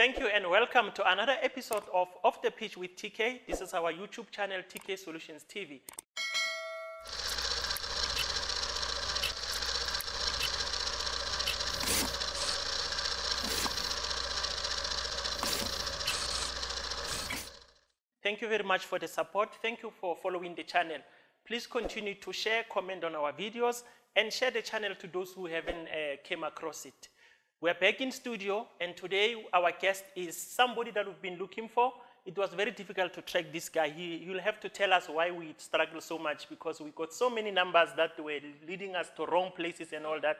Thank you and welcome to another episode of Off the Pitch with TK. This is our YouTube channel, TK Solutions TV. Thank you very much for the support. Thank you for following the channel. Please continue to share, comment on our videos, and share the channel to those who haven't came across it. We're back in studio, and today our guest is somebody that we've been looking for. It was very difficult to track this guy. You'll have to tell us why we struggled so much, because we got so many numbers that were leading us to wrong places and all that.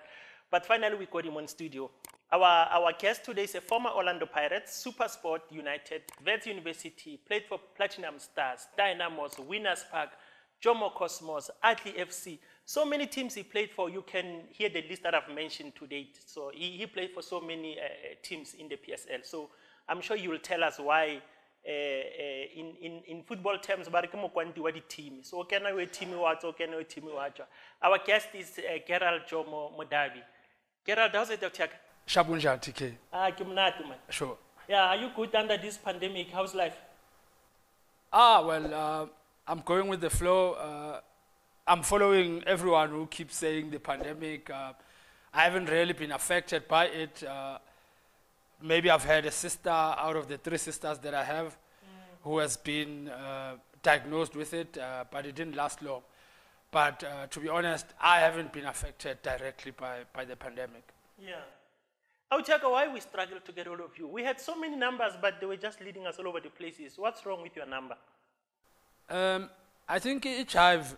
But finally, we got him on studio. Our guest today is a former Orlando Pirates, SuperSport United, Wits University, played for Platinum Stars, Dynamos, Winners Park, Jomo Cosmos, Atli FC. So many teams he played for. You can hear the list that I've mentioned to date. So he played for so many teams in the PSL. So I'm sure you will tell us why in football terms, what the team. So can I team watch or can I team watch? Our guest is Gerald Jomo Modabi. Gerald, how's it, Dr. Shabunja TK. Man. Sure. Yeah, are you good under this pandemic? How's life? Well, I'm going with the flow. I'm following everyone who keeps saying the pandemic. I haven't really been affected by it. Maybe I've had a sister out of the 3 sisters that I have who has been diagnosed with it, but it didn't last long. But to be honest, I haven't been affected directly by the pandemic. Yeah. Autaka, why we struggled to get all of you? We had so many numbers, but they were just leading us all over the places. What's wrong with your number? I think each I've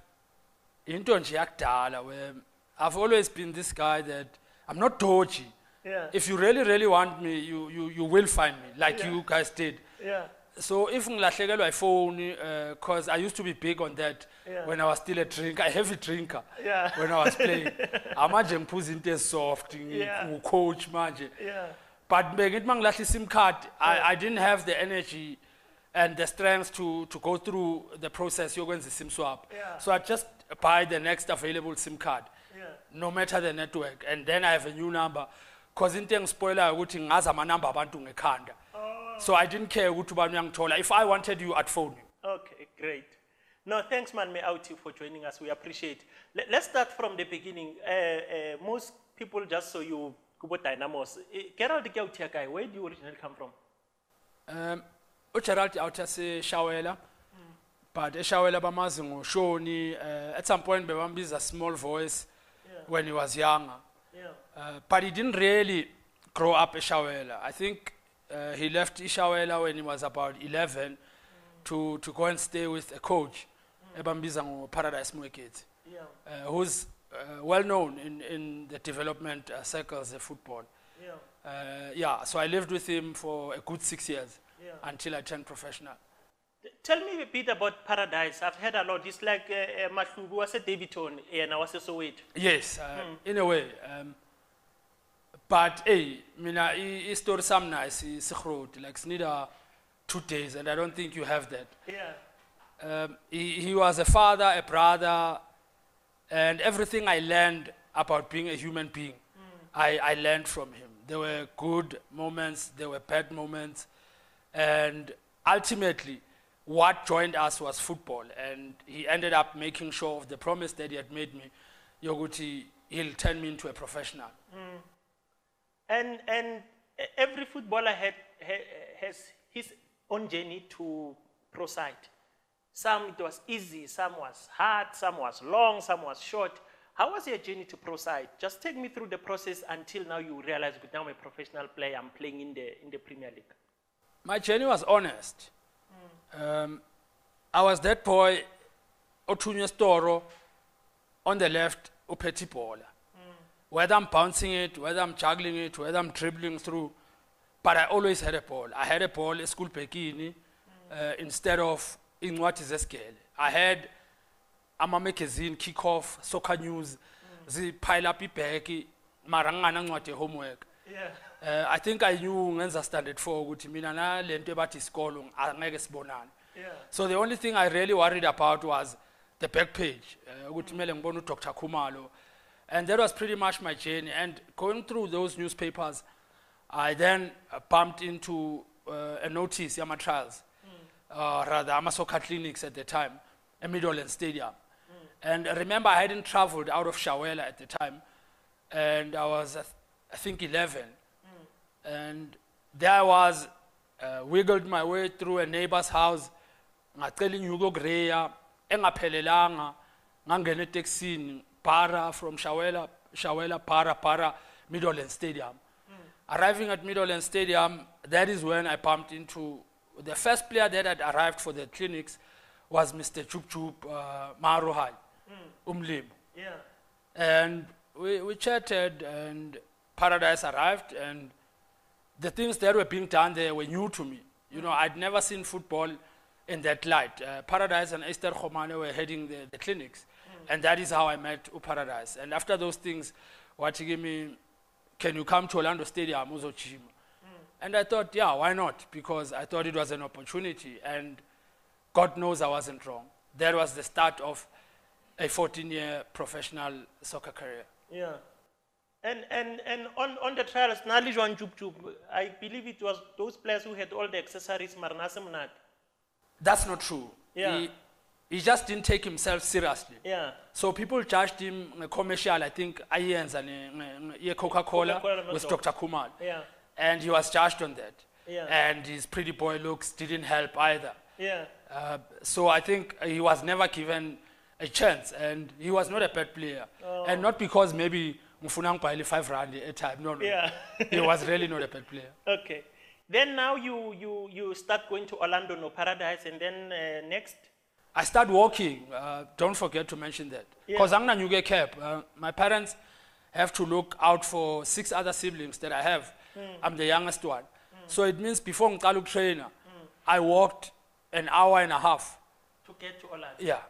where I've always been this guy that I'm not dodgy. Yeah. If you really, really want me, you will find me, like you guys did. Yeah. So if I phone, because I used to be big on that when I was still a heavy drinker. Yeah. When I was playing. I'm a soft, coach, manje. Yeah. But when SIM card, I didn't have the energy and the strength to go through the process. You're going to SIM swap. Yeah. So I just buy the next available SIM card, no matter the network, and then I have a new number. Because in spoiler, my number so I didn't care if I wanted you, I'd phone you. Okay, great. No, thanks, man, Auti, for joining us. We appreciate. Let's start from the beginning. Most people just saw you go Dynamos. Gerald, where do you originally come from? Gerald out as a Shawela, but a Shawela Bamazingo Shoni at some point Bebambi's a small voice when he was younger. But he didn't really grow up a Shawela. I think he left Ishawela when he was about 11 to go and stay with a coach, Ebambizango Paradise Mweketi, who's well known in the development circles of football. So I lived with him for a good 6 years. Until I turned professional. Tell me a bit about Paradise. I've heard a lot. It's like Mahlubu was a Davidton and I was a Soweto. Yes, in a way. But hey, his story some nice. It's like it's need 2 days, and I don't think you have that. Yeah. He was a father, a brother, and everything I learned about being a human being, I learned from him. There were good moments, there were bad moments. And ultimately, what joined us was football. And he ended up making sure of the promise that he had made me, Yoguti, he'll turn me into a professional. And every footballer has his own journey to pro side. Some it was easy, some was hard, some was long, some was short. How was your journey to pro side? Just take me through the process until now you realize, now I'm a professional player, I'm playing in the Premier League. My journey was honest. I was that boy, Otunya Storo, on the left, Upeti Baller. Whether I'm bouncing it, whether I'm juggling it, whether I'm dribbling through, but I always had a ball. I had a ball at school Pekini instead of in what is a scale. I had a magazine, kickoff, soccer news, the pile up Peki, Marangana, what your homework. I think I knew when I started for good Minana, Lentebati Skolung, Bonan. So the only thing I really worried about was the back page, and that was pretty much my journey. And going through those newspapers, I then bumped into a notice, Yama trials, rather Amasoccer clinics at the time, a Midland Stadium. And remember, I hadn't traveled out of Shawela at the time, and I was, I think, 11. And there I was, wiggled my way through a neighbor's house, ngacela inyuko greya, engaphelelanga, ngangena eTexini, para from Shawela, para, Midland Stadium. Arriving at Midland Stadium, that is when I bumped into, the first player that had arrived for the clinics was Mr. Chup Marohai, Umlim. Yeah. And we chatted, and Paradise arrived, and the things that were being done there were new to me. You know, I'd never seen football in that light. Paradise and Esther Khomane were heading the clinics, and that is how I met Paradise. And after those things, what he gave me, can you come to Orlando Stadium, Uzochima? And I thought, yeah, why not? Because I thought it was an opportunity, and God knows I wasn't wrong. That was the start of a 14-year professional soccer career. Yeah. And on the trials, Nalijuan Jup, I believe it was those players who had all the accessories, Marnasemnat. That's not true. Yeah. He just didn't take himself seriously. Yeah. So people judged him commercial, I think, Coca-Cola with Dr. Kumar. Yeah. And he was judged on that. Yeah. And his pretty boy looks didn't help either. Yeah. So I think he was never given a chance, and he was not a bad player. Oh. And not because maybe Mfunang Paili 5 rand a time. No. Yeah. He was really not a bad player. Okay. Then now you start going to Orlando, no Paradise, and then next? I start walking. Don't forget to mention that. Because I'm not new cap. My parents have to look out for 6 other siblings that I have. I'm the youngest one. So it means before Nkalu trainer, I walked an hour and a half. To get to Orlando? Yeah.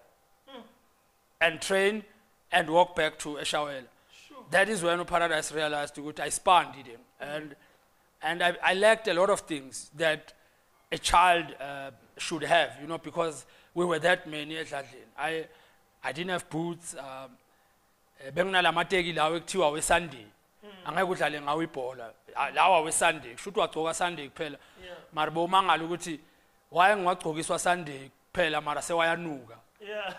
And train and walk back to Eshawela. Sure. That is when Paradise realized that I spanned him. And I lacked a lot of things that a child should have, you know, because we were that many. I didn't have boots. Benginalamateki lawo ekuthiwa weSunday. Angeke udlale ngawo ibhola. Lawa weSunday. Kusho ukuthi wagcoka Sunday kuphela. Mara bomangala ukuthi waye ngwagcokiswa Sunday kuphela mara sewayanuka. Yeah.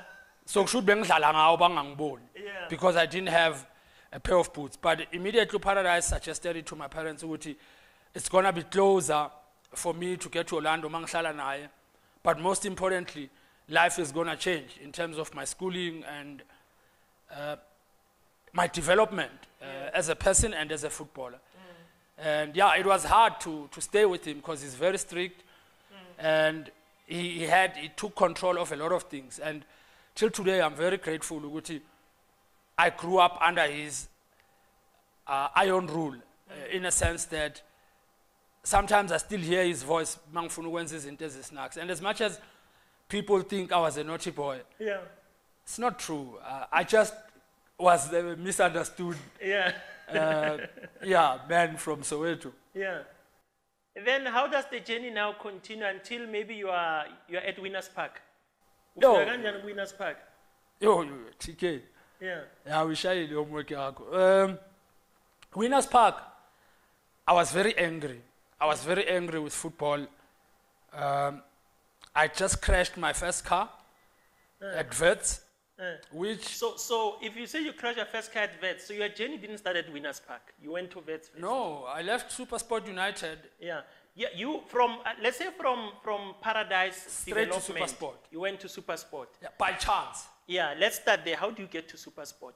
So kusho ukuthi bengidlala ngawo bangangiboni. Yeah. Because I didn't have a pair of boots. But immediately Paradise suggested it to my parents ukuthi it's going to be closer for me to get to Orlando mangihlala naye. But most importantly, life is going to change in terms of my schooling and my development as a person and as a footballer. And yeah, it was hard to stay with him because he's very strict, and he took control of a lot of things. And till today, I'm very grateful. I grew up under his iron rule, in a sense that sometimes I still hear his voice. And as much as people think I was a naughty boy, yeah, it's not true. I just was misunderstood. Yeah. Man from Soweto. Yeah. Then how does the journey now continue until maybe you are at Winners Park? Winners Park. Yo, TK. Yeah. Yeah, we share your homework. Winners Park. I was very angry. I was very angry with football. I just crashed my first car at Vets. Which so if you say you crashed your first car at Vets, so your journey didn't start at Winners Park. You went to Vets first. No, I left SuperSport United. Yeah. You from let's say from Paradise straight to SuperSport. You went to SuperSport. Yeah, by chance. Yeah, let's start there. How do you get to SuperSport?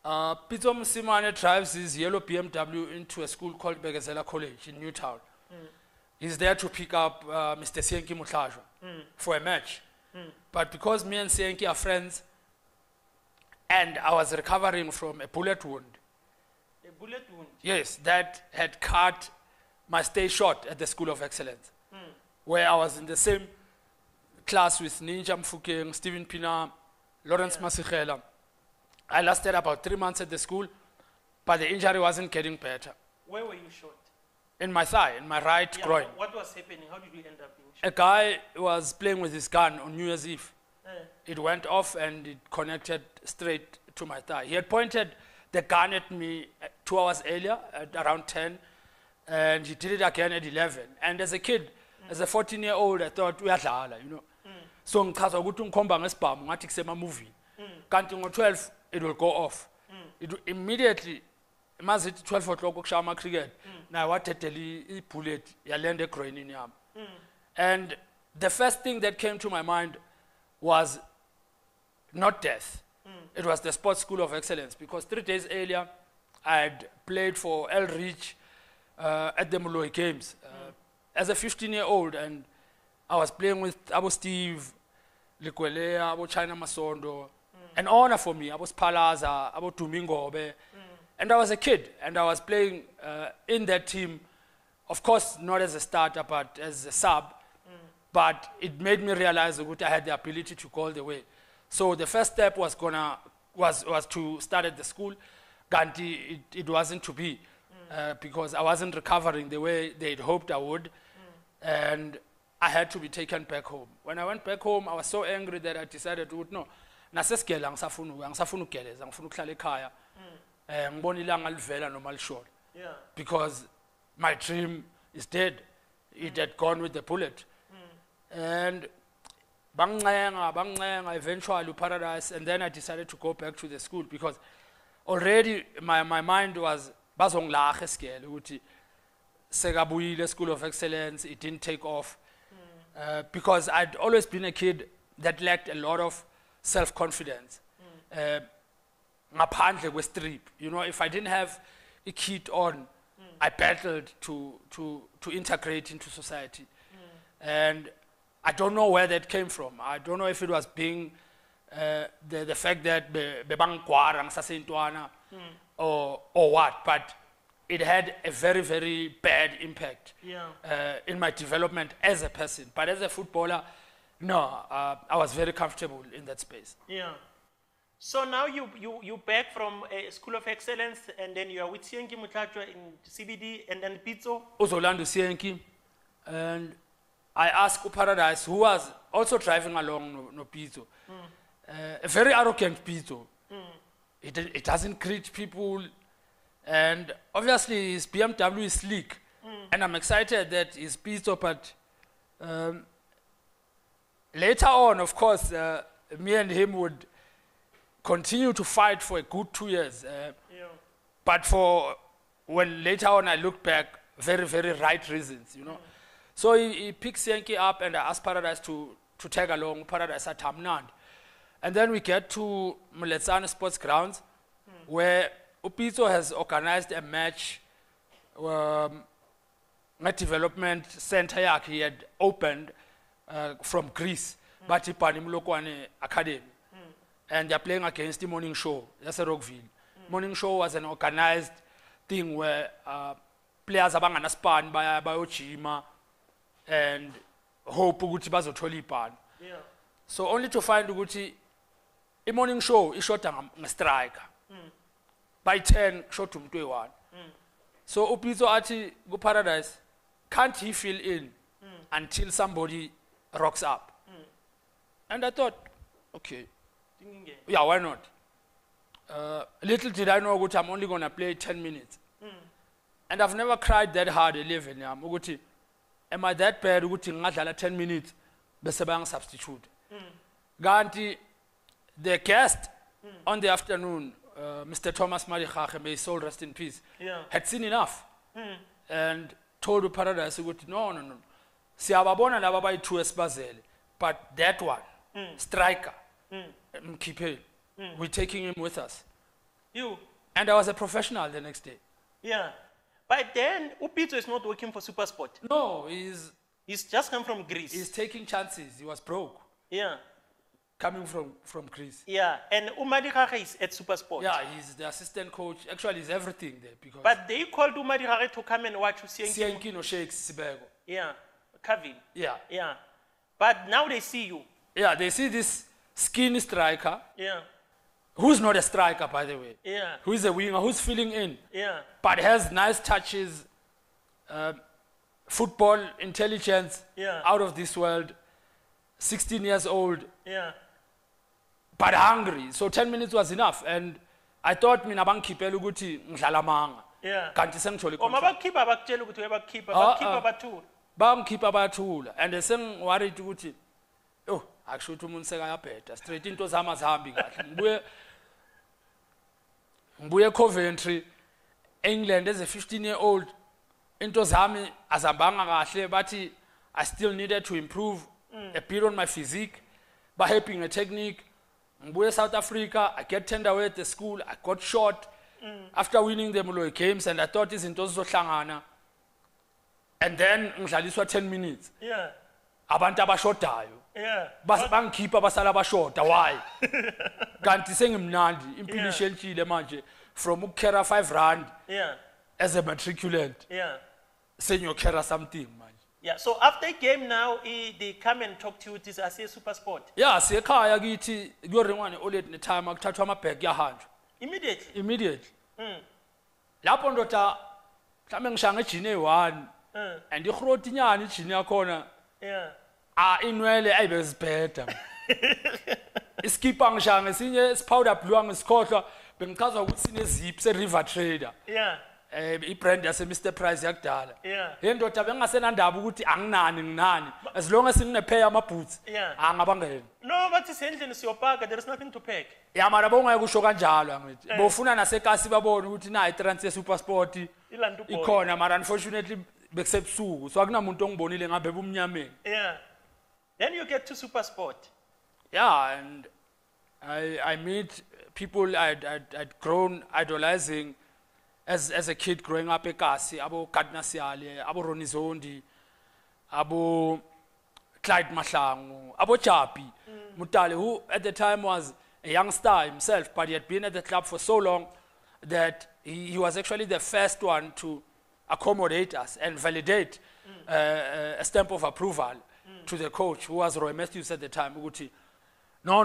Pitso Mosimane drives his yellow BMW into a school called Begazela College in Newtown. He's there to pick up Mr. Sienki Mutlajwa for a match. But because me and Sienki are friends, and I was recovering from a bullet wound. A bullet wound? Yes, that had cut my stay short at the School of Excellence, where I was in the same class with Ninja Mfukeng, Stephen Pina, Lawrence Masikhela. I lasted about 3 months at the school, but the injury wasn't getting better. Where were you shot? In my thigh, in my right groin. What was happening? How did you end up being shot? A guy was playing with his gun on New Year's Eve. It went off and it connected straight to my thigh. He had pointed the gun at me 2 hours earlier at around 10, And he did it again at 11. And as a kid, as a 14-year-old, I thought, uyadlala, you know. So ngichaza ukuthi ngikhomba ngesibhamu ngathi kusema movie. Kanti ngo-12 it will go off. It immediately mazithi 12 o'clock ukushaya ama cricket. Now wathethe ibullet yalenda egroinini yami. And the first thing that came to my mind was not death. It was the Sports School of Excellence, because 3 days earlier I had played for El Rich at the Moloi Games as a 15-year-old, and I was playing with Abu Steve, Likwelea, Abu China Masondo, an honor for me, Abu Spalaza, Abu Tumingobe, and I was a kid, and I was playing in that team, of course not as a starter, but as a sub, but it made me realize that I had the ability to go all the way. So the first step was to start at the school. Ganti, it wasn't to be, because I wasn't recovering the way they'd hoped I would, and I had to be taken back home. When I went back home, I was so angry that I decided to no, nasesigele angisafuna ukugeleza, ngifuna ukuhlala ekhaya. Ngibona ilanga livela noma lishona. Because my dream is dead. It had gone with the bullet. And bangenga eventually Paradise, and then I decided to go back to the school, because already my mind was bazonglache esigele ukuthi sekabuyile School of Excellence. It didn't take off. Because I'd always been a kid that lacked a lot of self-confidence. Ngaphandle kwestrip, you know, if I didn't have a kit on, I battled to integrate into society. And I don't know where that came from. I don't know if it was being the fact that bebangkwara ngisasentwana or what, but it had a very, very bad impact in my development as a person. But as a footballer, no, I was very comfortable in that space. Yeah. So now you back from a School of Excellence, and then you are with Sienki Mutlatwa in CBD, and then Pitso? Uzolando Sienki, and I asked Paradise, who was also driving along no Pitso, a very arrogant Pitso. It doesn't greet people. And obviously his BMW is sleek, and I'm excited that he's Pitso, but later on, of course, me and him would continue to fight for a good 2 years. But for when later on I look back, very, very right reasons, you know. So he picks Yankee up, and I asked Paradise to tag along. Paradise at Hamnand. And then we get to Muletsane Sports Grounds, where Pitso has organized a match. My development center he had opened from Greece, Batipani Mlokwane Academy. And they're playing against the Morning Show. That's a Rockville. Morning Show was an organized thing where players are going to span by Ojima and hope ukuthi bazothola ibhani. So only to find ukuthi the Morning Show ishota ngestriker. By 10 shot umuntu eyi-1. So Pitso athi ku-Paradise, can't he fill in until somebody rocks up? And I thought, okay, yeah, why not? Little did I know ukuthi I'm only going to play 10 minutes. And I've never cried that hard 11 yami ukuthi am I that bad ukuthi ngadlala 10 minutes bese bangisubstitute. Kanti the guest on the afternoon, Mr. Thomas Marichache, may his soul rest in peace, had seen enough and told Paradise ukuthi no, siyababona laba bayi-2 esibazele, but that one, striker, Mkhiphe, we're taking him with us. You? And I was a professional the next day. Yeah. But then, Pitso is not working for SuperSport. No, He's just come from Greece. he's taking chances. He was broke, Yeah. coming from Greece. Yeah. And Umadichache is at SuperSport. Yeah, he's the assistant coach. Actually, he's everything there because But they called Umadichache to come and watch Sienki. Sienki no Shakes Sibego. Yeah. Kevin. Yeah. Yeah. But now they see you. Yeah, they see this skinny striker, Yeah. who's not a striker, by the way, Yeah. who is a winger, who's filling in, Yeah. but has nice touches, football intelligence, out of this world, 16 years old, Yeah. but hungry. So 10 minutes was enough. And I thought, mina bangikhiphela ukuthi ngidlala amanga. Yeah. kanti sengithole Or contract mabakhipha bakutshela ukuthi uyabakhipha, Ah, bakhipha ah. bathula. bangikhipha bayathula and sengiworried ukuthi oh akusho ukuthi umuntu sekayabheda straight into zami azihambi kahle ngibuye Coventry England as a 15-year-old into zami azambanga kahle bathi I still needed to improve a bit on my physique by helping a technique ngibuye South Africa I get turned away at the school I got shot after winning the Moloi games and I thought izinto zizohlangana and then ngidlaliswa 10 minutes Yeah. abantu abashodayo Yeah. bangikhipha basala bashoda why kanti sengimnandi impilo Yeah. ishentshile manje from ukukhera 5 rand Yeah. as a matriculant Yeah. senyokhera something manje Yeah. So after game now, they come and talk to you. This is a SuperSport. yeah siyekhaya kithi kuyoringwane olet netime akuthathwa amabhek yahanjwa Immediately. immediately lapho ndoda mhlawumbe ngishanga ejini eyi-1 and ihroti inyani ijini yakhona Yeah. inwele ayibezibheda iskipa ngishanga esinye sipowder blue angisikhohlwa bengichazwa ukuthi sinezip se-river trader Yeah. ibrand yase Mr Price yakudala Yeah. hey ndoda bengasenandaba ukuthi anginani as long as nginepay amaboots Yeah. angabangena No, but it's endless siyopaka. There is nothing to pack. ya mara bongeke kusho kanjalo angithi bofuna nasekasi babone ukuthi na itrans yeSuperSport Ilandu boy. ikhona mara unfortunately bekusebusuku so akunamuntu ongibonile ngabe bumnyameni Yeah. Then you get to SuperSport. yeah and I meet people I'd grown idolizing as a kid growing up eKasi abo Gardner Siale abo Ronnie Zondi abo Clyde Mahlangu abo Chapi Mutale who at the time was a young star himself but he had been at the club for so long that he was actually the first one to accommodate us and validate a stamp of approval to the coach who was Roy Matthews at the time ukuthi no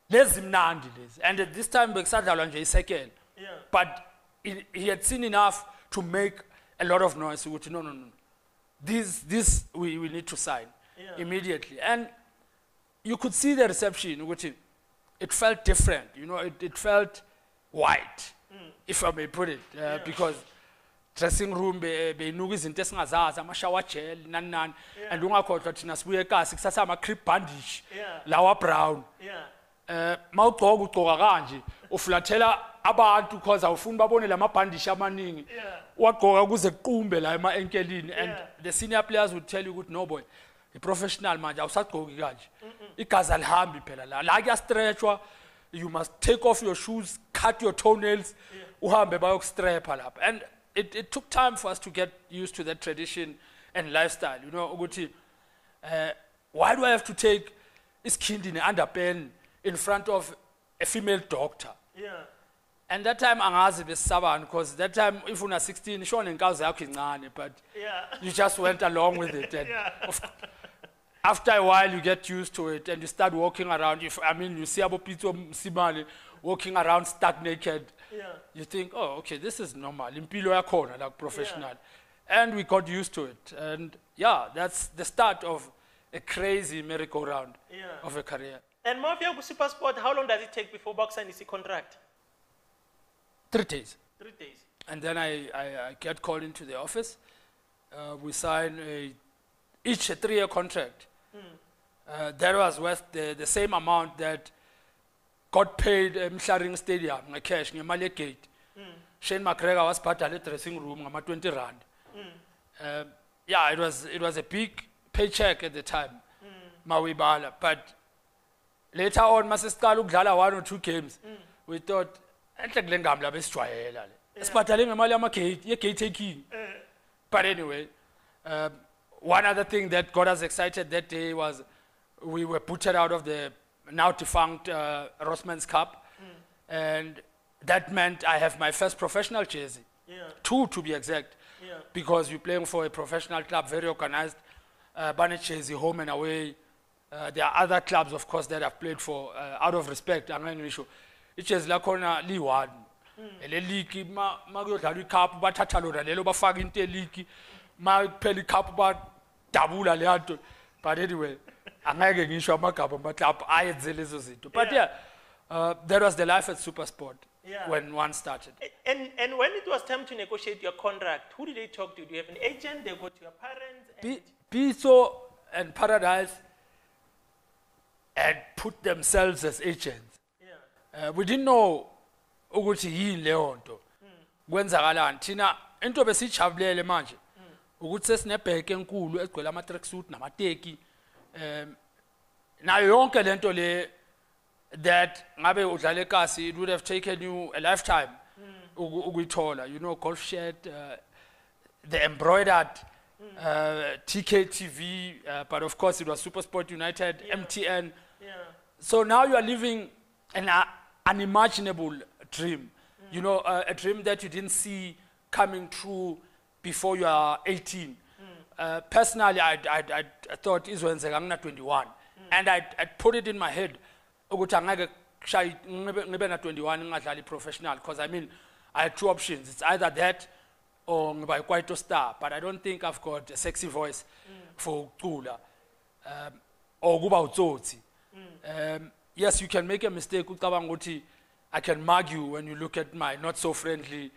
lezi mnandi lezi and at this time bekusadlalwa nje isekela Yeah. but he had seen enough to make a lot of noise ukuthi no this we need to sign immediately and you could see the reception ukuthi it felt different you know it felt white if I may put it because dressing room beyinuka izinto esingazazi ama-shower gel nani and ungakhohlwa thina sibuye eKasi kusasa ama-crib bandage Yeah. lawa brown Yeah. mawugcoka kanje uflathela abantu because awufuni babone lamabhandishi amaningi Yeah. wagqoka kuze kuqumbe la ema-enkelini and Yeah. the senior players would tell you ukuthi no boy i-professional manje awusagqoki kanje igazi alihambi phela la kuyastretchwa you must take off your shoes cut your toenails uhambe bayokustrapha lapha and it took time for us to get used to that tradition and lifestyle you know ukuthi why do I have to take isikhindi ne-underpen in front of a female doctor Yeah. and that time angazi besisabani because that time if una 16 sure nenkazi yakho incane but Yeah. you just went along with it and Yeah. after a while you get used to it and you start walking around you see Abo Pitso Mosimane walking around stark naked Yeah. you think oh okay this is normal impilo yakhona like professional and we got used to it and yeah that's the start of a crazy merry-go-round Yeah. of a career And Mafia SuperSport, how long does it take before Box signs a contract? 3 days 3 days. and then I get called into the office we sign each a 3-year contract that was worth the same amount that got paid eMhlaring Stadium ngecash ngemali yegate Shane McGregor wasibhadala dressing room ngama-20 rand yeah it was a big paycheck at the time mawibala but later on masesiqala ukudlala 1 or 2 games we thought enhle kule ngami la besijwayela le sibhadale ngemali yegate taking but anyway one other thing that got us excited that day was we were booted out of the now defunct Rossman's Cup and that meant I have my first professional jersey Yeah. 2 to be exact Yeah. because you're playing for a professional club very organized Bane jersey home and away there are other clubs of course that I've played for out of respect angeke ngisho ijezi lakhona li-1 le league makuyodlalwa icup bathatha lona lelo bafaka into eligi makuphela icup badabula leya nto but anyway angeke ngisho amagama amaclub ayenze lezo zinto but yeah that was the life at SuperSport Yeah. when one started And when it was time to negotiate your contract, who did they talk to? Do you have an agent? They go to your parents? And Pitso and Paradise had put themselves as agents. yeah. We didn't know ukuthi yini leyo nto. Kwenzakalani thina into besijabulele manje ukuthi sesinebheke enkulu egcwele ama tracksuit namateki nayo yonke lento le that ngabe udlala ekasi it would have taken you a lifetime ukuyithola, you know, golf shirt, the embroidered TKTV, but of course it was SuperSport United, MTN. Yeah. So now you are living an unimaginable dream, you know, a dream that you didn't see coming true before you are 18. Personally, I thought izwenzeka ngina 21, and I put it in my head ukuthi angeke ngibe na 21 ngingadlali professional, because I mean I had two options. It's either that or ngiba kwaito star, but I don't think I've got a sexy voice for ukucula or kuba utsotsi. Yes, you can make a mistake ucabanga ukuthi I can mug you when you look at my not so friendly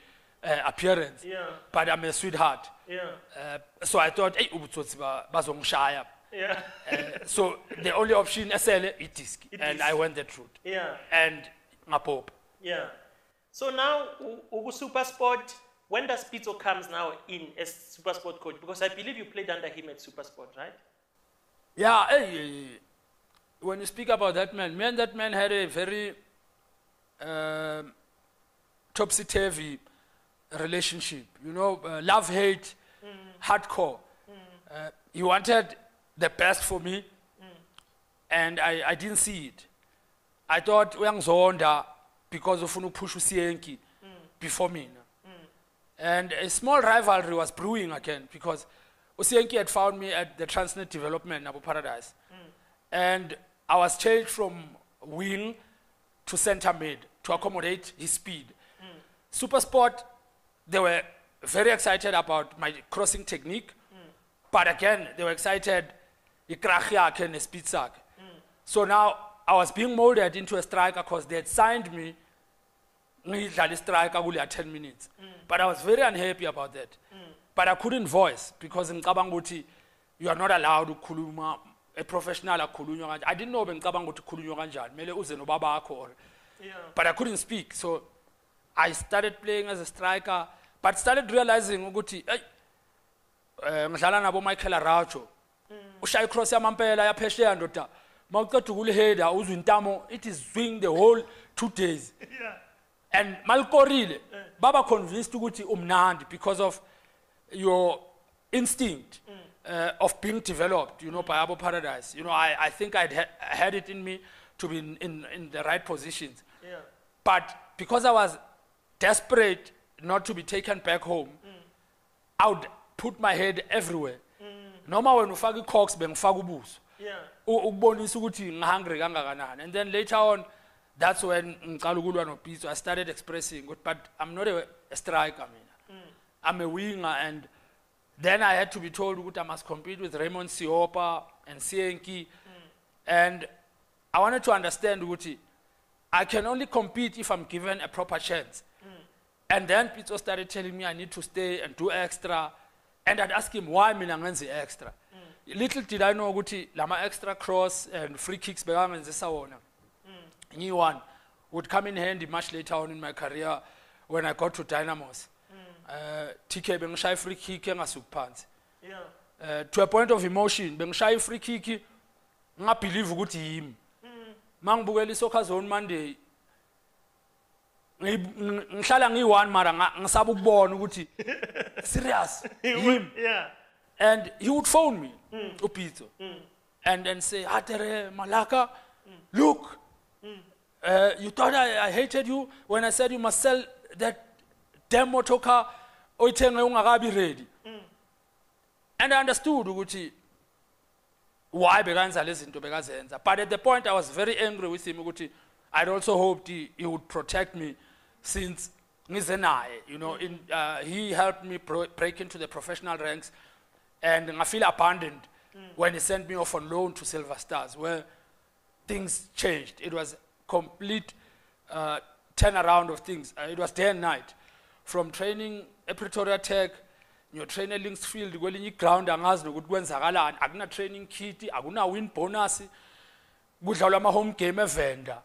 appearance, Yeah. but I'm a sweetheart. Yeah. So I thought, hey, ubutsotsi bazongishaya. Yeah. So the only option esele it and I went that route. Yeah. And ngapop. Yeah. So now, SuperSport, when does Pitso comes now in as SuperSport coach? Because I believe you played under him at SuperSport, right? Yeah, when you speak about that man had a very topsy-turvy relationship. You know, love-hate, hardcore. He wanted the best for me, and I didn't see it. I thought uyangizonda because ufuna push uSiyenki before me. And a small rivalry was brewing again because uSiyenki had found me at the Transnet Development Abu Paradise. And I was changed from wing to center mid to accommodate his speed. SuperSport, they were very excited about my crossing technique, but again, they were excited the speed sack. So now I was being molded into a striker because they had signed me striker 10 minutes. But I was very unhappy about that. But I couldn't voice because in Kabanguti, you are not allowed to kuluma a professional. I didn't know when Kabanguti kulunyoganjan, mele uze no baba akor. But I couldn't speak. So I started playing as a striker, but started realizing ukuthi ngidlala nabo Michael Aracho. Ushaya cross yamampela yaphesheya ndoda. Mawuqeda ukuliheda uzwe intamo, it is swing the whole 2 days. And malikorile baba convinced ukuthi umnandi because of your instinct of being developed, you know, by Abu Paradise. You know, I think I had it in me to be in the right positions. But because I was desperate not to be taken back home, I would put my head everywhere. Noma when ufaka cox bengifaka ubuso. Ukubonisa ukuthi ngihungry kangakanani. And then later on, that's when ngicala ukulwa no Pitso, I started expressing, but I'm not a striker, I'm a winger, and then I had to be told ukuthi I must compete with Raymond Siopa and Siyenki, and I wanted to understand ukuthi I can only compete if I'm given a proper chance. And then Pitso started telling me I need to stay and do extra, and I'd ask him why mina ngenze extra. Little did I know ukuthi lama extra cross and free kicks bekangenzisa wona. New one would come in handy much later on in my career when I got to Dynamos. TK bengishaya free kick engasukuphansi. To a point of emotion, bengishaya free kick ngabelieve ukuthi yimi. Mangibukela isoccer zone Monday ngihlala ngi1 mara ngisaba ukubona ukuthi serious him. And he would phone me uPitso and say Hatere Malaka, look, you thought I hated you when I said you must sell that damn motor car oyithenge ungakabi ready. And I understood ukuthi why bekanza lezi zinto bekazenza. But at the point I was very angry with him ukuthi I'd also hoped he would protect me since ngize naye, you know, he helped me break into the professional ranks, and I feel abandoned when he sent me off on loan to Silver Stars, where things changed. It was complete turnaround of things. It was day and night. from training at Pretoria Tech, your trainer links field, going ground and as no good when Sakala and Agna training kit, Aguna win bonus, good home game vendor,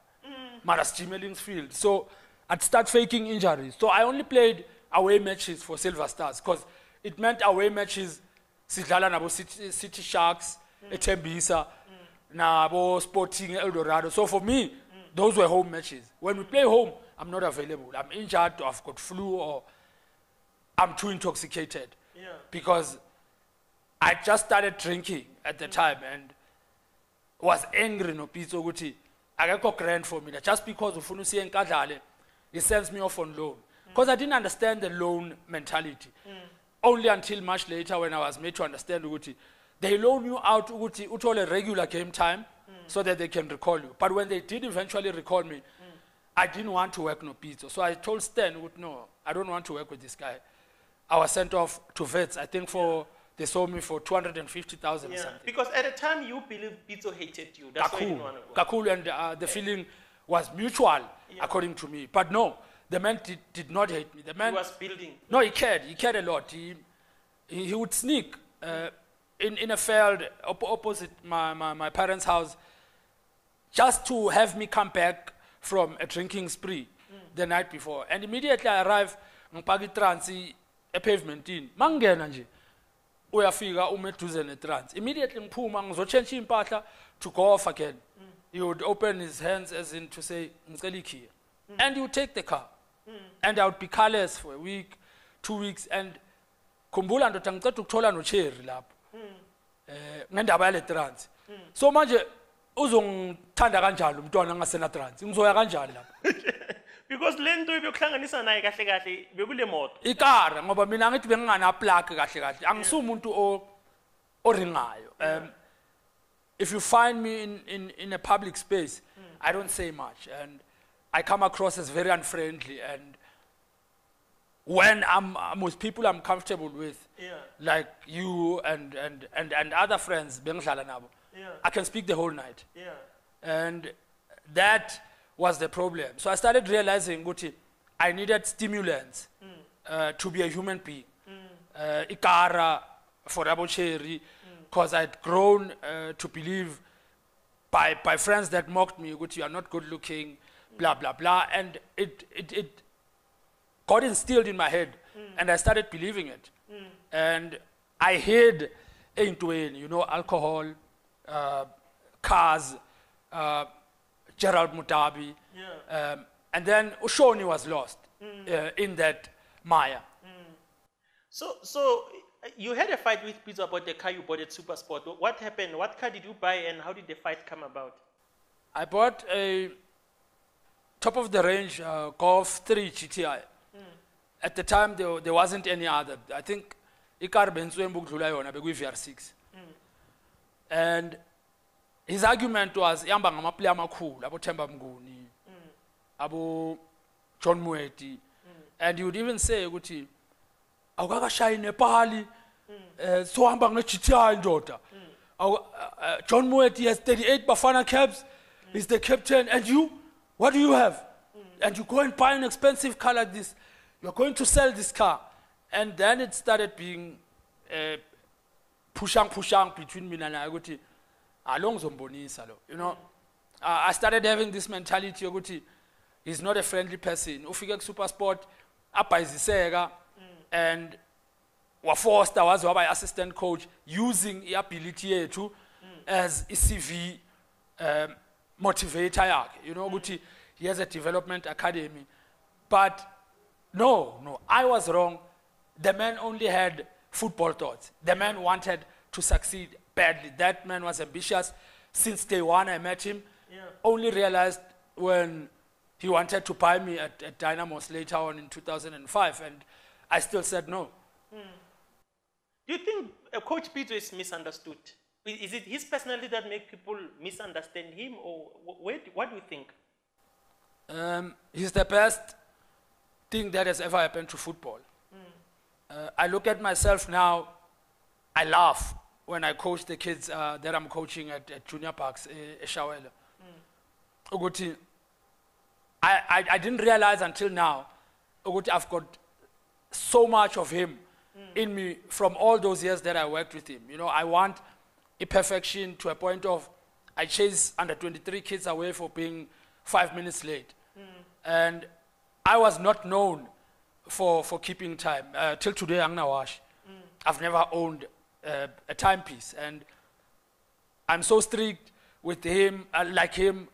Maras links field. So I'd start faking injuries. So I only played away matches for Silver Stars because it meant away matches, Sidlala Nabo City Sharks, Etembisa, Nabo Sporting Eldorado. So for me, those were home matches. When we play home, I'm not available. I'm injured, or I've got flu, or I'm too intoxicated. Yeah. Because I just started drinking at the time and was angry no Pitso Guti. I got grand for me. Just because of Funusi and Kadale, he sends me off on loan. Because I didn't understand the loan mentality. Only until much later when I was made to understand Guti. They loan you out Guti, all a regular game time so that they can recall you. But when they did eventually recall me, I didn't want to work no Pitso. So I told Stan, no, I don't want to work with this guy. I was sent off to vets. I think they sold me for 250,000 or something. Because at the time you believe Pitso hated you. That's why you didn't want to work. Kakul, and the feeling was mutual, according to me. But no, the man did not hate me. The man he was building. No, he cared. He cared a lot. He would sneak in a field opposite my parents' house just to have me come back from a drinking spree the night before. And immediately I arrived on Pagitransi, a pavement in Mangena nje. Uyafika umeduze netrans. Immediately ngiphuma ngizochange impahla to go off again. He would open his hands as in to say ngicela ikhiya. And he would take the car. And I would be carless for a week, 2 weeks, and khumbula ndoda ngicela ukuthola no cherry lapho. Ngendaba yale trans. So manje uzongithanda kanjalo umntwana ngasena trans. Ngizoya kanjani lapho? Because lento ibyokuhlanganisa naye kahle kahle bekule moto. Ikara ngoba mina ngithi bengingana plug kahle kahle. Angisumuntu oringayo. If you find me in a public space, I don't say much and I come across as very unfriendly, and when I'm with people I'm comfortable with, like you and other friends, I can speak the whole night. And that was the problem. So I started realizing I needed stimulants to be a human being. Ikara for Rabo Cherry, because I'd grown to believe by friends that mocked me, you are not good looking, blah, blah, blah. And it got instilled in my head, and I started believing it. And I hid into it, alcohol, cars, Gerald Modabi, and then Ushoni was lost in that mire. So you had a fight with Pitso about the car you bought at SuperSport. What happened? What car did you buy, and how did the fight come about? I bought a top-of-the-range Golf 3 GTI. At the time, there wasn't any other. I think Ikar Benzwembu Dlulayona, Begui VR6. And his argument was, Yamba Ngamaplea Makul, Abo Temba Mguni, Abo John Muthi. And he would even say, Guti, Awaka Shai Nepali, so Amba GTI daughter. John Muthi has 38 Bafana cabs, he's the captain, and you? What do you have? And you go and buy an expensive car like this. You're going to sell this car. And then it started being pushang between me and Aguti. I started having this mentality, Aguti, he's not a friendly person. Ufika SuperSport, apa iziseka, and forced I was my assistant coach using the ability to as a CV motivator. Aguti, he has a development academy. But no, I was wrong. The man only had football thoughts. The man wanted to succeed badly. That man was ambitious. Since day one I met him. Only realized when he wanted to buy me at Dynamos later on in 2005, and I still said no. Do you think Coach Pitso is misunderstood? Is it his personality that makes people misunderstand him, or what do you think? He's the best thing that has ever happened to football. I look at myself now, I laugh when I coach the kids that I'm coaching at Junior Parks, Eshawela. I didn't realize until now, I've got so much of him in me from all those years that I worked with him. You know, I want a perfection to a point of I chase under 23 kids away for being 5 minutes late. And I was not known for keeping time. Till today, I'm Nawash. I've never owned a timepiece. And I'm so strict with him, like him,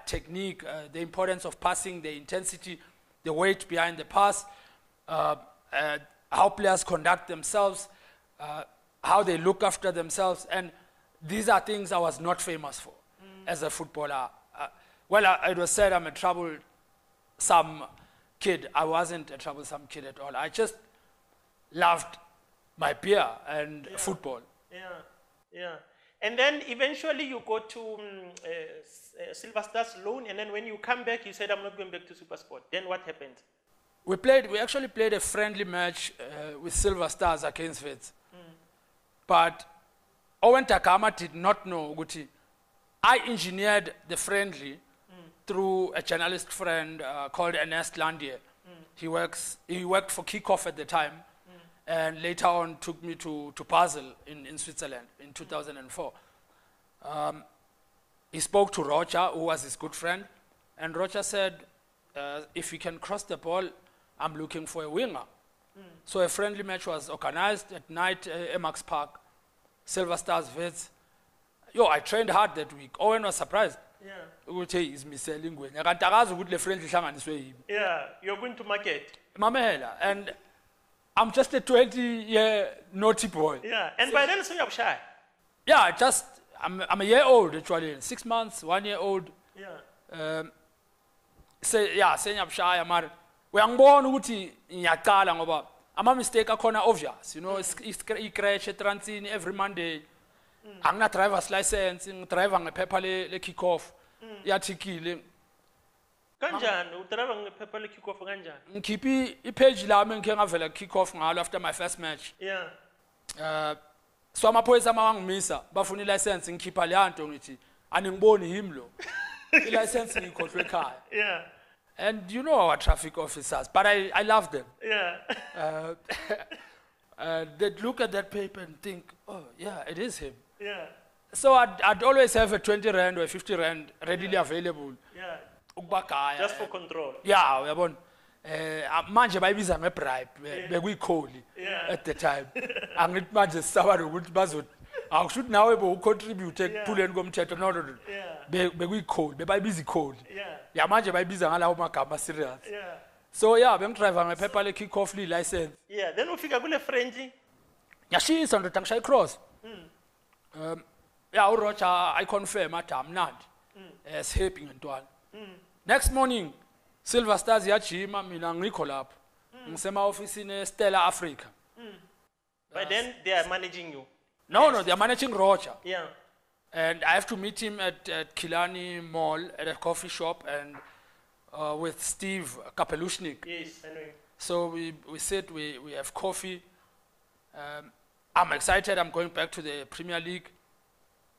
technique, the importance of passing, the intensity, the weight behind the pass, how players conduct themselves, how they look after themselves. And these are things I was not famous for as a footballer. It was said I'm a troublesome kid. I wasn't a troublesome kid at all. I just loved my beer and football. Yeah. And then eventually you go to Silver Stars loan, and then when you come back, you said, I'm not going back to SuperSport. Then what happened? We actually played a friendly match with Silver Stars against Wits. But Owen Gama did not know Guti. I engineered the friendly through a journalist friend called Ernest Landier. He worked for Kickoff at the time, and later on took me to Basel in Switzerland in 2004. He spoke to Roger, who was his good friend, and Roger said, if you can cross the ball, I'm looking for a winger. So a friendly match was organized at night at Max Park, Silver Stars Wits. I trained hard that week. Owen was surprised. He's selling. Yeah, you're going to market. Mamela, and I'm just a 20-year naughty boy. Yeah, and by then, so you're shy. Yeah, I'm a year old actually, 6 months, 1 year old. Yeah. Saying I'm shy, I'm born ukuthi ngiyaqala ngoba ama mistake akhona obvious, you know, I crash transini every Monday. Angina driver's license, ngidriver ngephepha le kick off. Yathikile. Kanjani udriver ngephepha le kick off kanjani? Ngikhiphi ipage lami engike ngavela kick off ngalo after my first match. Yeah. So amaphoyisa mawangimisa bafuna ilicense ngikhipha le nto ngithi aningiboni yimi lo. Ilicense ngikhohlwe ekhaya. Yeah. And you know our traffic officers, but I love them. Yeah. They'd look at that paper and think, oh, yeah, it is him. Yeah. So I'd always have a 20 rand or a 50 rand readily available. Yeah. Just for control. Yeah, uyabona. Manje bayibiza ngebribe bekuyikholi at the time. Angithi manje sisaba ukuthi bazothi awushuthi nawe bo ucontribute ekuphuleni komthetho no. Bekuyikholi bebayibiza ikholi. Yeah, manje bayibiza ngalawo magama serious. Yeah. So yeah, bengidriver ngephepha le kick off license. Yeah, then ufika kule friendly. Yashisa ndo tangishaya cross. Yeah, uRoger I confirm athi amnandi. Happy ngentwana. Next morning Silver Stars yajima mina ngikho lapho. Ngisema office Stella Africa. By then they are managing you. No, they are managing Roger. Yeah. And I have to meet him at Kilani Mall at a coffee shop and with Steve Kapelushnik. Yes, I know him. So we sit, we have coffee. I'm excited, I'm going back to the Premier League.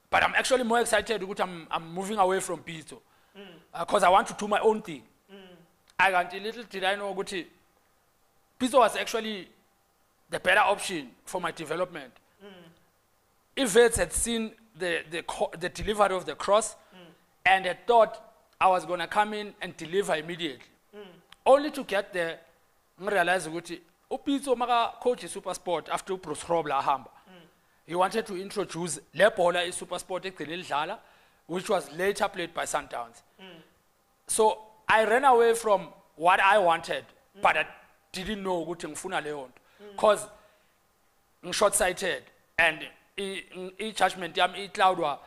But I'm actually more excited because I'm moving away from Pitso. Because I want to do my own thing. Little did I know that Pitso was actually the better option for my development. If Vets had seen the delivery of the cross and had thought I was going to come in and deliver immediately. Only to get there, I realized that Pitso maka coach SuperSport after Bruce Robla ahamba. He wanted to introduce le bola SuperSport ekugcinile, which was later played by Sundowns. So I ran away from what I wanted, but I didn't know ukuthi ngifuna leyo nto because I'm short-sighted and judgment yami icloudwa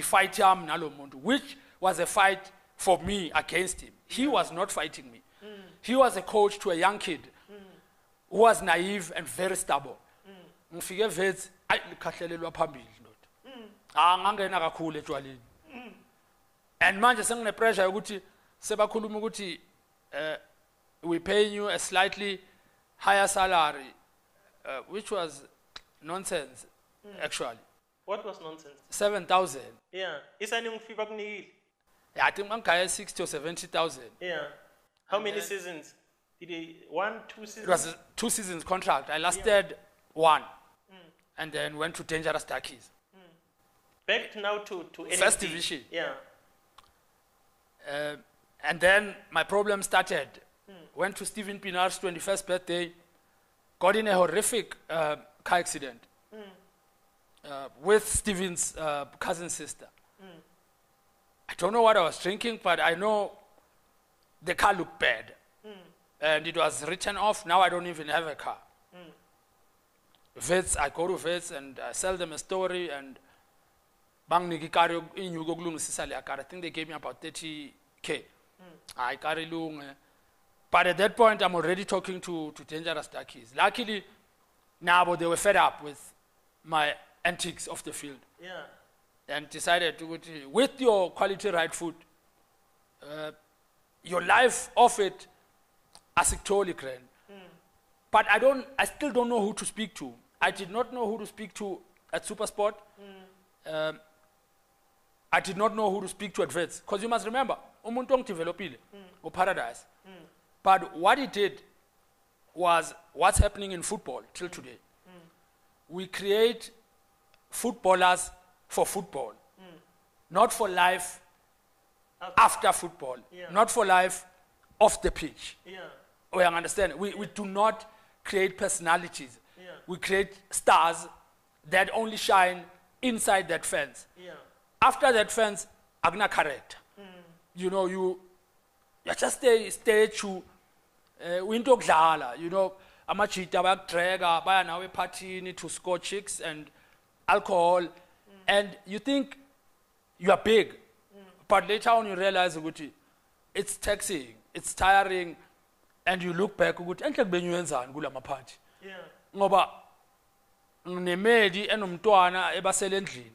fight yami nalo muntu, which was a fight for me against him. He was not fighting me. He was a coach to a young kid who was naive and very stubborn. Ngifike Wits ayikhahlelelwa phambili ndoda. Angangena kakhulu etshwaleni. And manje sengine pressure ukuthi sebakhuluma ukuthi we pay you a slightly higher salary, which was nonsense actually. What was nonsense? 7,000. Yeah. Isani ngifika kunikile. Yeah, I think I'm 60 or 70,000. Yeah. How many seasons 1, 2 seasons? It was a 2 seasons contract. I lasted 1. And then went to Dangerous Darkies. Back now to First NXT. division. Yeah. And then my problem started. Went to Stephen Pinar's 21st birthday. Got in a horrific car accident. With Stephen's cousin sister. I don't know what I was drinking, but I know the car looked bad. And it was written off. Now I don't even have a car. Vets, I go to Vets and I sell them a story and I think they gave me about 30K. I carry long. But at that point, I'm already talking to Dangerous Darkies. Luckily, now they were fed up with my antics of the field. Yeah. And decided to, with your quality right foot, your life of it, as totally grand. But I still don't know who to speak to. I did not know who to speak to at SuperSport. I did not know who to speak to at Vets. Because you must remember, umuntu developile, or Paradise. But what he did was what's happening in football till today. We create footballers for football, not for life after football, not for life off the pitch. We understand. We do not create personalities. We create stars that only shine inside that fence. After that fence, agna character. You know, you just stay to winto kudlala. You know, amachita bayadraga baya nawe partyini to score chicks and alcohol, and you think you are big, but later on you realize ukuthi it's taxing, it's tiring, and you look back ukuthi enhle kubenyenzani kula maphathi. Ngoba nginemedi enomntwana ebasele endlini.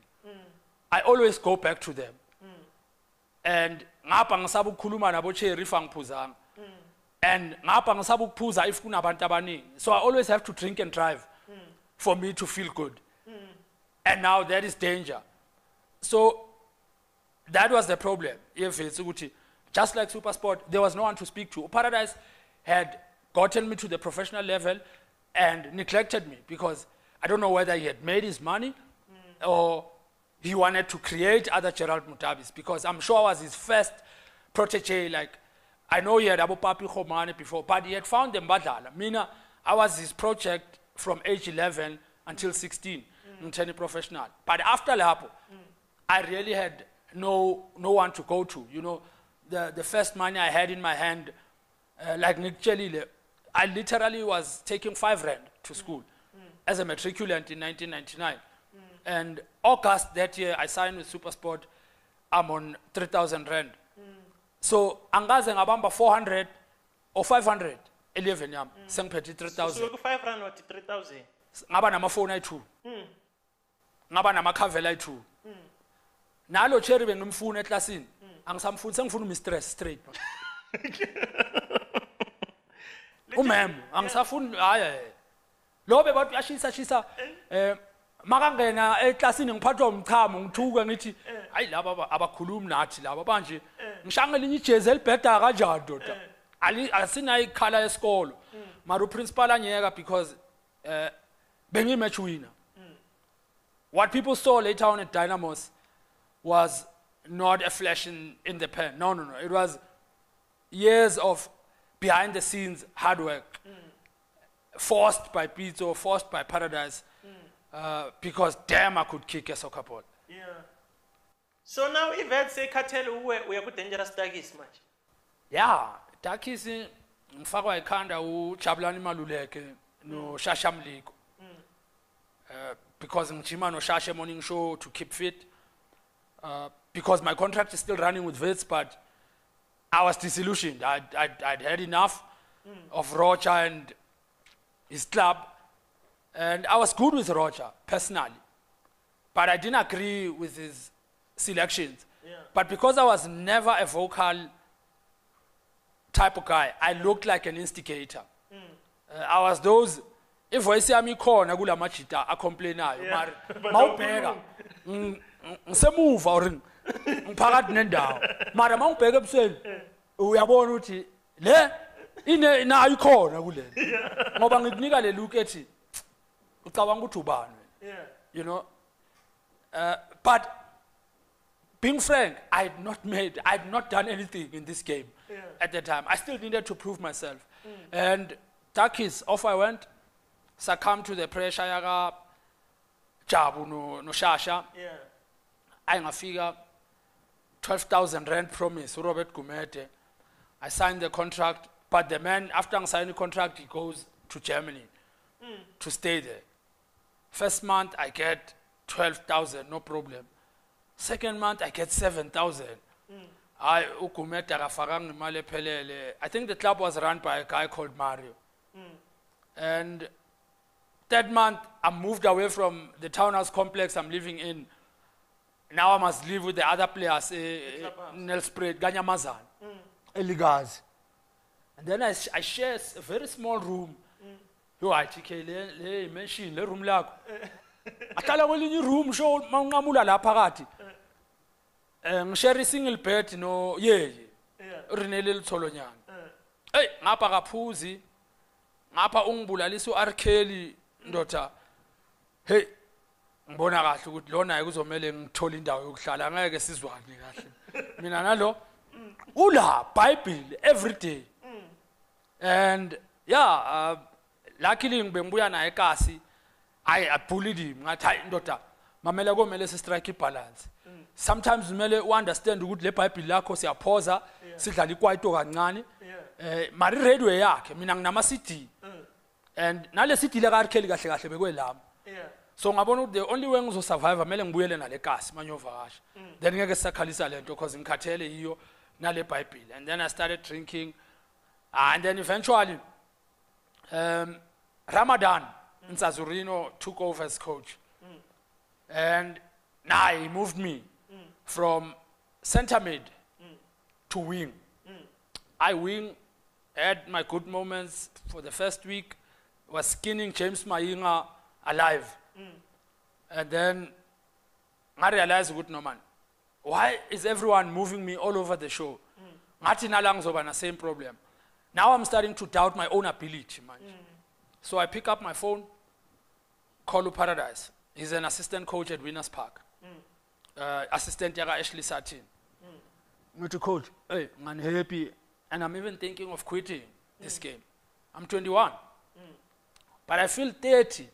I always go back to them. And ngapha ngisaba ukukhuluma nabo Cherry fangiphuzanga. And ngapha ngisaba ukuphuza if kunabantu abaningi. So I always have to drink and drive for me to feel good. And now that is danger. So that was the problem. If it's just like SuperSport, there was no one to speak to. Paradise had gotten me to the professional level and neglected me because I don't know whether he had made his money or he wanted to create other Gerald Modabis, because I'm sure I was his first protege. Like, I know he had Abu Papi Khomane before, but he had found them badala. Mina, I was his project from age 11 until 16, in professional. But after Lapo, I really had no one to go to. You know, the first money I had in my hand, like Nick Chelile, I literally was taking 5 rand to school as a matriculant in 1999. And August that year, I signed with SuperSport. I'm on 3,000 rand. So, angaze ngabamba 400 or 500, 11 yam, sengiphethe 3,000. So, 5 rand or 3,000? Ngaba namafoni ayi-2. Ngaba namakhavela ayi-2. Nalo Cherry bengimfuna eklasini. Angisamfuni, sengifuna umistress straight. Umem, angisafuni hayi. Lo bebathi uyashisa makangena eklasini ngiphathwa umchamo ngithuka ngithi hayi laba abakhulumi nathi laba manje ngishanga linye ijezi elibheda kanjani doda asina ikhala esikolo mara uprincipal anyeka because bengi match winner. What people saw later on at Dynamos was not a flash in the pan. No. It was years of behind the scenes hard work, forced by Pitso, forced by Paradise. Because damn, I could kick a soccer ball. Yeah. So now, if I say Cartel, we are Dangerous Darkies match. Yeah, Darkies in Fagwa Kanda, Chablani Maluleke, no Shasham League. Because in Chima no Shasha morning show to keep fit. Because my contract is still running with Vets, but I was disillusioned. I'd had enough of Rocha and his club. And I was good with Roger, personally. But I didn't agree with his selections. Yeah. But because I was never a vocal type of guy, I looked like an instigator. I was those, if I see me corner, I complain. Maupega. Move or Parat Nenda. Madam Pega said, we are born with le ina ikhona kulena ngoba ngikunika le look ethi ucabanga ukuthi ubani you know but being frank, I had not done anything in this game at the time. I still needed to prove myself. And Takis, off I went, succumbed to the pressure yaga Jabu no Shasha. I figure 12,000 rand promise, Robert Gumete. I signed the contract, but the man, after I signed the contract, he goes to Germany to stay there. First month, I get 12,000, no problem. Second month, I get 7,000. I think the club was run by a guy called Mario. And that month, I moved away from the townhouse complex I'm living in. Now I must live with the other players, Nelspred, Ganyamazan, Eligaz. And then I share a very small room. Yo, I take a machine, the room lag. I tell you, room show Mangamula La Parati. Share a single bed, no, Yeye, Renelil Solonian. Hey, Napa Rapuzi, Napa Umbula, Liso Arkeli, daughter. Hey, Mbona ukuthi lona ekuzomela ngithola indawo yokuhlala ngeke sizwane kahle mina nalo ula Bible every day and yeah luckily ngibengibuya naye eKasi I bullied him ngathi hayi ndoda mamela komele si strike balance sometimes umele understand ukuthi le Bible lakho siyaphoza sidlala ikwaito kancane mari radio yakhe mina nginama CD and nale CD le kaRkheli kahle kahle bekwelami so ngabona the only way ngizo survive mele ngibuyele nale kasi manyovakasha then ngeke sakhalisa lento because ngikhathele iyo nale Bible and then I started drinking and then eventually Ramadan Nsazurino took over as coach and now he moved me from center mid to wing. I wing had my good moments for the first week, was skinning James Mayinga alive. And then I realized, good no man, why is everyone moving me all over the show? The same problem. Now I'm starting to doubt my own ability, man. So I pick up my phone, call to Paradise. He's an assistant coach at Winners Park. Assistant Yaga Ashley Satin. I'm to coach, hey, I'm happy. And I'm even thinking of quitting this game. I'm 21. But I feel 30.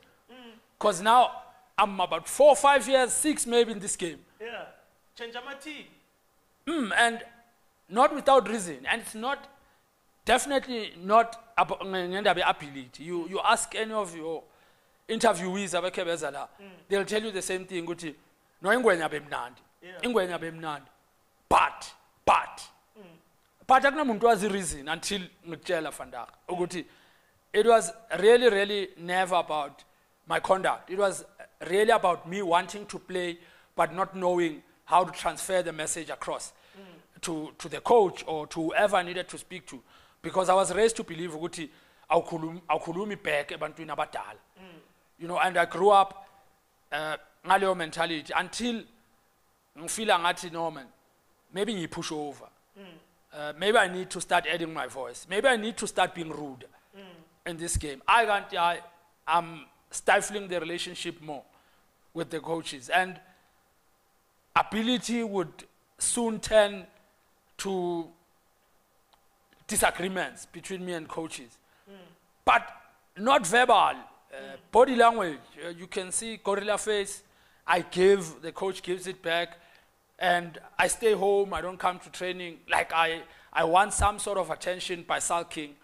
Because now I'm about 4 or 5 years, 6 maybe in this game. Yeah. Change my team. And not without reason. And it's not, definitely not about ability. You ask any of your interviewees, they'll tell you the same thing. No, ingwenya bemnandi. But akunamuntu wazi reason until ngitshela Fandaka ukuthi it was really never about my conduct. It was really about me wanting to play but not knowing how to transfer the message across to the coach or to whoever I needed to speak to, because I was raised to believe ukuthi awukhulumi back ebantwini abadala. You know, and I grew up ngaleyo mentality until ngifila ngathi no man, maybe you push over. Maybe I need to start adding my voice. Maybe I need to start being rude in this game. I'm stifling the relationship more with the coaches. And ability would soon turn to disagreements between me and coaches. But not verbal. Body language. You can see gorilla face. I give, the coach gives it back. And I stay home, I don't come to training. Like I want some sort of attention by sulking.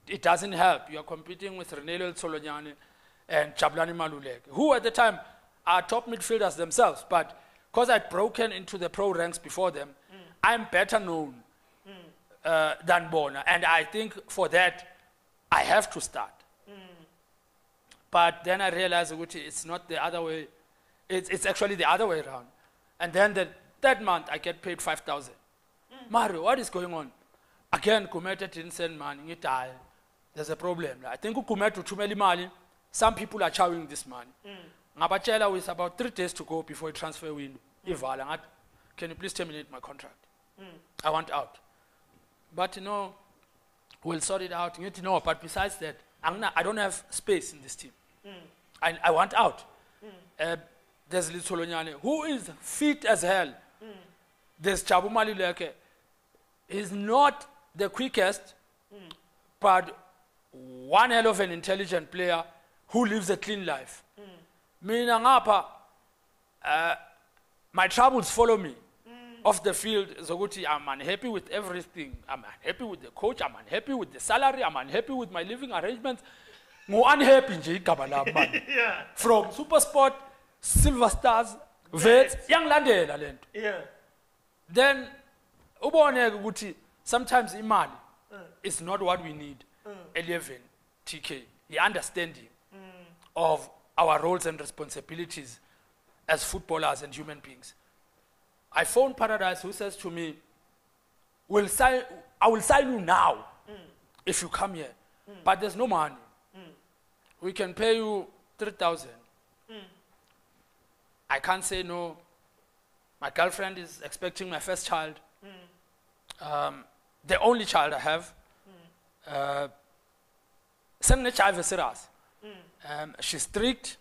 It doesn't help. You are competing with Renelo Solonyane and Chablani Maluleke, who at the time are top midfielders themselves. But because I'd broken into the pro ranks before them, I'm better known than Bona. And I think for that, I have to start. But then I realized it's not the other way. It's actually the other way around. And then that month, I get paid 5,000. Mario, what is going on? Again, Kumete didn't send money. There's a problem. I think Kumete tumeli mali. Some people are chowing this money. Ngabachela with about 3 days to go before the transfer window. Can you please terminate my contract? I want out. But you know, We'll sort it out. You know, but besides that, I don't have space in this team. I want out. There's Litsolonyane, who is fit as hell. There's Chabu Maluleke. He's not the quickest, but one hell of an intelligent player who lives a clean life. Mina ngapha, my troubles follow me off the field. Zoguti, I'm unhappy with everything. I'm unhappy with the coach. I'm unhappy with the salary. I'm unhappy with my living arrangements. I'm unhappy nje igaba lami man. From SuperSport, Silver Stars, Vets, yangilandela lento. Yeah. Then ubone ukuthi sometimes imali is not what we need. 11 TK, the understanding of our roles and responsibilities as footballers and human beings. I phoned Paradise, who says to me, I will sign you now if you come here. But there's no money. We can pay you 3,000. I can't say no. My girlfriend is expecting my first child. The only child I have. She's strict.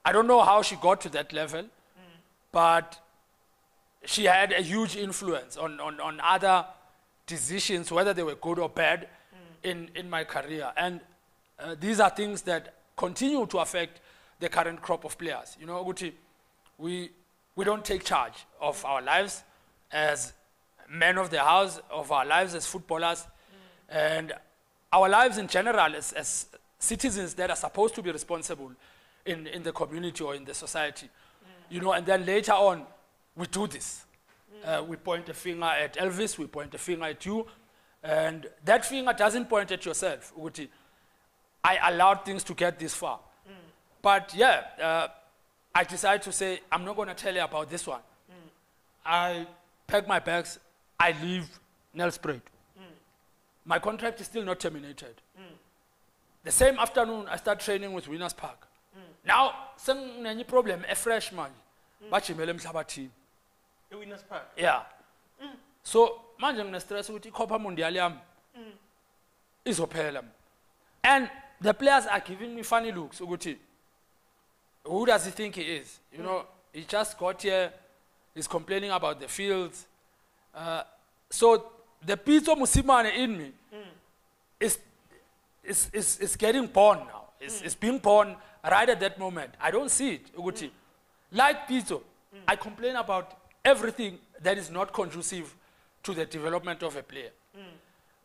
I don't know how she got to that level, but she had a huge influence on other decisions, whether they were good or bad, in my career. And these are things that continue to affect the current crop of players. You know, Guti, we don't take charge of our lives as men of the house, of our lives as footballers, and our lives in general as citizens that are supposed to be responsible in the community or in the society. You know, and then later on, we do this. We point a finger at Elvis, we point a finger at you, and that finger doesn't point at yourself. Guti, I allowed things to get this far. But yeah, I decided to say, I'm not going to tell you about this one. I pack my bags, I leave Nelspruit. My contract is still not terminated. The same afternoon, I start training with Winners Park. Now, any problem, a fresh man. Winners Park? Yeah. So, manje ngine stress ukuthi iCopa Mundial yami izophela. And the players are giving me funny looks ukuthi who does he think he is? You know, he just got here, he's complaining about the fields. So the Pitso Mosimane in me is getting born now. It's being born right at that moment. I don't see it. Uguti. Like Pitso, I complain about everything that is not conducive to the development of a player.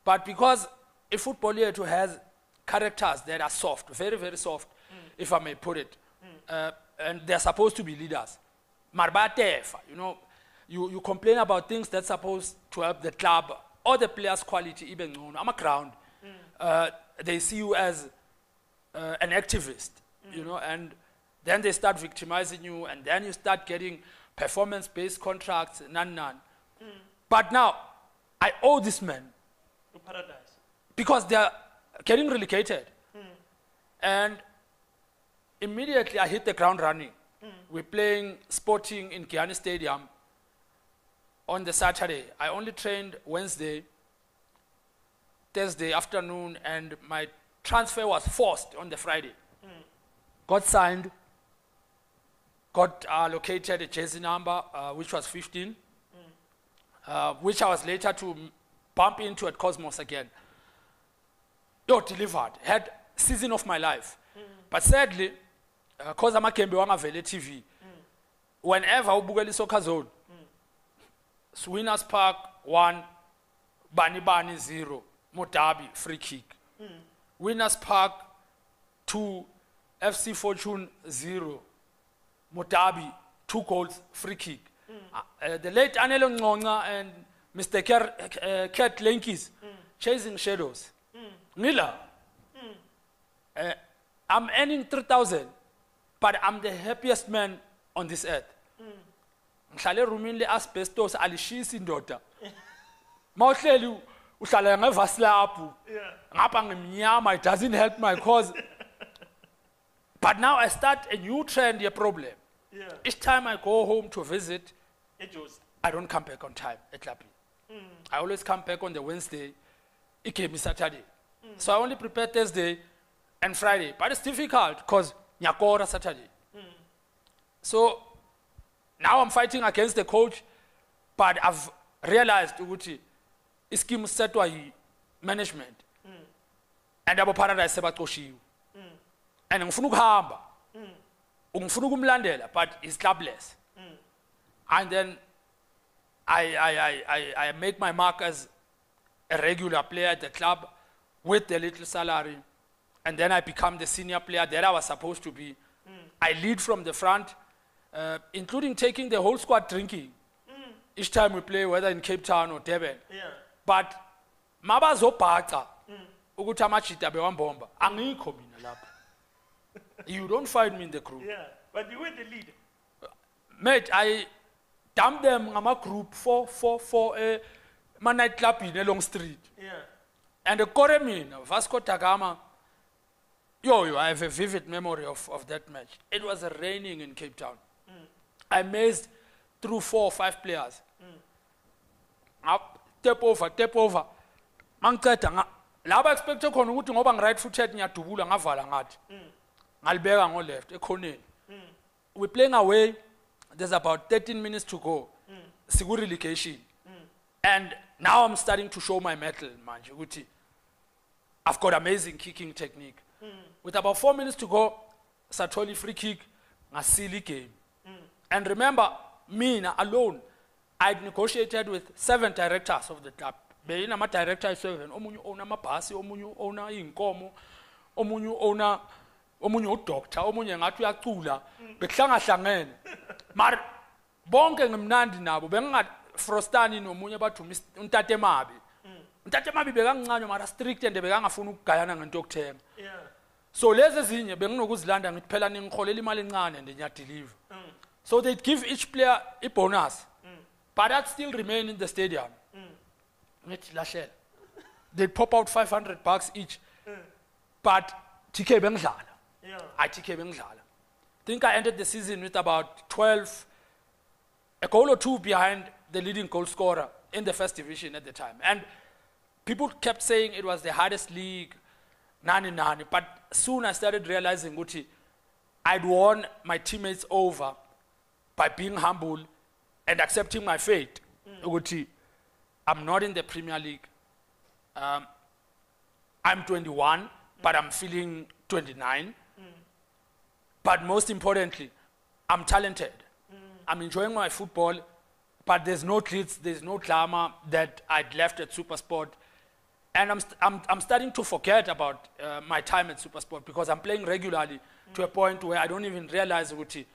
But because a footballer has characters that are soft, very, very soft, if I may put it, and they're supposed to be leaders. Marbatefa, you know, you complain about things that's supposed to help the club or the player's quality even on a ground. They see you as an activist, you know, and then they start victimizing you, and then you start getting performance-based contracts, none. But now, I owe this man. To Paradise. Because they're getting relegated. And immediately I hit the ground running. We're playing Sporting in Giyani Stadium on the Saturday. I only trained Wednesday, Thursday afternoon, and my transfer was forced on the Friday. Got signed, got allocated a jersey number, which was 15, which I was later to bump into at Cosmos again. Delivered, had season of my life. But sadly, because I'm a Kembe Wangavele TV, whenever ubukela soccer zone, Winners Park 1, Bani 0, Modabi free kick. Winners Park 2, FC Fortune 0, Modabi 2 goals free kick. The late Anelo Ngonga and Mr. Cat Lenkis chasing shadows. Nila, I'm earning 3,000, but I'm the happiest man on this earth. Ngihlale roomini le asbestos alishisi indoda. Mawuhleli uhlala ngevaslaphu. Ngapha ngimnyama, it doesn't help my cause. But now I start a new trend, a problem. Each time I go home to visit, I don't come back on time at Lapi. I always come back on the Wednesday game is Saturday. So I only prepare Thursday and Friday. But it's difficult because nyakora Saturday. So now I'm fighting against the coach, but I've realized ukuthi ischeme setwa yi management. And abo Paradise sebaqoshiwe. And ngifuna ukuhamba. Ngifuna ukumlandela, but he's clubless. And then I make my mark as a regular player at the club with the little salary, and then I become the senior player that I was supposed to be. I lead from the front, including taking the whole squad drinking each time we play, whether in Cape Town or Durban. But mabazobhaca ukuthi amajita bewambomba angikho mina lapha. You don't find me in the crew. Yeah, but you were the lead. Mate, I dumped them in my group for my night club in a long street. Yeah. And the Koremin, Vasco da Gama, I have a vivid memory of that match. It was raining in Cape Town. I mazed through 4 or 5 players. Up, step over. Mangceda laba expected khona ukuthi ngoba ngi-right footed ngiyadubula ngavala ngathi. Ngalibeka ngo-left ekhoneni. We're playing away. There's about 13 minutes to go. Siku relegation. And now I'm starting to show my mettle, manje ukuthi I've got amazing kicking technique. With about 4 minutes to go, Satoli free kick, a silly game. And remember, me alone, I'd negotiated with 7 directors of the club. Being a director is 7. Omunyu owner mabhasi, omunyu owner inkomo, omunyu owner, omunyu doctor, omunyu ngathi uyacula. Bekuhlangene. Mar bonke ngimnandi nabo bengingafrostani nomunye bathu untate mabi. Untate mabi bekangincane mara strict and bekangafuna ukugayana ngento yokuthenga. So lezi ezinye benginokuzilanda ngithi phela ningikholela imali encane and ngiyadeliver. So they'd give each player a bonus. But that still remain in the stadium. They'd pop out $500 each. But TK bengidlala. I TK bengidlala. I think I ended the season with about 12, a goal or 2 behind the leading goal scorer in the first division at the time. And people kept saying it was the hardest league, nani. But soon I started realizing ukuthi I'd won my teammates over by being humble and accepting my fate. Ukuthi I'm not in the Premier League. I'm 21, but I'm feeling 29. But most importantly, I'm talented. I'm enjoying my football, but there's no glitz, there's no glamour that I'd left at SuperSport. And I'm starting to forget about my time at SuperSport because I'm playing regularly to a point where I don't even realize ukuthi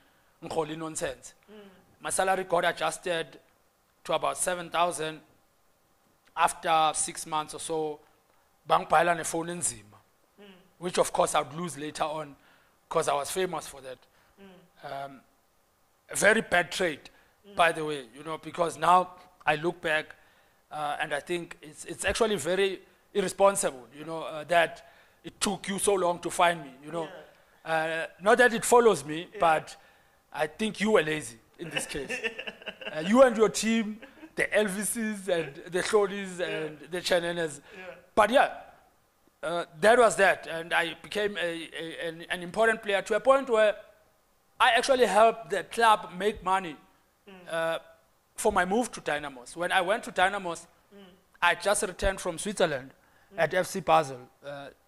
ngkholi nonsense. My salary got adjusted to about 7,000 after 6 months or so. Bangibhala nefoni enzima, which of course I would lose later on because I was famous for that. A very bad trade, by the way, because now I look back and I think it's actually very irresponsible, that it took you so long to find me, not that it follows me, but I think you were lazy in this case. You and your team, the Elvises and the Shorties and the Chanenas. But that was that. And I became an important player to a point where I actually helped the club make money for my move to Dynamos. When I went to Dynamos, I just returned from Switzerland at FC Basel.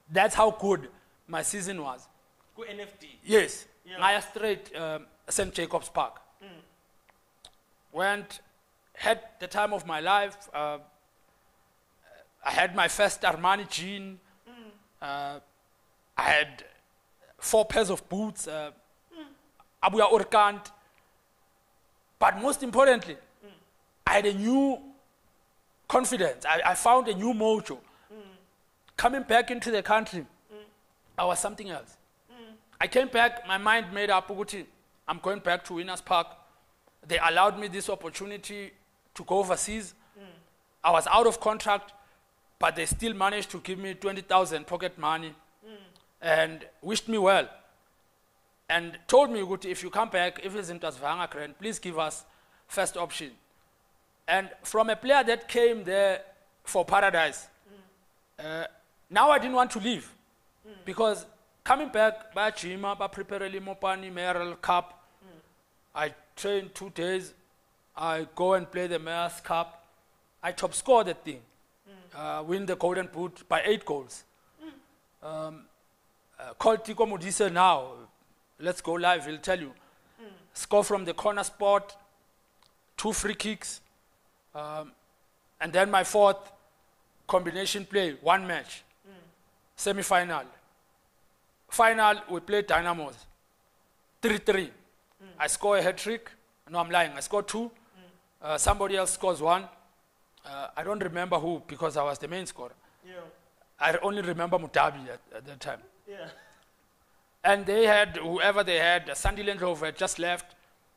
That's how good my season was. Go NFD. Yes. I straight St. Jacob's Park. Had the time of my life. I had my first Armani jean. I had 4 pairs of boots. Abuya Orkant. But most importantly, I had a new confidence. I found a new mojo. Coming back into the country, I was something else. I came back, my mind made up, I'm going back to Winners Park. They allowed me this opportunity to go overseas. I was out of contract, but they still managed to give me 20,000 pocket money and wished me well. And told me, if you come back, if it's into Svanga, please give us first option. And from a player that came there for Paradise, Now I didn't want to leave because coming back, by Jima, by preparing Mopani Mayoral Cup, I trained 2 days. I go and play the Mayor's Cup. I top score that thing. Win the Golden Boot by 8 goals. Call Tiko Modise now. Let's go live, he'll tell you. Score from the corner spot, 2 free kicks. And then my 4th combination play, 1 match. Semi-final. Final, we played Dynamos. 3-3. I score a hat-trick. No, I'm lying. I scored 2. Somebody else scores 1. I don't remember who because I was the main scorer. Yeah. I only remember Modabi at that time. Yeah. And they had, whoever they had, Sandy Lendlof had just left,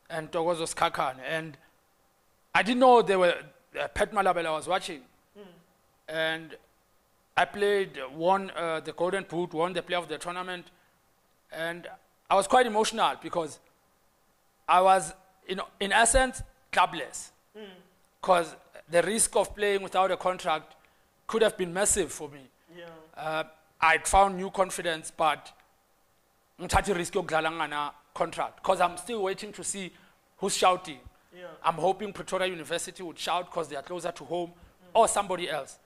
and Togozo Skakan. And I didn't know they were, Pet Malabela was watching. And I played, won the Golden Boot, won the play of the tournament. And I was quite emotional because I was, in essence, clubless. Because the risk of playing without a contract could have been massive for me. Yeah. I'd found new confidence, but ngithatha risk yokudlala ngana contract because I'm still waiting to see who's shouting. Yeah. I'm hoping Pretoria University would shout because they are closer to home, or somebody else.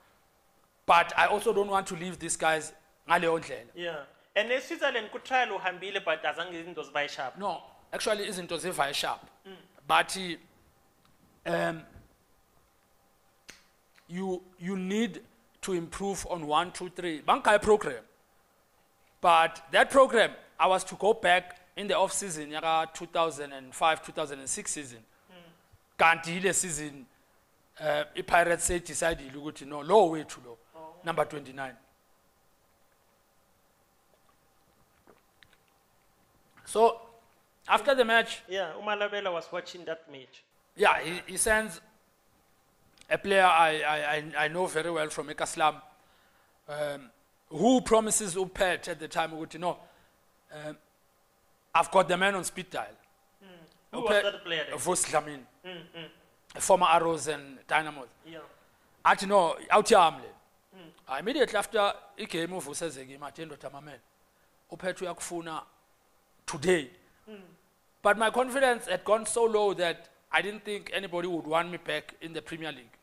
But I also don't want to leave these guys ngaleyo ndlela. Yeah. And in Switzerland could try uhambile but azange izinto zibaye sharp. No, actually izinto zivaye sharp. But you need to improve on 1, 2, 3. Bankai program. But that program, I was to go back in the off season, 2005, 2006 season. Kanti ile season, Pirates said decided no, low way too low. Number 29. So after the match, Yeah, Umalabela was watching that match. yeah, he sends a player I know very well from Ekaslam, who promises Upet at the time, I've got the man on speed dial. Who was that player then? Vos Lamin, former Arrows and Dynamos. Yeah. Ati no, out yamle. Immediately after the game of Usezegi, Matendo Tamamen, Upet yakufuna today. But my confidence had gone so low that I didn't think anybody would want me back in the Premier League.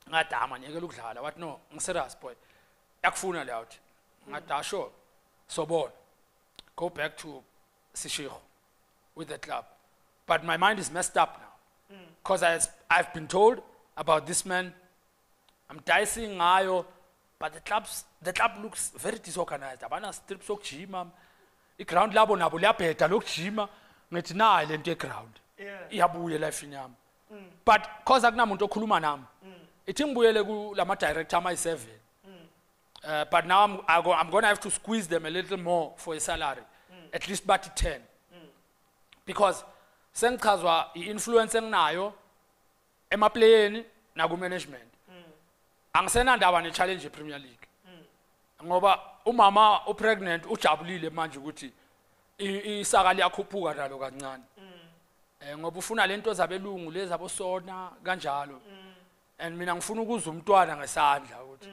What no, serious boy. Yakufuna out. Ngata sure. So born. Go back to Sishiro with the club. But my mind is messed up now. Because I've been told about this man. I'm dicing ngayo, but the club looks very disorganized. Abana strips of Jima. The ground labo nabo liapeta look Jima. Ngithi na le nto ground. Yeah. Iyabuye life yami. But cause akunamuntu okhuluma nami. Ithi ngibuyele ku lama director ama 7. But now I'm going to have to squeeze them a little more for a salary. At least about 10. Because sengichazwa i-influence enginayo emaplayeni naku management. Angisenandaba ne-challenge e-Premier League. Ngoba umama upregnant ujabulile manje ukuthi isaka liyakhuphuka nalo kancane. Ngoba ufuna lento zabelungu lezi abosona kanjalo. And mina ngifuna ukuzwa umntwana ngesandla ukuthi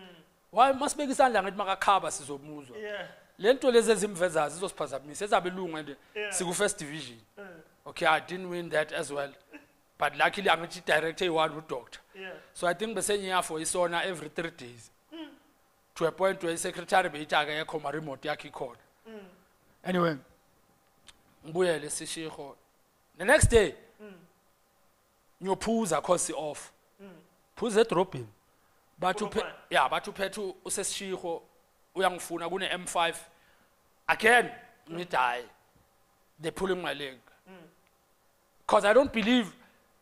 why masibeka isandla ngithi makakhaba sizomuzwa. Yeah. Lento lezi ezimvezayo zizosiphazamisa ezabelungu and siku first division. Okay, I didn't win that as well. But luckily I'm a director one doctor. Yeah. So I think besenye for isona every 3 days. To a point where secretary beyitaka yakho ma remote yakhe ikhona. Anyway, ngibuyele Sishiro. The next day, ngiyophuza course off. Phuza edrobheni. Bathu phethu usesishiro uyangifuna kune M5. Again, ngithi they're pulling my leg. Because I don't believe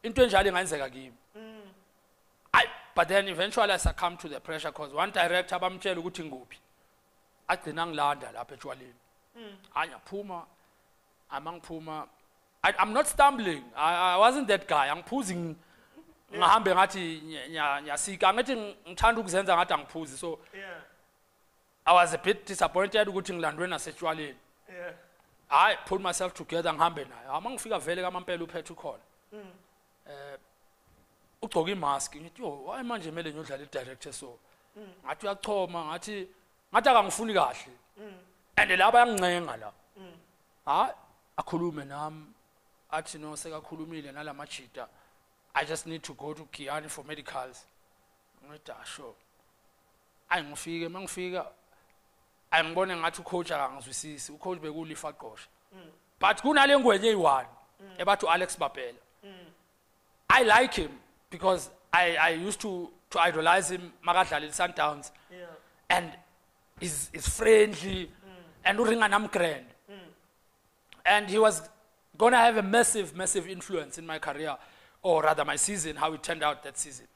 into enjalo ingenzeka kimi. But then eventually I succumbed to the pressure because one director bamtshela ukuthi nguphi. Agcina ngilanda lapha etshwaleni. Angiyaphuma, amangiphuma. I'm not stumbling. I wasn't that guy. Angiphuzi ngahambe ngathi nyasika ngathi ngithanda ukuzenza ngathi angiphuzi. So I was a bit disappointed ukuthi ngilandwe nasetshwaleni. I pulled myself together ngihambe naye. Amangifika vele kamampela uphethe ukhona. Ugcoka imask ngithi yo why manje mele ngiyodlala idirector so ngathi uyachoma ngathi akangifuni kahle and laba yangincenga la akhulume nami athi no sekakhulumile nalamajita I just need to go to Kiani for medicals ngithi sure ayingifike mangifika ayingibone ngathi ucoach akangizwisisi ucoach bekulifa qosha but kunale ngwenye eyi-1 ebathi Alex Babela I like him because I used to idolize him makadlala Sundowns and he's friendly and uringa nam grand and he was gonna have a massive influence in my career or rather my season, how it turned out that season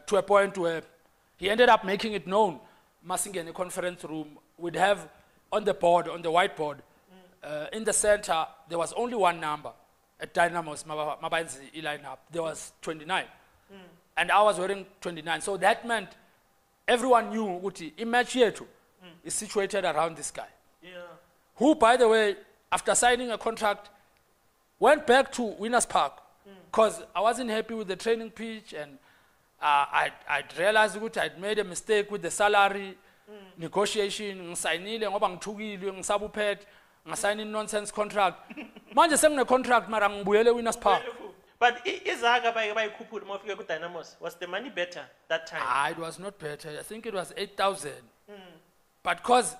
to a point where he ended up making it known. Masingene in a conference room would have on the whiteboard in the center there was only one number at Dynamos mabanzi lineup there was 29 and I was wearing 29 so that meant everyone knew ukuthi imatch yethu is situated around this guy who by the way after signing a contract went back to Winners Park because I wasn't happy with the training pitch and I'd realized ukuthi I'd made a mistake with the salary negotiation ngisayinile ngoba ngithukile ngisabuphethe ngasign nonsense contract manje sengine contract mara ngibuyele Winners Park but izaga bayikhuphula mafika ku Dynamos was the money better that time it was not better I think it was 8,000 but because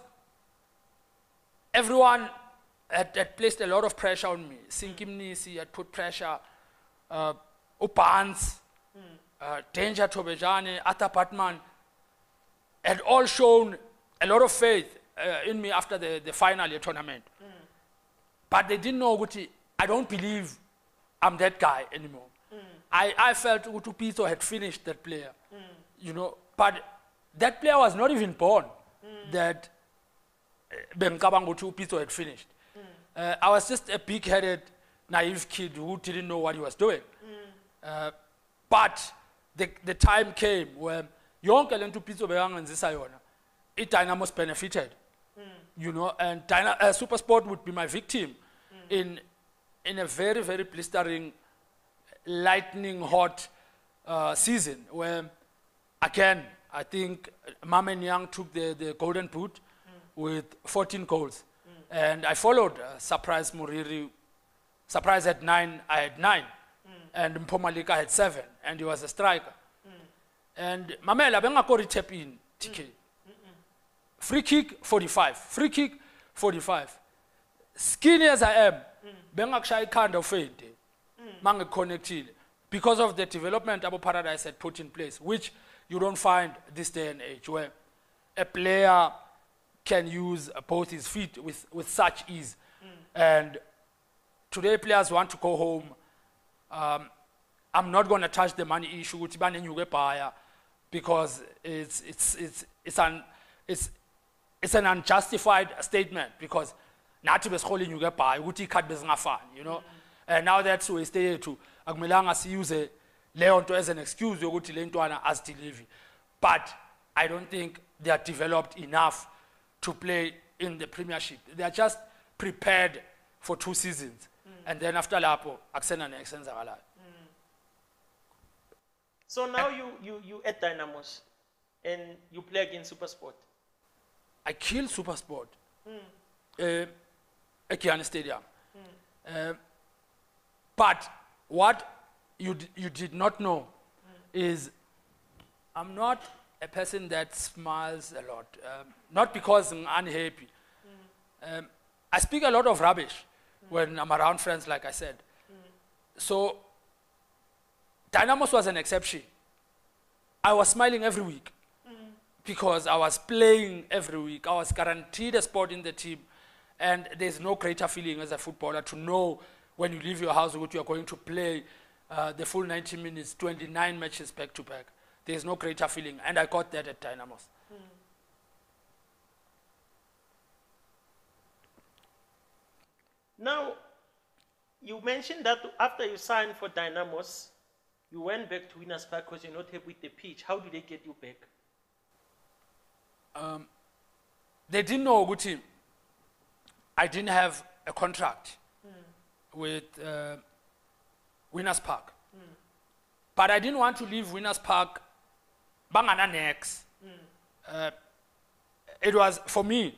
everyone had placed a lot of pressure on me Sinki Mnisi had put pressure Upans Danger Tobejane Atta Patman had all shown a lot of faith in me after the final year tournament but they didn't know ukuthi I don't believe I'm that guy anymore I felt Coach Pitso had finished that player you know but that player was not even born that bengicabanga ukuthi Pitso had finished I was just a big-headed naive kid who didn't know what he was doing but the time came when yonke lento Pitso bekangenzisa yona Dynamos benefited you know and SuperSport would be my victim in a very blistering lightning hot season where again I think Mamen Young took the golden boot with 14 goals and I followed Surprise Muriri Surprise had 9 I had 9 and Mpomalika had 7 and he was a striker and Mamela bengakori tap in TK free kick 45 skinny as I am bengakushaya ikhanda ufende mangeconnectile because of the development Abo Paradise had put in place which you don't find this day and age where a player can use both his feet with such ease and today players want to go home I'm not going to touch the money issue ukuthi banenyuke buyer because it's an unjustified statement because nathi besihola inyuke buyer ukuthi ikhadi bezingafani you know and now that's we stay yethu akumelanga siyuse leyo nto as an excuse yokuthi le ntwana asideliver but I don't think they are developed enough to play in the Premiership they are just prepared for 2 seasons and then after lapho akusena nekusenzakalayo so now you at Dynamos and you play against SuperSport I killed SuperSport at Kiani Stadium but what you did not know is I'm not a person that smiles a lot not because I'm unhappy I speak a lot of rubbish when I'm around friends like I said so Dynamos was an exception I was smiling every week because I was playing every week I was guaranteed a spot in the team and there's no greater feeling as a footballer to know when you leave your house what you are going to play the full 90 minutes 29 matches back to back there's no greater feeling and I got that at Dynamos Now you mentioned that after you signed for Dynamos you went back to Winners Park because you're not happy with the pitch. How did they get you back? They didn't know ukuthi I didn't have a contract with Winners Park. But I didn't want to leave Winners Park bangana next it was, for me,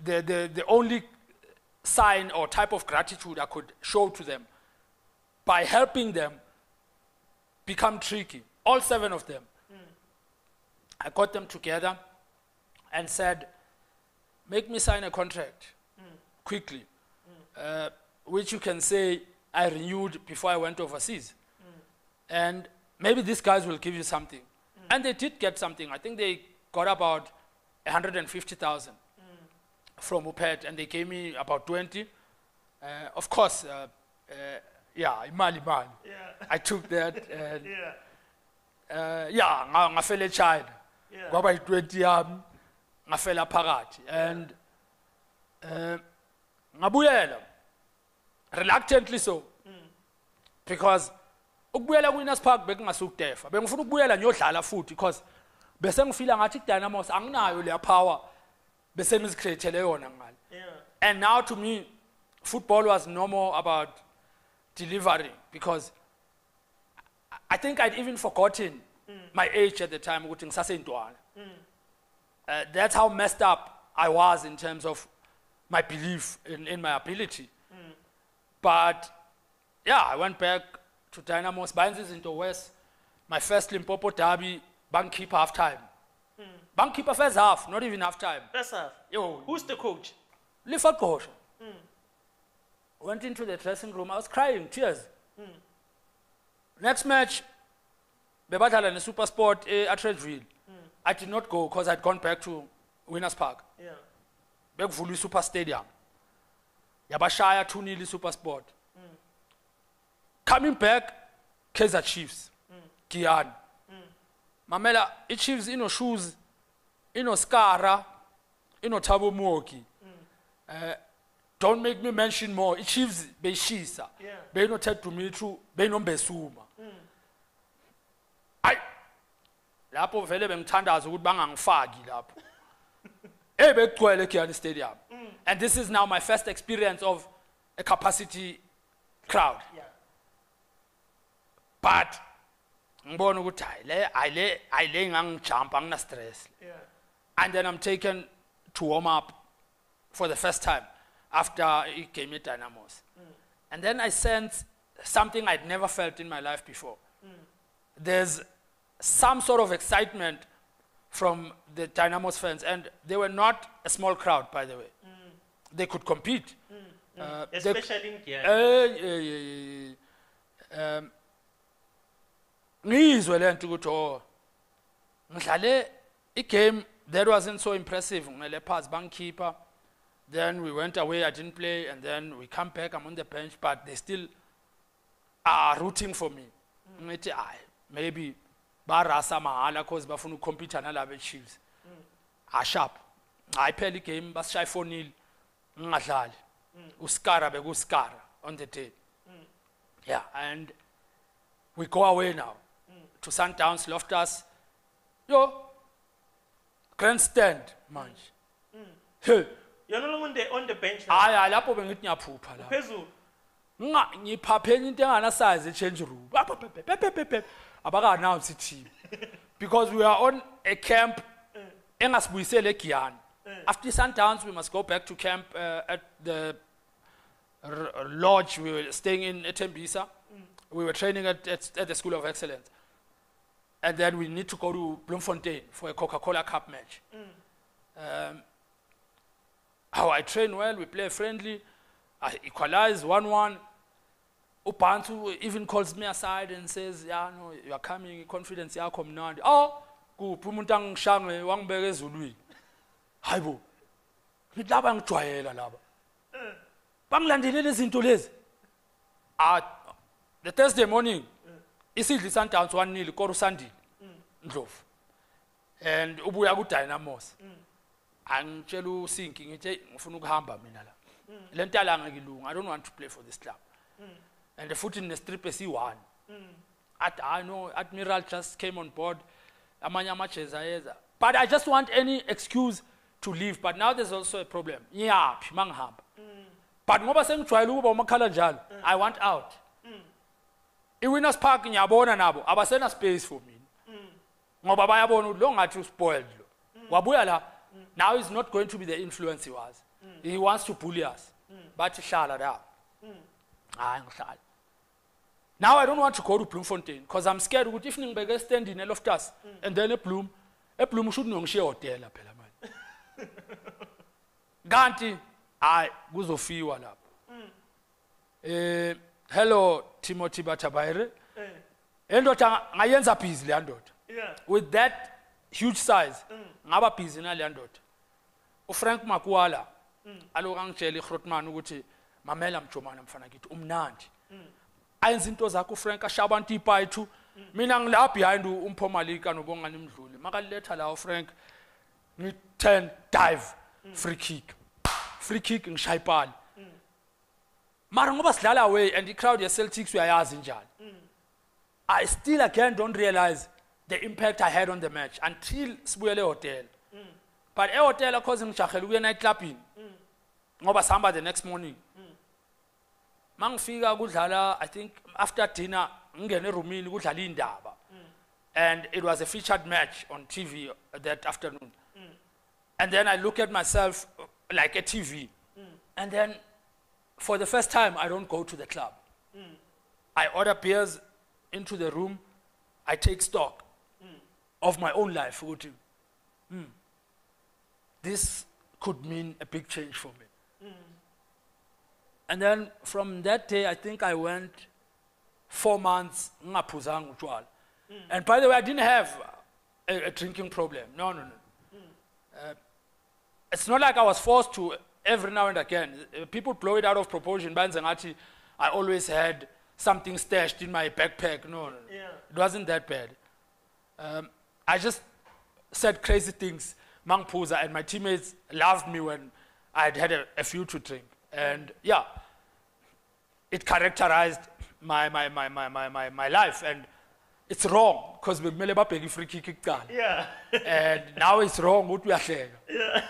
the only sign or type of gratitude I could show to them by helping them become tricky. All 7 of them. I got them together and said, make me sign a contract quickly, which you can say I renewed before I went overseas. And maybe these guys will give you something. And they did get something. I think they got about 150,000 from UPET, and they gave me about 20. Of course, imali. I took that. And, ngafela eChina. Kwaba yi-20 yami, ngafela phakathi. And ngabuyela, reluctantly so. Because ukubuyela ku-Winners Park bekungasukudefa. Bengifuna ukubuyela ngiyodlala futhi because bese ngifila ngathi Dynamos anginayo leya power bese ngizicreatele yona ngale. And now to me football was no more about delivering, because I think I'd even forgotten my age at the time. That's how messed up I was in terms of my belief in my ability. But yeah, I went back to Dynamos. Banzis into West. My first Limpopo derby, bank keeper half time. Bank keeper first half, not even half time. First half. Yo, Who's the coach? Lifford coach. Went into the dressing room. I was crying, tears. Next match, bebatala in the SuperSport at Redville. I did not go because I'd gone back to Winners Park. Back to Super Stadium. Yabashaya 2-0 SuperSport. Coming back, Kaizer Chiefs. Kian. Mamela, the Chiefs, shoes, Skara, Thabo Moki. Don't make me mention more. It Chiefs Beshisa. They no take to me through. They no besuma. I. Lapo vele bengithandaza ukuthi bangangifaki lapho. Ebegcwele ke at stadium. And this is now my first experience of a capacity crowd. But ngibona ukuthi ayile ngangijump angina stress. And then I'm taken to warm up for the first time after he came at Dynamos. And then I sensed something I'd never felt in my life before. There's some sort of excitement from the Dynamos fans, and they were not a small crowd, by the way. They could compete. Especially in Giyani. Ngizwe le nto ukuthi ngidlale igame that wasn't so impressive. Ngele pass bank keeper. Then we went away, I didn't play, and then we come back, I'm on the bench, but they still are rooting for me. Maybe barasa mahala because bafuna compete nalabe Chiefs. Sharp. I play game, bas shy 4-0. Ngadlali. Uskara bekuskara on the day. Yeah, and we go away now to Sundowns, Loftus. Yo, grandstand, man. Hey. You're no longer on the bench now. Hayi lapho bengithi ngiyaphupha la. Phezulu. Ngiphaphenya into engana size change room. Abaka announce team. Because we are on a camp engasibuyisele eGiyani. After Sundowns we must go back to camp at the lodge we were staying in at Tembisa. We were training at the School of Excellence. And then we need to go to Bloemfontein for a Coca-Cola Cup match. How I train well, we play friendly, I equalize 1-1. Upantu even calls me aside and says, yeah, no, you are coming, confidence yakho mnandi. Oh, kuphi umuntu angishange wangibeka ezulwini. Hayibo. Ngilaba ngijwayela laba. Bangilandelele izinto lezi. The Thursday morning, isidli Sundowns 1-0 Korusandile. Ndlovu. And ubuya ku Dynamos. Angitshela uSinki ngithi ngifuna ukuhamba mina la. Le nto ala ngikilunga. I don't want to play for this club. And the foot in the strip esi1. I know Admiral just came on board. Amanye amajezi ayeza. But I just want any excuse to leave. But now there's also a problem. Ngiyaphi mangihamba. But ngoba sengijwayele ukuba umakhala njalo, I want out. IWinners Park ngiyabona nabo abasena space for me. Ngoba bayabona ukuthi lo ngathi uspoiled lo. Wabuya la, now he's not going to be the influence he was. He wants to bully us. But shala da. Now I don't want to go to Bloemfontein because I'm scared that if I stand in Loftus and then a Bloem should not share hotel. Ganti, I was of you. Hello, Timothy Batabaire. And what I ends up is landed. With that huge size, Naba Piz in a landed. Frank Makuala, Alorang Chelly Hrotman, which Mamelam Chomanam Fanagit, Nanti. Einzinto zakho Frank ashabanti payithu mina ngilapha behind umpomalika nobonga nimdluli makaletha la Frank ni 10 dive free kick ngishaya ipali mara ngoba sidlala away and the crowd ya Celtics uyayazi njani I still again don't realize the impact I had on the match until sibuyele hotel but hotel cause ngijahela ukuya night clubbing ngoba sihamba the next morning Mangfika kudlala, I think after dinner, ngene roomini kudlala indaba. And it was a featured match on TV that afternoon. And then I look at myself like a TV. And then for the first time, I don't go to the club. I order beers into the room. I take stock of my own life. This could mean a big change for me. And then from that day, I think I went 4 months. And by the way, I didn't have a drinking problem. No. It's not like I was forced to every now and again. People blow it out of proportion. I always had something stashed in my backpack. No. It wasn't that bad. I just said crazy things. Mangpuza and my teammates loved me when I'd had a few to drink. And yeah, it characterized my life, and it's wrong because we made a free kick. Yeah. And now it's wrong. What we are saying. Yeah.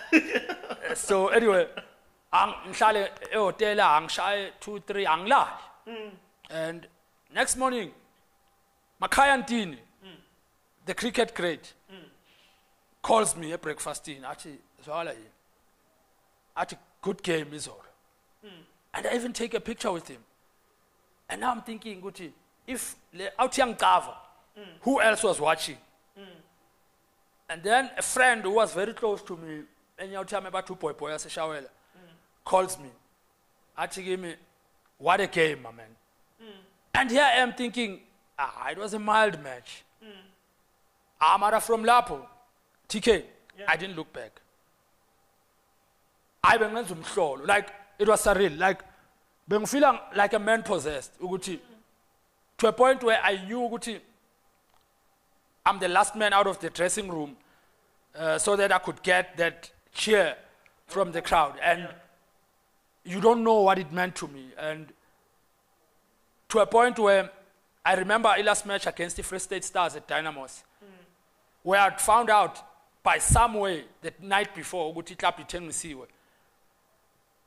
So anyway, I'm hotel, I'm shy 2, 3, I'm and next morning, Makaya Ntini, the cricket great, calls me at breakfast in. Actually, good game is all. And I even take a picture with him. And now I'm thinking, Guti, if out young cover, who else was watching? And then a friend who was very close to me, and you tell me about 2 boy as a shower, calls me. Actually gave me, what a game, my man. And here I am thinking, it was a mild match. Amara from Lapo, TK, I didn't look back. I went like it was surreal, like being feeling like a man possessed, Uguti, to a point where I knew Uguti, I'm the last man out of the dressing room, so that I could get that cheer from the crowd, and you don't know what it meant to me, and to a point where I remember a last match against the Free State Stars at Dynamos, where I'd found out by some way the night before Uguti Klapi Tenmisiwe.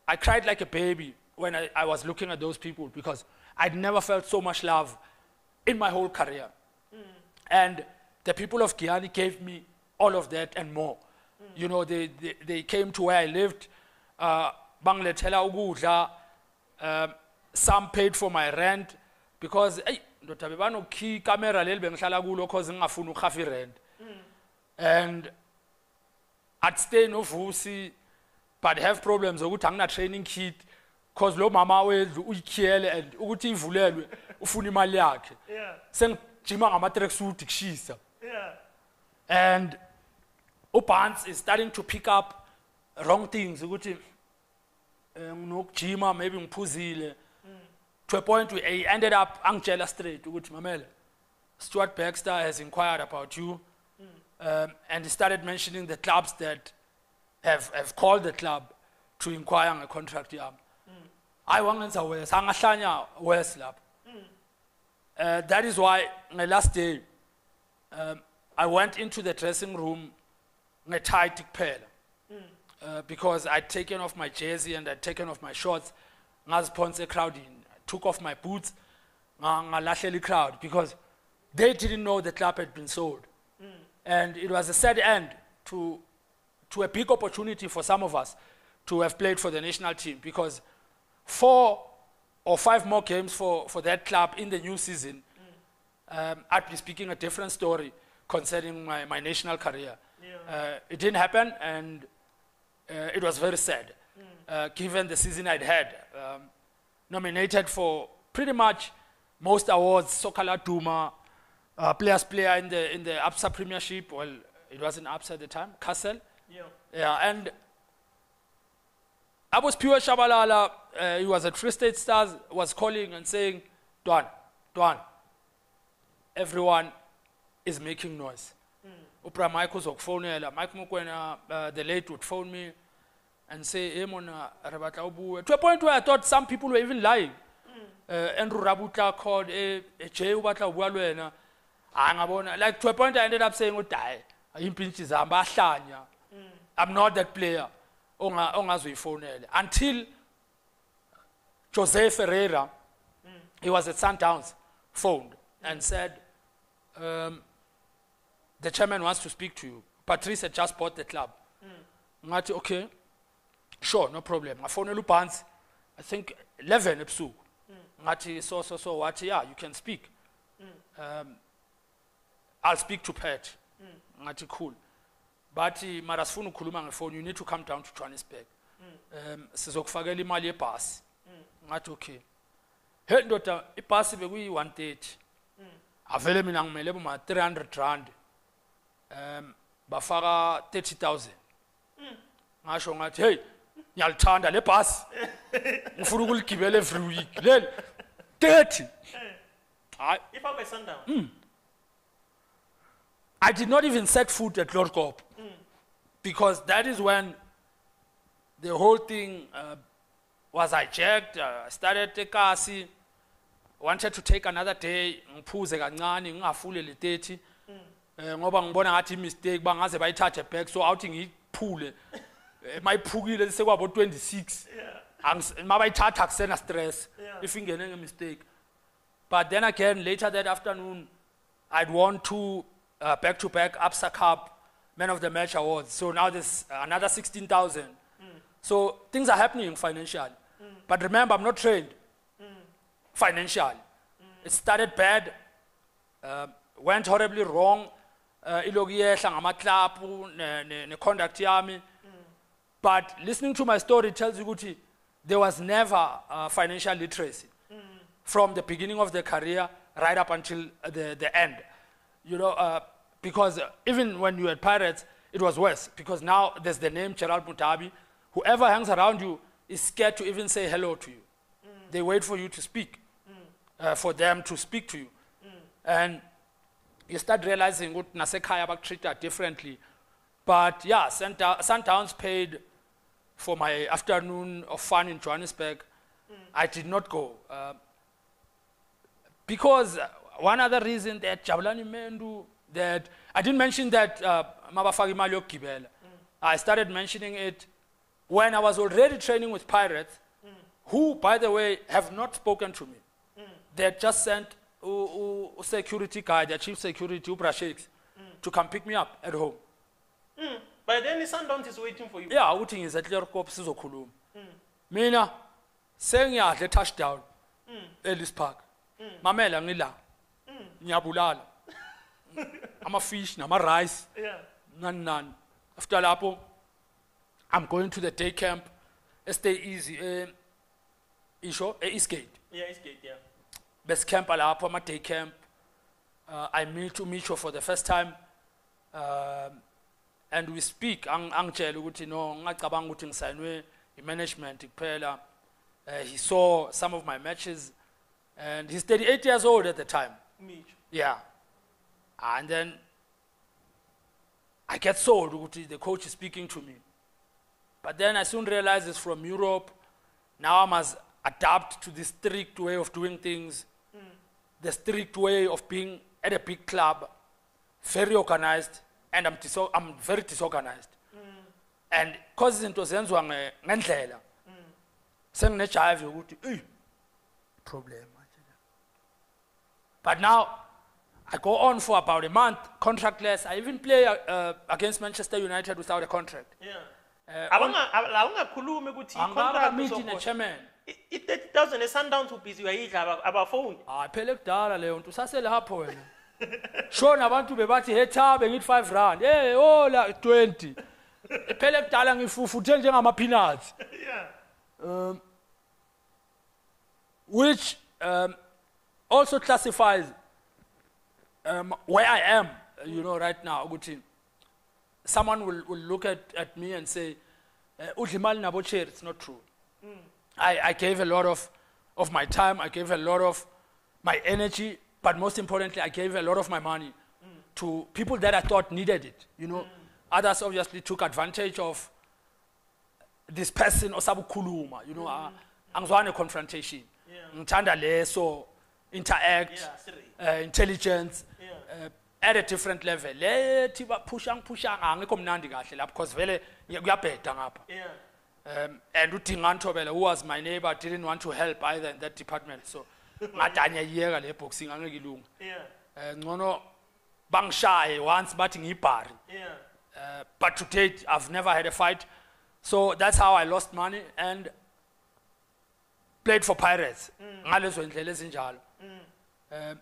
I cried like a baby when I was looking at those people because I'd never felt so much love in my whole career. And the people of Giyani gave me all of that and more. You know, they came to where I lived. Some paid for my rent because key camera rent. And I'd stay no Vusi, but have problems ukuthi angina training kit because lo mama wethu uyikhiyele and ukuthi ivulelwe ufuna imali yakhe sengijima ngama tracksuit kushisa and uBans is starting to pick up wrong things ukuthi nginokujima maybe ngiphuzile to a point where he ended up angitshela straight ukuthi mamela Stuart Baxter has inquired about you and he started mentioning the clubs that have called the club to inquire on a contract. I want to West, Angahlanya West lab. That is why my last day I went into the dressing room tight because I'd taken off my jersey and I'd taken off my shorts. Ngaziphontse crowd in, took off my boots, ngalahleli crowd because they didn't know the club had been sold. And it was a sad end to to a big opportunity for some of us to have played for the national team, because 4 or 5 more games for that club in the new season, I'd be speaking a different story concerning my national career. Yeah. It didn't happen, and it was very sad, given the season I'd had. Nominated for pretty much most awards, Sakala Duma, players player in the ABSA Premiership. Well, it wasn't ABSA at the time, Castle. Yeah. Yeah, and I was pure Shabalala. He was at Free State Stars, was calling and saying, Dwan, everyone is making noise. Upra Mike was phone, Mike Mukwena, the late would phone me and say, hey, Mona, to a point where I thought some people were even lying. Andrew Rabuta called, Jay Wata Walwena, like to a point I ended up saying, I'm not that player. Until Jose Ferreira, he was at Sundowns, phoned and said, the chairman wants to speak to you. Patrice had just bought the club. Ngati, okay, sure, no problem. I phoned Lupans, I think 11 episodes. Ngati, so, what, yeah, you can speak. I'll speak to Pat. Ngati, cool. But marasfunu kuluma ngefoni, you need to come down to Johannesburg. Sizokufakela imali yebhasi. Ngathi okay. Hey ndoda, ibhasi bekuyi 130. Avele mina ngimele boma 300 rand. Bafaka 30,000. Ngasho ngathi hey, ngiyalithanda le bhasi. Ngifuna ukuligibela every week. Leli 30. Hayi. If I were Sundown. I did not even set foot at Lord Corp. Because that is when the whole thing was hijacked. I started Tekasi, wanted to take another day, ngiphuze kancane ngingafule le 30. Ngoba ngibona ngathi mistake bangaze bayithathe back, so outing ngiphule. Mayiphukile sekwabo 26. Mabayithatha akusena stress if ingene nge-mistake. But then again, later that afternoon, I'd won 2 back-to-back ABSA Cup Man of the Match awards. So now there's another 16,000. So things are happening financially. But remember, I'm not trained financially. It started bad, went horribly wrong. Conduct yami. But listening to my story tells you that there was never financial literacy from the beginning of the career right up until the end. You know, because even when you had Pirates, it was worse. Because now there's the name Gerald Modabi. Whoever hangs around you is scared to even say hello to you. They wait for you to speak, for them to speak to you. And you start realizing what Nasekaya Bak treated differently. But yeah, Sundowns paid for my afternoon of fun in Johannesburg. I did not go. Because one other reason that Jabulani Mendu, that I didn't mention that Mabafagi Malio Kibela. I started mentioning it when I was already training with Pirates, who, by the way, have not spoken to me. They had just sent security guy, their chief security, Ubra Sheiks, to come pick me up at home. By then, Sundowns is waiting for you. Yeah, outing is at Lord Corp Sizokulum. Mina, saying yeah, the touchdown, Ellis Park. Mamela ngila, nyabulala. I'm a fish, I'm a rice. None. After Lapo, I'm going to the day camp. Stay easy. Eastgate. Yeah, Eastgate, yeah. Best camp Alapo, my day camp. I meet Micho for the first time. And we speak. Management. He saw some of my matches. And he's 38 years old at the time. Mitch. Yeah. And then I get sold. The coach is speaking to me. But then I soon realized it's from Europe. Now I must adapt to the strict way of doing things. The strict way of being at a big club. Very organized. And I'm very disorganized. And because into zenziwa ngendlela. Senginejive ukuthi problem. But now I go on for about a month, contractless. I even play against Manchester United without a contract. Yeah. Awungakhulumi ukuthi i-contract meeting the chairman. i-30,000 e-Sundowns ubhizi uyayidla abafoni. Hayi phela kudala leyo nto usasele lapho wena. Shona abantu bebathi hey Thabe ngithi 5 rand. Hey hola 20. Phela kudala ngifufuthe njengama peanuts. Yeah. Which also classifies where I am, right now. Ukuthi someone will look at me and say, "Udlimali nabo chair." It's not true. I gave a lot of my time. I gave a lot of my energy, but most importantly, I gave a lot of my money to people that I thought needed it. Others obviously took advantage of this person or sabukhuluma. Angizwane confrontation. Ngithanda leso interact, intelligence. At a different level. Lethi bapushang angekho mnandi kahle lapho because vele kuyabheda ngapha. And uDingani Thobela, who was my neighbor, didn't want to help either in that department. So ngadanya yiyeka le boxing angeke ilunga. Ngcono bangishaye once bathi ngiyibhari. But to date I've never had a fight. So that's how I lost money and played for Pirates. Ngalezo indlela ezinjalo.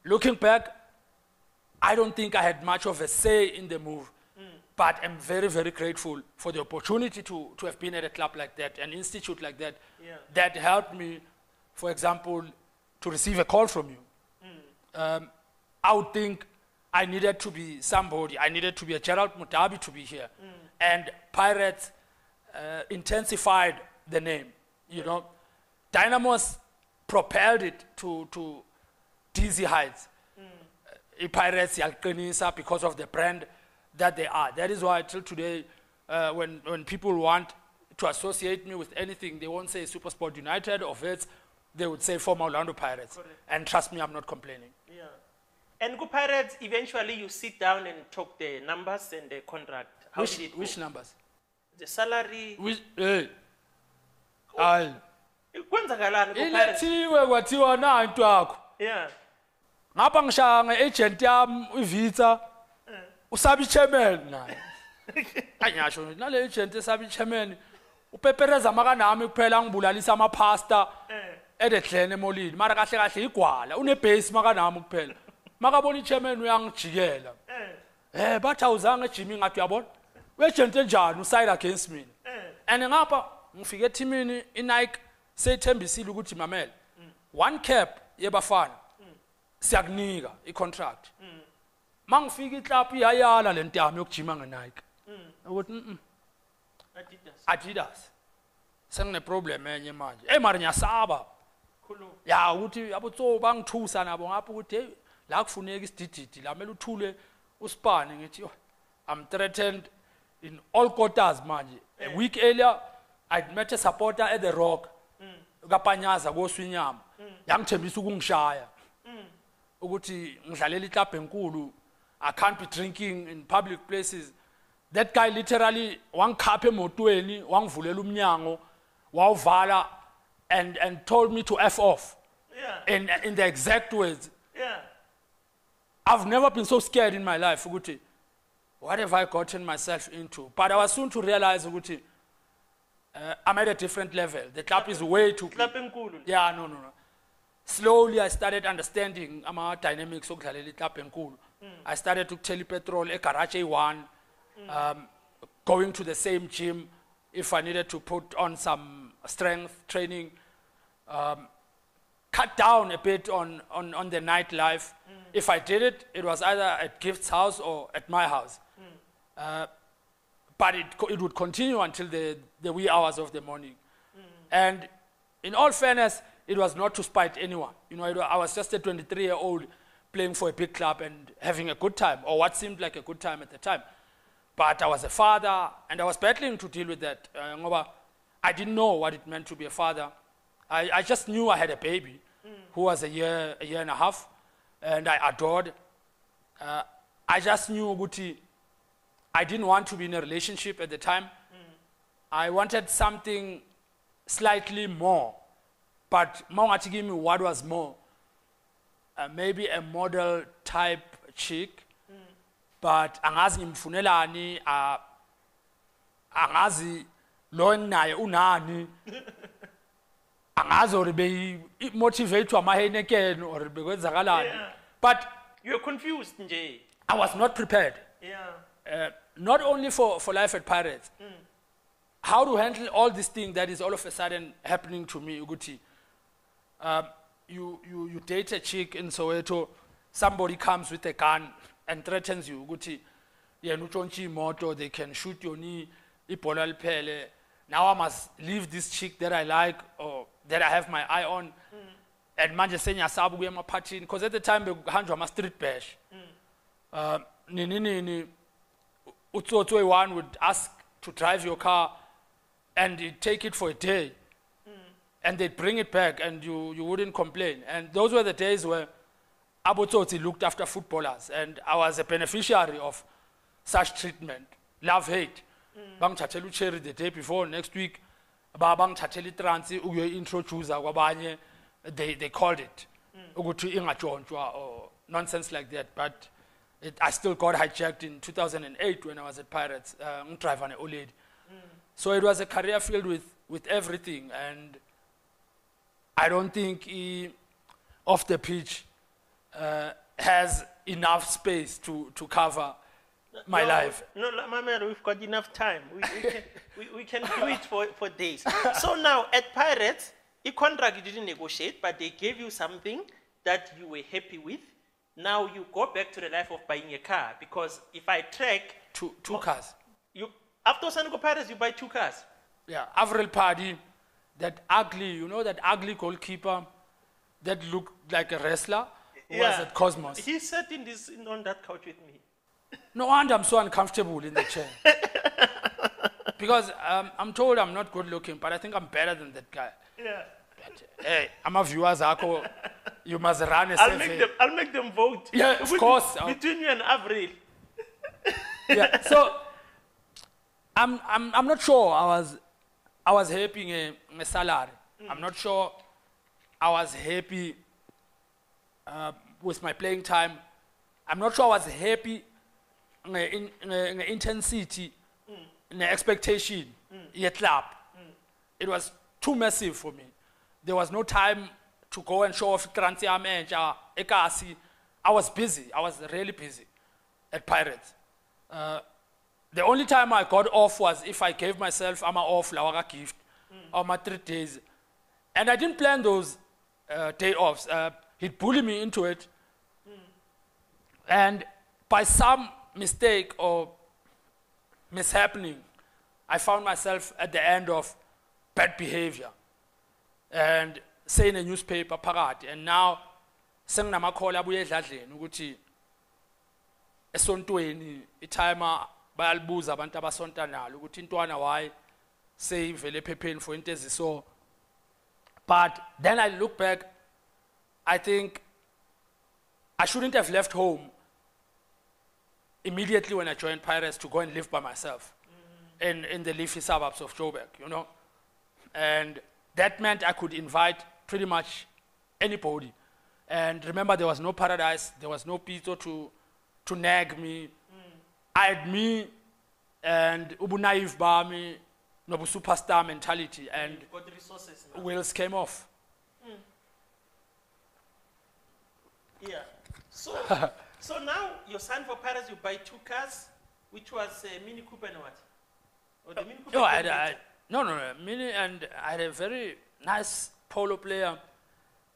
Looking back, I don't think I had much of a say in the move, but I'm very, very grateful for the opportunity to have been at a club like that, an institute like that, that helped me, for example, to receive a call from you. I would think I needed to be somebody. I needed to be a Gerald Modabi to be here. And Pirates intensified the name, Dynamos propelled it to dizzy heights. Pirates yaqinisa because of the brand that they are. That is why till today, when people want to associate me with anything, they won't say SuperSport United or Vets, they would say former Orlando Pirates. Correct. And trust me, I'm not complaining. Yeah. And go Pirates, eventually you sit down and talk the numbers and the contract. How did it go? Which numbers? The salary. Which, hayi. Kwenzakalani go Pirates? Ilethiwe kwathiwa na into yakho. Yeah. Ngapha ngishaya ngeagent yami uVita usabi chairman naye. Anyasho nale agent esabi chairman upepereza makanami kuphela ngibulalisa ama pasta ededlene emolini mara kahle kahle igwala une base makanami kuphela. Makabona ichairman uyangijikela. Bathi awuzange ejimi ngathi uyabona. Uagent enjani uside against me. And ngapha ngifike eteamini iNike seyithembisile ukuthi mamela. One cap yebafana. Siyakunika i-contract. Mangifika iClub iyayala lento yami yokujima ngeNike. Ukuthi Adidas. Sengine problem enye manje. Mara ngiyasaba. Khulu. Ya ukuthi abotso bangithusa nabo ngapha ukuthi la kufuneka isidididi lamela uthule usipane ngithi I'm threatened in all quarters manje. A week earlier I'd met a supporter at the Rock. Ukapanyaza koswinyama. Yangithembisa ukungishaya. Ukuthi ngidlalela iClub enkulu, I can't be drinking in public places. That guy literally wangikhapha emotweni wangivulela umnyango wawuvala and told me to F off. In the exact words. I've never been so scared in my life ukuthi what have I gotten myself into? But I was soon to realize ukuthi I'm at a different level. The club is way too Club enkulu. Yeah, no. Slowly I started understanding ama dynamics okudlalela iClub enkulu. I started to tell petrol egarage A1, going to the same gym if I needed to put on some strength training, cut down a bit on the nightlife. If I did it, it was either at Gift's house or at my house. But it would continue until the wee hours of the morning. And in all fairness, it was not to spite anyone. I was just a 23-year-old playing for a big club and having a good time, or what seemed like a good time at the time. But I was a father, and I was battling to deal with that. I didn't know what it meant to be a father. I just knew I had a baby who was a year and a half, and I adored. I just knew Muthi. I didn't want to be in a relationship at the time. I wanted something slightly more. But Mama give me what was more. maybe a model type chick, but angazi ngimfunelani, angazi lo naye unani, angazi or be motivate to amahenekeni or bekwenzakalani. But you're confused, nje. I was not prepared. Yeah. Not only for life at Pirates. How to handle all this thing that is all of a sudden happening to me, Uguti. You date a chick in Soweto, somebody comes with a gun and threatens you, Uguti. Yeah, nuchonchi moto, they can shoot your knee, ipola pele. Now I must leave this chick that I like or that I have my eye on. And manje senya sabu ma party, because at the time behanjwa ma street bash. One would ask to drive your car and you'd take it for a day and they'd bring it back and you wouldn't complain. And those were the days where Abotsotsi looked after footballers and I was a beneficiary of such treatment. Love, hate. Bang chatelu cherry the day before, next week, bang chateli transi, uye introduce kwabanye, they called it. Ugutu ingajonjwa or nonsense like that. But I still got hijacked in 2008 when I was at Pirates, driving OLED. So it was a career filled with everything, and I don't think he, off the pitch, has enough space to cover my life. No, Mama, we've got enough time. We can do it for days. So now at Pirates, a contract you didn't negotiate, but they gave you something that you were happy with. Now you go back to the life of buying a car, because if I track two cars. You after Sango Pirates, you buy 2 cars. Yeah, Avril Paddy, that ugly, that ugly goalkeeper that looked like a wrestler who was at Cosmos. He sat on that couch with me. No wonder I'm so uncomfortable in the chair. Because I'm told I'm not good looking, but I think I'm better than that guy. Yeah. But, hey, I'm a viewer, Zako. You must run a survey. I'll make them vote. Yeah, of course. Between you and Avril. Yeah, so I'm not sure I was happy in a salary. I'm not sure I was happy with my playing time. I'm not sure I was happy in intensity, in the expectation, yet club. It was too massive for me. There was no time to go and show off. I was busy. I was really busy at Pirates. The only time I got off was if I gave myself I'm off like a gift or my 3 days. And I didn't plan those day offs. He'd bully me into it. And by some mistake or mishappening, I found myself at the end of bad behavior and saying a newspaper parade. And now, senginamakholi abuye edladleni ukuthi esontweni itime bayalibuza abantu abasonta nalo ukuthi intwana why seyivele ephepheni for into eziso. But then I look back, I think I shouldn't have left home immediately when I joined Pirates to go and live by myself in the leafy suburbs of Joburg, And that meant I could invite pretty much anybody. And remember, there was no Paradise, there was no Pitso to nag me. I had me and Ubu Naive Bami, Nobu superstar mentality, and got the resources now. Wheels came off. Yeah. So now you signed for Paris, you buy 2 cars, which was a Mini Cooper and what? Or the Mini Cooper? No, Mini, and I had a very nice polo player.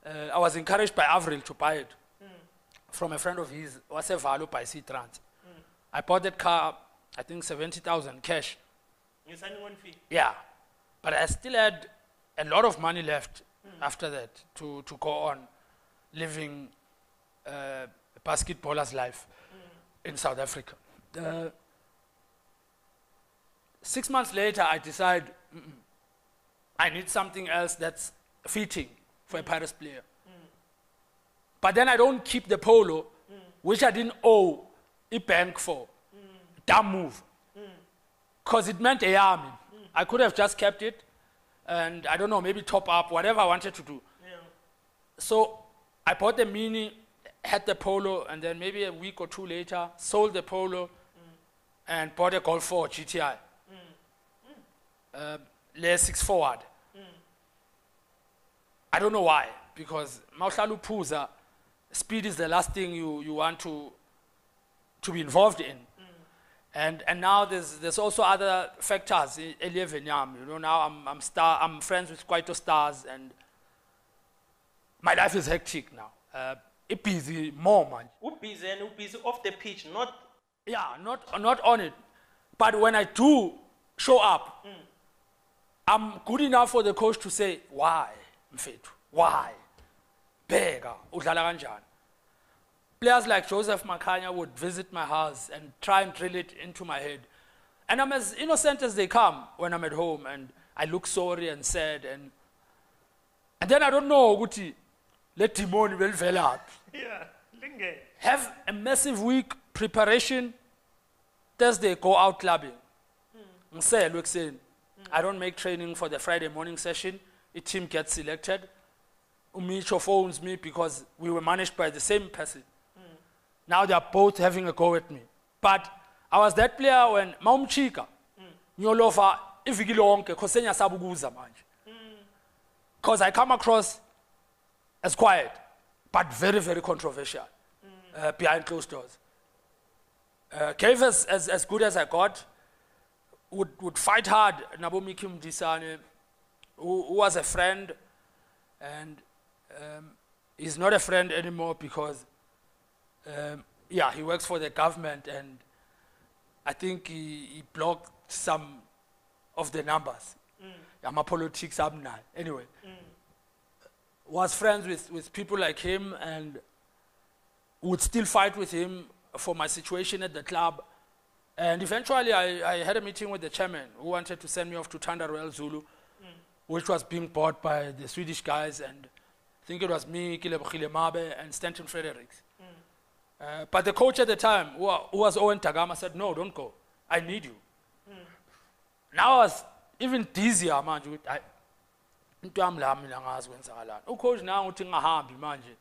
I was encouraged by Avril to buy it from a friend of his, was a value by C-Trans. I bought that car, I think 70,000 cash. You signed 1 fee? Yeah, but I still had a lot of money left after that to go on living a basketballer's life in South Africa. 6 months later, I decided I need something else that's fitting for a Pirates player. But then I don't keep the polo, which I didn't owe a bank for. Dumb move. Because it meant a army. I could have just kept it and I don't know, maybe top up, whatever I wanted to do. Yeah. So I bought the Mini had the polo, and then maybe a week or two later, sold the polo and bought a Golf 4 GTI. Layer 6 forward. I don't know why, because Mauhlalu Puza, speed is the last thing you want to be involved in. And now there's also other factors. 11, now I'm friends with quite a stars, and my life is hectic now. It busy more, man. Busy and busy off the pitch, not. Yeah, not on it. But when I do show up, I'm good enough for the coach to say, why, Mfethu? Why? Bega, udlala kanjani? Players like Joseph Makanya would visit my house and try and drill it into my head. And I'm as innocent as they come when I'm at home, and I look sorry and sad, and then I don't know, Guti, let Timon will fail out. Yeah, linge. Have a massive week preparation. Thursday, go out clubbing. I don't make training for the Friday morning session. A team gets selected. Umicho phones me because we were managed by the same person. Now they are both having a go at me. But I was that player when Maumchika, Nyolova, Ivigilonke, Kosenya Sabuguza manje. Because I come across as quiet, but very, very controversial behind closed doors. Gave as good as I got, would fight hard. Nabomiki Mdisane, who was a friend, and he's not a friend anymore because he works for the government, and I think he blocked some of the numbers. My politics up now. Anyway, was friends with people like him, and would still fight with him for my situation at the club. And eventually I had a meeting with the chairman who wanted to send me off to Thanda Royal Zulu, which was being bought by the Swedish guys, and I think it was me, Kilebogile Mabe, and Stanton Fredericks. But the coach at the time, who was Owen Gama, said, no, don't go. I need you. Now I was even dizzier, manje. Coach now uthi ngahambi manje.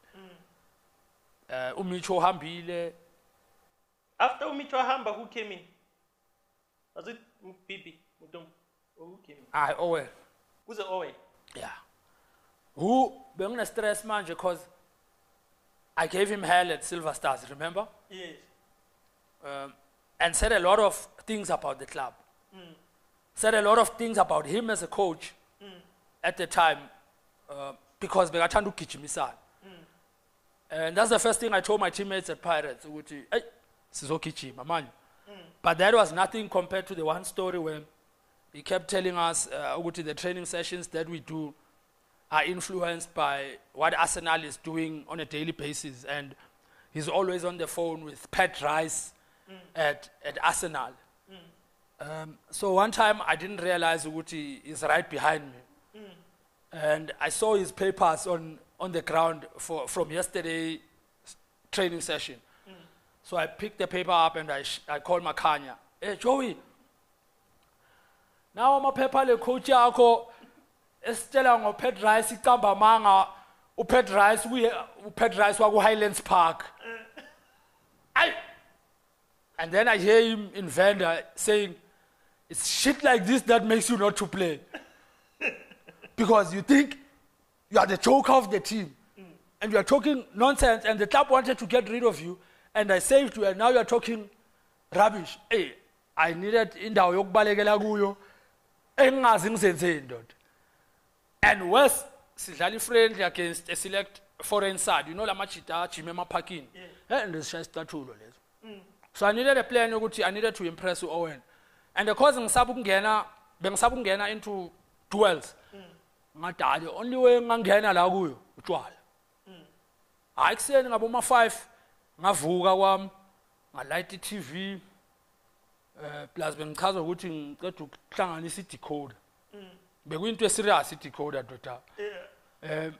Umicho hambile. After Umicho hamba, who came in? Was it Bibi? Who came in? Owen. Who's the Owen? Yeah. Who bengina stress manje because I gave him hell at Silver Stars, remember? Yes. And said a lot of things about the club. Said a lot of things about him as a coach at the time because bekathanda ukugijimisa. And that's the first thing I told my teammates at Pirates. Hey, sizogijima manje. But that was nothing compared to the one story where he kept telling us the training sessions that we do are influenced by what Arsenal is doing on a daily basis. And he's always on the phone with Pat Rice at Arsenal. So one time I didn't realize Uguti is right behind me. And I saw his papers on the ground from yesterday's training session. So I picked the paper up and I called Makanya. Hey, Joey, now my paper le coach yako estela ngo Pat Rice ikamba manga Pat Rice waku Highlands Park. And then I hear him in Venda saying, it's shit like this that makes you not to play. Because you think you are the joker of the team. And you are talking nonsense, and the club wanted to get rid of you, and I saved you, and now you are talking rubbish. Hey, I needed indawo yokubalekela kuyo engazi ngisenzeni ndoda. And worse, sidlala friendly against a select foreign side. You know la machita chime maphakini. And this just statulo lezo. So I needed a plan ukuthi I needed to impress Owen. And because bengisaba ukungena into duels. Ngadali only way ngangena la kuyo utshwala. Hayi kuseni ngabo ma 5 ngavuka kwami ngalight iTV plus bengichaza ukuthi ngicela ukuhlanganisa idecoder. Bekuyinto eserious idecoder doda.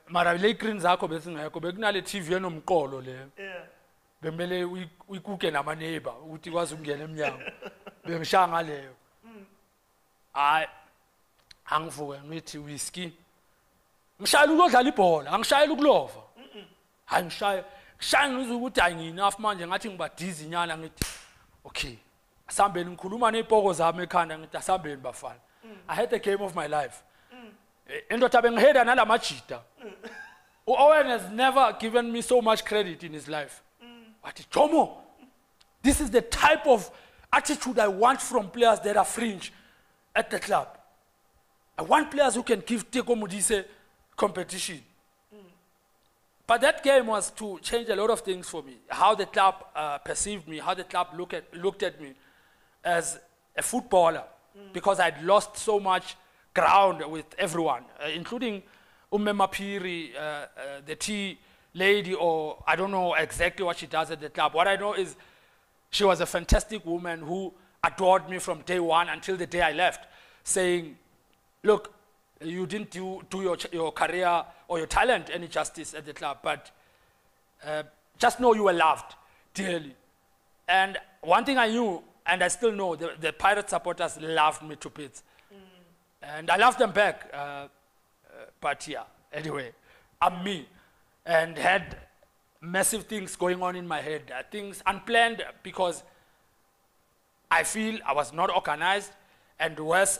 Mara le screen zakho besingekho bekunale TV enomqolo le. Bemele uyikuke nama neighbor ukuthi kwazi ukungena eminyango. Bengishaya ngaleyo. Hayi angivuke ngithi whiskey. Ngishayela ukudlala ibhola, angishayela ukulova. Hayi ngishaya shine ukuthi enough manje ngathi ngiba dizzy nyana ngithi okay asambeni ngikhuluma nezipoko zami ekhanda ngithi asambeni bafana I had the game of my life indoda bengiheda nalamajita Owen has never given me so much credit in his life but Jomo this is the type of attitude I want from players that are fringe at the club I want players who can give Teko Modise competition but that game was to change a lot of things for me. How the club perceived me, how the club looked at me as a footballer, because I'd lost so much ground with everyone, including Umema Piri, the tea lady, or I don't know exactly what she does at the club. What I know is she was a fantastic woman who adored me from day one until the day I left, saying, look, you didn't do your career or your talent any justice at the club, but just know you were loved dearly. And one thing I knew, and I still know, the Pirate supporters loved me to bits. And I loved them back. But yeah, anyway, I'm me. And had massive things going on in my head. Things unplanned because I feel I was not organized, and worse,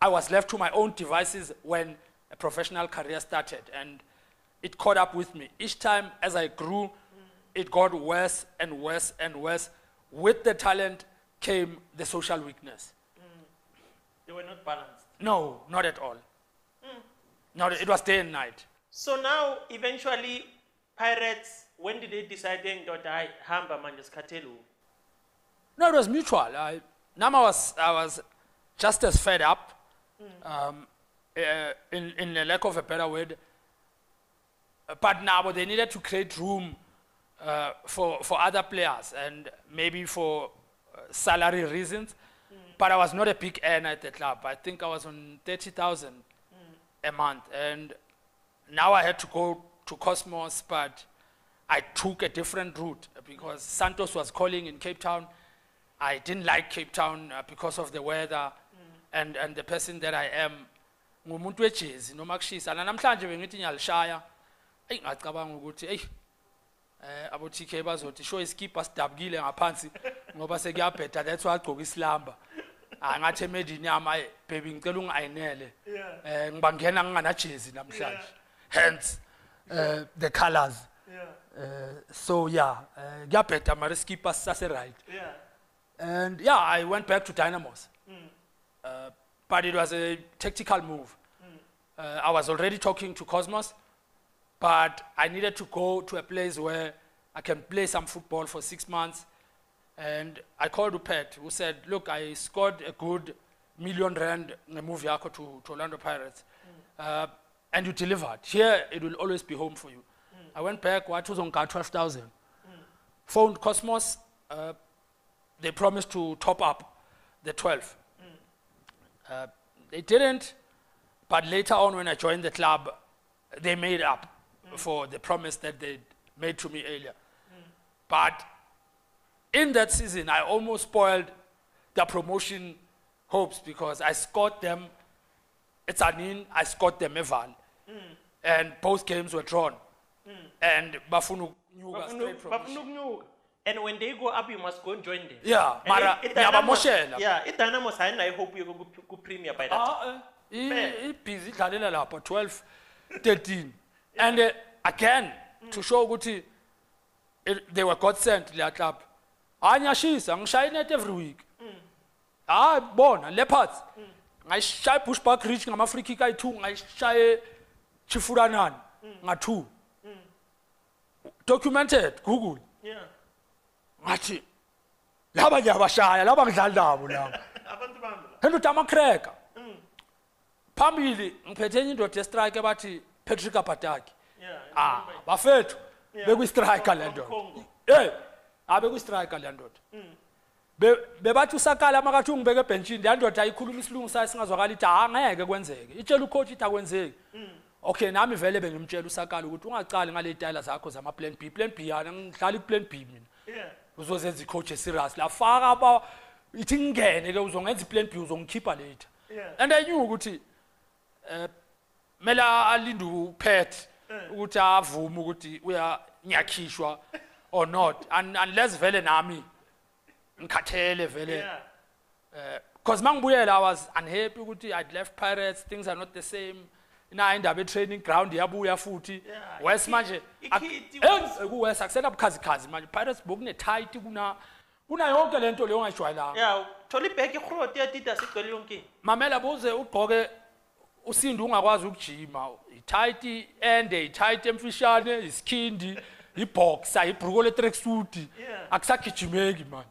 I was left to my own devices when a professional career started, and it caught up with me. Each time as I grew, it got worse and worse and worse. With the talent came the social weakness. They were not balanced? No, not at all. No, it was day and night. So now, eventually, Pirates, when did they decide that I hamba manjas katelu? No, it was mutual. I was just as fed up, in the lack of a better word. But now they needed to create room for other players and maybe for salary reasons. But I was not a big earner at the club. I think I was on 30,000 a month. And now I had to go to Cosmos, but I took a different route because Santos was calling in Cape Town. I didn't like Cape Town because of the weather and the person that I am. Ngumuntu wejezi noma kushisa na namhlanje bengithi ngiyalishaya ngacabanga ukuthi abo TK bazothi show iskipper sidabukile ngaphansi ngoba sekuyabheda that's why agcoka isilamba ngathi emedini yami baby ngicela ungayinele ngibangena ngingana jezi namhlanje hence the colors so yeah kuyabheda mara skipper sase right and yeah I went back to Dynamos but it was a tactical move. I was already talking to Cosmos, but I needed to go to a place where I can play some football for 6 months. And I called Upet, who said, look, I scored a good R1 million in the move to Orlando Pirates. And you delivered. Here, it will always be home for you. I went back, what was on 12,000. Phoned Cosmos, they promised to top up the 12. They didn't, but later on when I joined the club, they made up for the promise that they made to me earlier. But in that season, I almost spoiled the promotion hopes because I scored them at Sanin, I scored them Eval, and both games were drawn. And Bafunu straight promotion. And when they go up, you must go and join them. Yeah, Mara, Dynamos, I hope you go premier by that time. It's busy, 12, 13. And again, to show Guti, they were God sent to that club. I'm shying it every week. Born, leopards. I shy push back reaching, I'm a free kick, I too, I shy Chifuranan, I too. Documented, Google. Yeah. Ngathi laba ngiyabashaya laba ngidlala nabo laba Abantu bami. Hello Tamakreka phambili ngiphethe indoda ye-strike bathi Patrick Apataki bafethu beku striker le ndoda beku striker le ndoda bebathi uSakala makathi ungibeke ebenchini le ndoda ayikhuluma isilungu sayo singazwakala ithi angeke kwenzeke itshela ucoach ithi akwenzeki. Okay, nami vele bengimtshela uSakala ukuthi ungacali ngale tayila zakho zama plan B yana ngidlala i-plan B mina. Uzozenza i-coach serious la faka aba ithi ngene ke uzongenza i-plan B uzongikhipha later. And I knew ukuthi mela alindu pet ukuthi avume ukuthi ngiyakhishwa or not, unless vele nami ngikhathele vele. Because mangibuyela I was unhappy ukuthi I'd left Pirates, things are not the same. Na indaba training ground yabuya futhi. Wes manje kuwes akusena bukhazikhazi manje Pirates bokune tight kuna yonke lento leyo ngayijwayelanga. Yeah, thola ibheki igroti yadida sigcwele yonke. Mamela buze ugqoke usindu ungakwazi ukujima. I-tight ende, i-tight emfishane, iskindi, i-boxer, ibruko le tracksuit. Akusagijimeki man.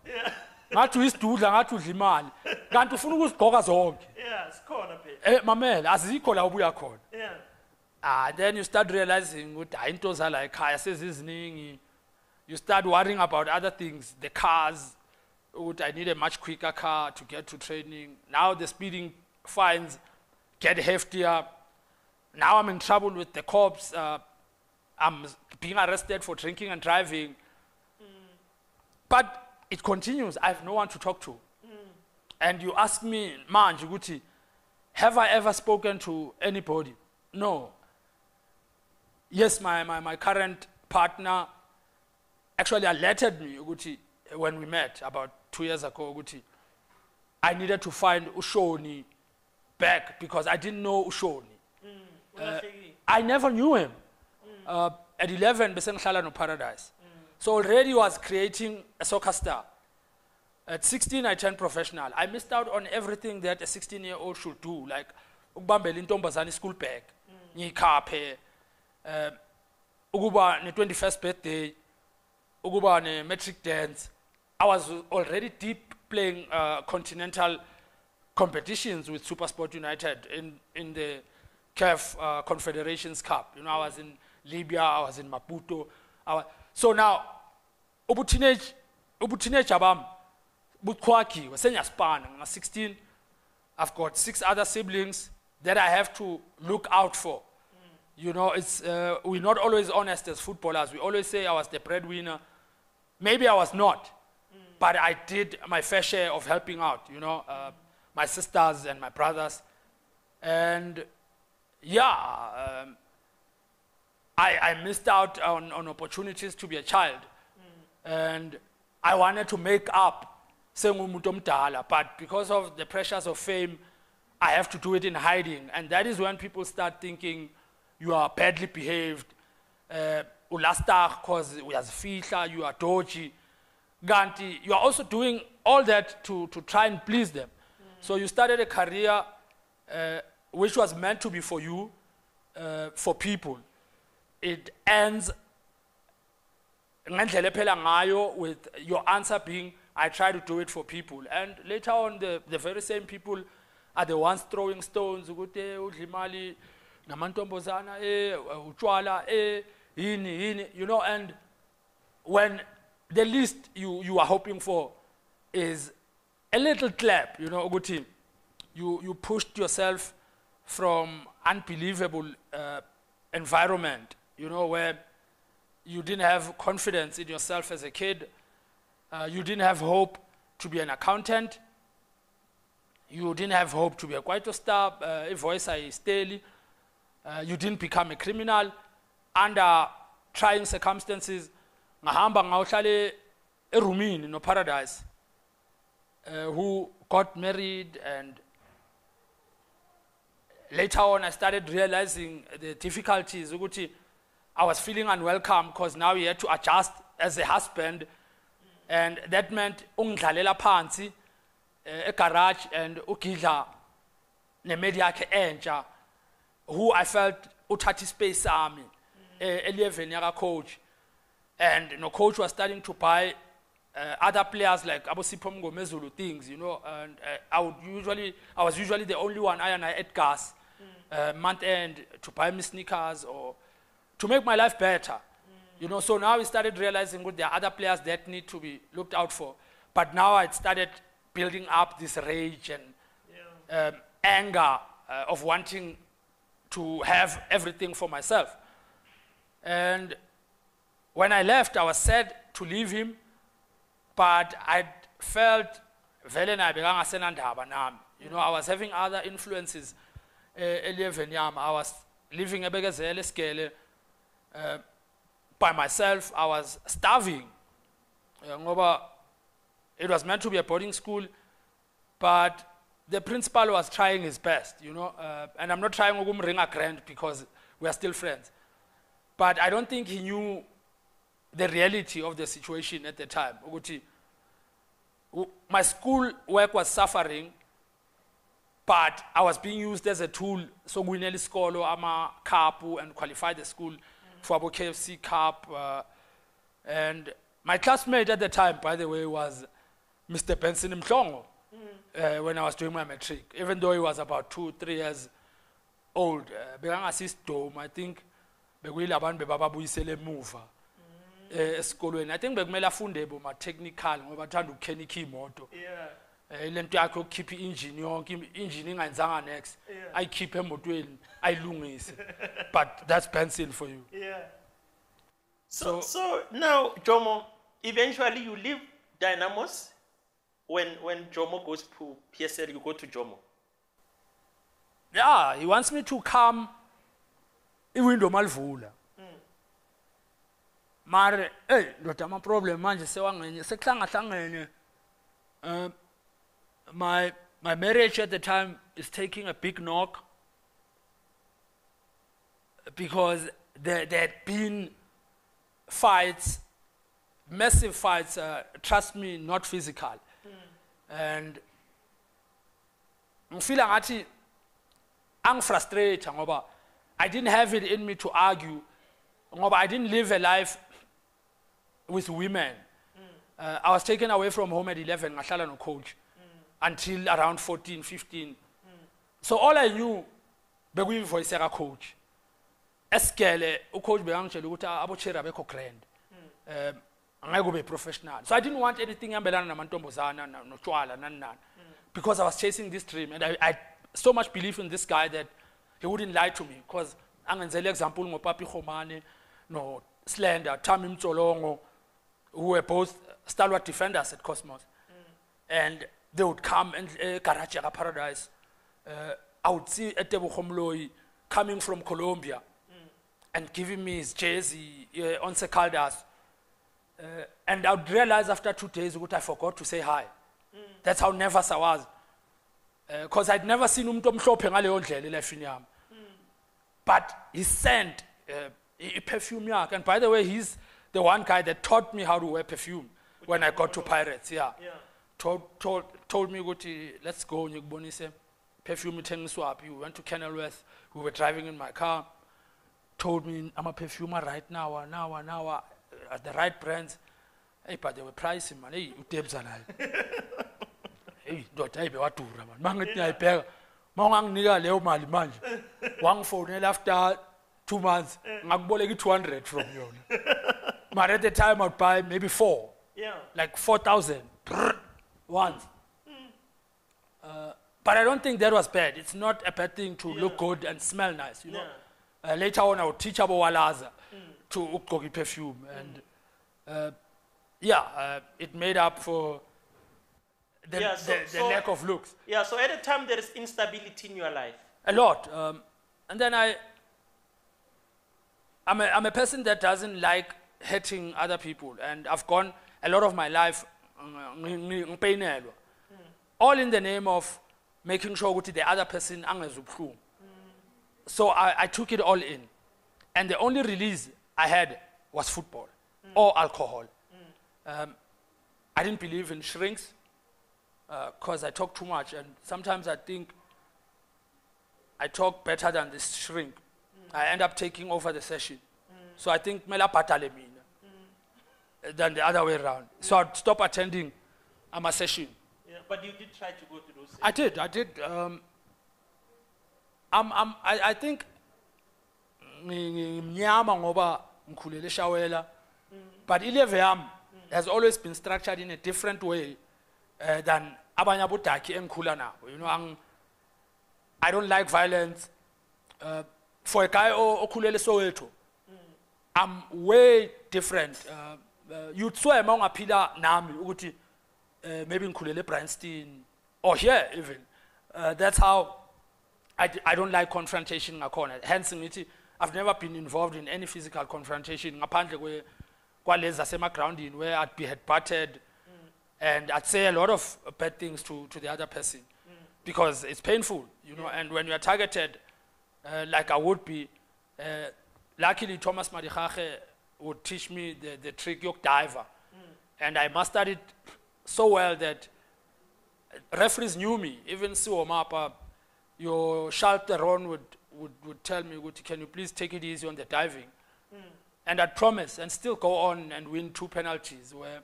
Ngathi uyisidudla ngathi udla imali. Kanti ufuna ukuzigqoka zonke. Yeah, sikhona phela. Mamela azikho la ubuya khona. Yeah. Then you start realizing ukuthi hayi into zala ekhaya seziziningi. You start worrying about other things, the cars. I need a much quicker car to get to training. Now the speeding fines get heftier. Now I'm in trouble with the cops. I'm being arrested for drinking and driving. But it continues. I have no one to talk to. And you ask me, manje ukuthi, have I ever spoken to anybody? No. Yes, my current partner actually alerted me ukuthi, when we met about 2 years ago, ukuthi, I needed to find Ushoni back because I didn't know Ushoni. I never knew him. At 11, bese ngihlala no Paradise. So already I was creating a soccer star. At 16, I turned professional. I missed out on everything that a 16-year-old should do, like ukubambela intombazane school bag, ngiyikhaphe, ukuba ne-21st birthday, ukuba ne-matric dance. I was already deep playing continental competitions with SuperSport United in the CAF Confederations Cup. You know, I was in Libya, I was in Maputo. So now, ubu teenage abam, bukwaki, wasenyaspana, I'm 16. I've got 6 other siblings that I have to look out for. You know, we're not always honest as footballers. We always say I was the breadwinner. Maybe I was not, but I did my fair share of helping out, you know, my sisters and my brothers. And yeah, I missed out on opportunities to be a child. And I wanted to make up, but because of the pressures of fame, I have to do it in hiding. And that is when people start thinking you are badly behaved, because you are dodgy. Ganti, you are also doing all that to try and please them. So you started a career which was meant to be for you, for people. It ends with your answer being, I try to do it for people. And later on, the very same people are the ones throwing stones. You know, and when the least you are hoping for is a little clap, you know, you pushed yourself from unbelievable environment, you know, where you didn't have confidence in yourself as a kid. You didn't have hope to be an accountant. You didn't have hope to be a Kwaito star, a voice I daily. You didn't become a criminal. Under trying circumstances, ngahamba ngawuhlale erumini no Paradise, who got married, and later on I started realizing the difficulties. I was feeling unwelcome because now you had to adjust as a husband, and that meant ungidlalela phansi egarage and ukidla nemedi yakhe entsha, who I felt uthatha space sami 11 yaka coach. And no coach was starting to buy other players like Abosipho Mngomezulu things, you know, and I was usually the only one I at gas month end to buy me sneakers or to make my life better. You know, so now we started realizing there are other players that need to be looked out for. But now I started building up this rage and anger of wanting to have everything for myself. And when I left, I was sad to leave him, but I felt you know, I was having other influences. I was living a Begazele scale, by myself, I was starving. Ngoba it was meant to be a boarding school, but the principal was trying his best, you know, and I'm not trying to ring a grant because we are still friends. But I don't think he knew the reality of the situation at the time. My school work was suffering, but I was being used as a tool. So we nearly scored a cup and qualified the school for a KFC Cup. And my classmate at the time, by the way, was Mr. Benson Mhlongo when I was doing my matric. Even though he was about 2-3 years old, I think I think bekumele afunde boma technical ngoba thanda ukukenika imoto. Lento yakhe ukukhipha engine yonke engine ingayenzanga next ayikhiphe emotweni ayilungise. But that's pencil for you. So now Jomo, eventually you leave Dynamos. When Jomo goes to PSL, you go to Jomo. Yeah, he wants me to come iwindow malivula. Mare, hey, ndoda ama problem manje sewangenye sehlangene. My marriage at the time is taking a big knock because there had been fights, massive fights, trust me, not physical. And I feel like I'm frustrated ngoba I didn't have it in me to argue. Ngoba I didn't live a life with women. I was taken away from home at 11, ngahlala no coach, until around 14, 15. So all I knew, bekuyivoice ka coach. Eskele, coach bekangitshela ukuthi abochera bekho grand. Angeke ube professional. So I didn't want anything yambelana namantombazana notshwala nani. Because I was chasing this dream, and I so much believe in this guy that he wouldn't lie to me. Because angenzele example ngoPapi Khomane, no Slender, Tammy Mtsolongo, who were both stalwart defenders at Cosmos. And they would come and Garage Paradise. I would see Etebo Khomloi coming from Colombia and giving me his jersey on Sakaldas. And I would realize after 2 days that I forgot to say hi. That's how nervous I was. Because I'd never seen him ngaleyo ndlela elifini yami. But he sent perfume yakhe. And by the way, he's the one guy that taught me how to wear perfume when I got to Pirates. Told me, let's go, ngikubonise perfume ithengiswa. We went to Kenilworth. We were driving in my car. Told me, I'm a perfumer right now, at the right brands. Hey, but they were pricing, man. Hey, utebza la. Hey, dot, hey, bewadura, man. Mangithi ngiyayibheka. Manganginika leyo mali manje. Wangifonela after 2 months. Ngakuboleka 200 from yona. But at the time I'd buy maybe 4. Like 4,000 once. But I don't think that was bad. It's not a bad thing to look good and smell nice, you know. Later on I would teach about Walaza to ukgoki perfume, and it made up for the lack of looks. So at the time there is instability in your life. A lot. And then I'm a person that doesn't like hurting other people, and I've gone a lot of my life all in the name of making sure that the other person angezubhlungu. So I took it all in, and the only release I had was football or alcohol. I didn't believe in shrinks because I talk too much, and sometimes I think I talk better than this shrink. I end up taking over the session. So I think mela patale mina than the other way around. So I'd stop attending my session. But you did try to go to those sessions. I did. I think ngimnyama ngoba ngikhulele eShawela, but ileve yami has always been structured in a different way than abanye abodaki engikhula nabo. You know, I don't like violence. For a guy okhulele Soweto, I'm way different. You'd swear ungaphila nami ukuthi maybe ngikhulele Bryanston or here even. That's how I don't like confrontation ngakhona. Hence ngithi I've never been involved in any physical confrontation. Ngaphandle kwalezi zasemagroundini where I'd be head-butted and I'd say a lot of bad things to the other person because it's painful, you know, and when you are targeted, like I would be, luckily Thomas Madichache would teach me the trick yok diver. And I mastered it so well that referees knew me. Even Suomapa, your Shalteron would tell me, can you please take it easy on the diving? And I'd promise and still go on and win 2 penalties where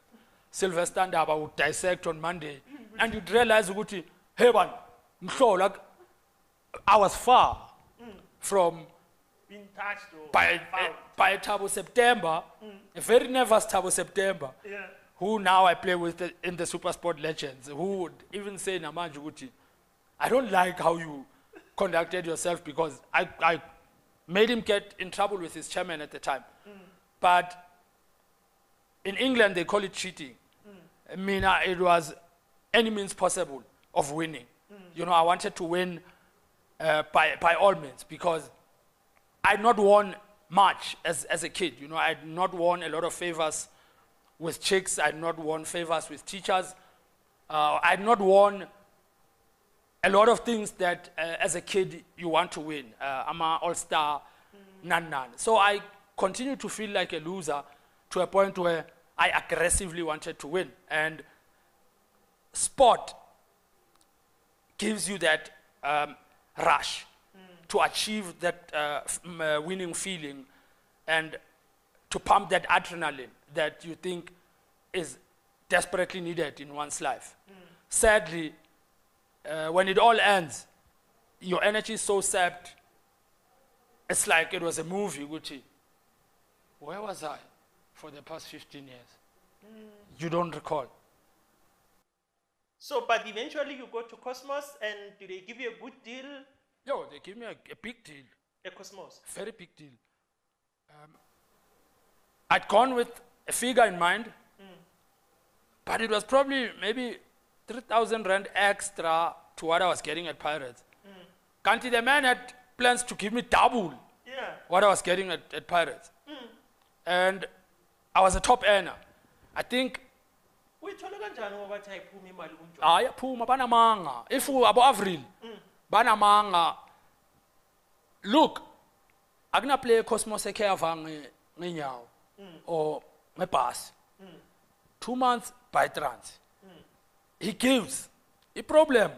Sylvester Ndaba would dissect on Monday. And you'd realize, hey man, like, I was far from being touched by Thabo September, a very nervous Thabo September, who now I play with in the SuperSport Legends, who would even say, Namanje, I don't like how you conducted yourself because I made him get in trouble with his chairman at the time. But in England, they call it cheating. I mean, it was any means possible of winning. You know, I wanted to win by all means because I'd not won much as a kid. You know, I'd not won a lot of favors with chicks. I'd not won favors with teachers. I'd not won a lot of things that as a kid you want to win. I'm an all-star, none. So I continued to feel like a loser to a point where I aggressively wanted to win. And sport gives you that rush to achieve that winning feeling and to pump that adrenaline that you think is desperately needed in one's life. Sadly, when it all ends, your energy is so sapped, it's like it was a movie, Gucci. Where was I for the past 15 years? You don't recall. So, but eventually you go to Cosmos and do they give you a good deal? Yo, they give me a big deal. A Cosmos? Very big deal. I'd gone with a figure in mind, but it was probably maybe 3,000 rand extra to what I was getting at Pirates. Kanti, the man had plans to give me double what I was getting at Pirates. And I was a top earner. I think Puma Banamanga. If we abo Avril, Banamanga. Look, I'm gonna play Cosmos Ekavang or my pass. 2 months by trans. He gives. A problem.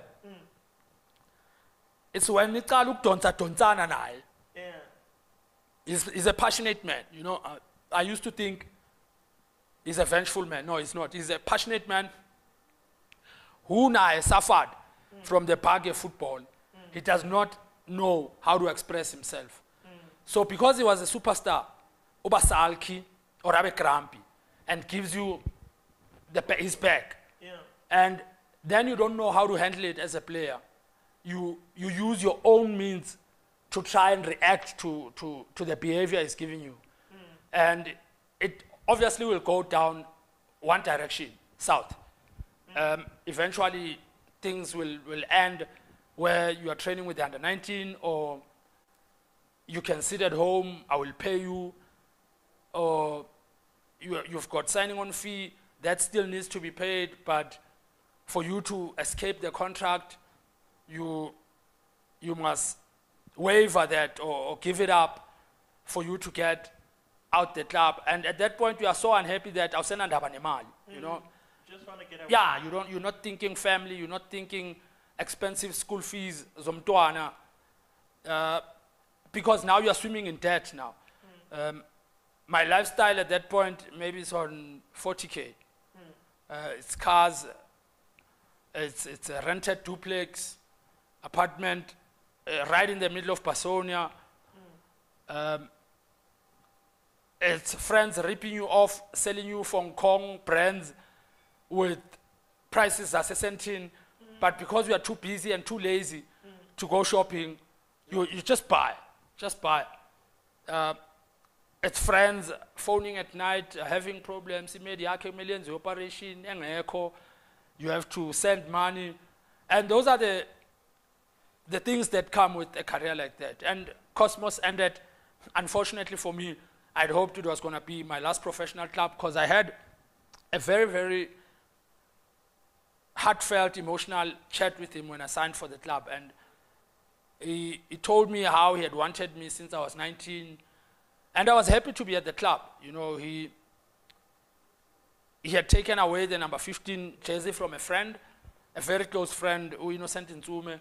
It's when it look Tonzana and I. He's a passionate man. You know, I used to think he's a vengeful man. No, he's not. He's a passionate man who now suffered from the Page football. He does not know how to express himself. So because he was a superstar, Oba Salki or Abe Krampi, and gives you his back. And then you don't know how to handle it as a player. You use your own means to try and react to the behavior he's giving you. And it obviously will go down one direction, south. Eventually, things will end where you are training with the under-19, or you can sit at home, I will pay you, or you've got signing on fee, that still needs to be paid, but for you to escape the contract, you must waiver that or give it up for you to get out the club. And at that point, you are so unhappy that I'll send you know. Just want to get away. Yeah, you're not thinking family, you're not thinking expensive school fees, zomtwana, because now you are swimming in debt now. My lifestyle at that point, maybe it's on 40K. It's cars, it's a rented duplex apartment right in the middle of Pasonia. It's friends ripping you off, selling you Hong Kong brands with prices as a centine. But because you are too busy and too lazy to go shopping, you just buy. Just buy. It's friends phoning at night, having problems, millions of operation, you have to send money. And those are the things that come with a career like that. And Cosmos ended unfortunately for me, I'd hoped it was going to be my last professional club, because I had a very, very heartfelt, emotional chat with him when I signed for the club. And he told me how he had wanted me since I was 19. And I was happy to be at the club. You know, he had taken away the number 15 jersey from a friend, a very close friend, Innocent Nzume.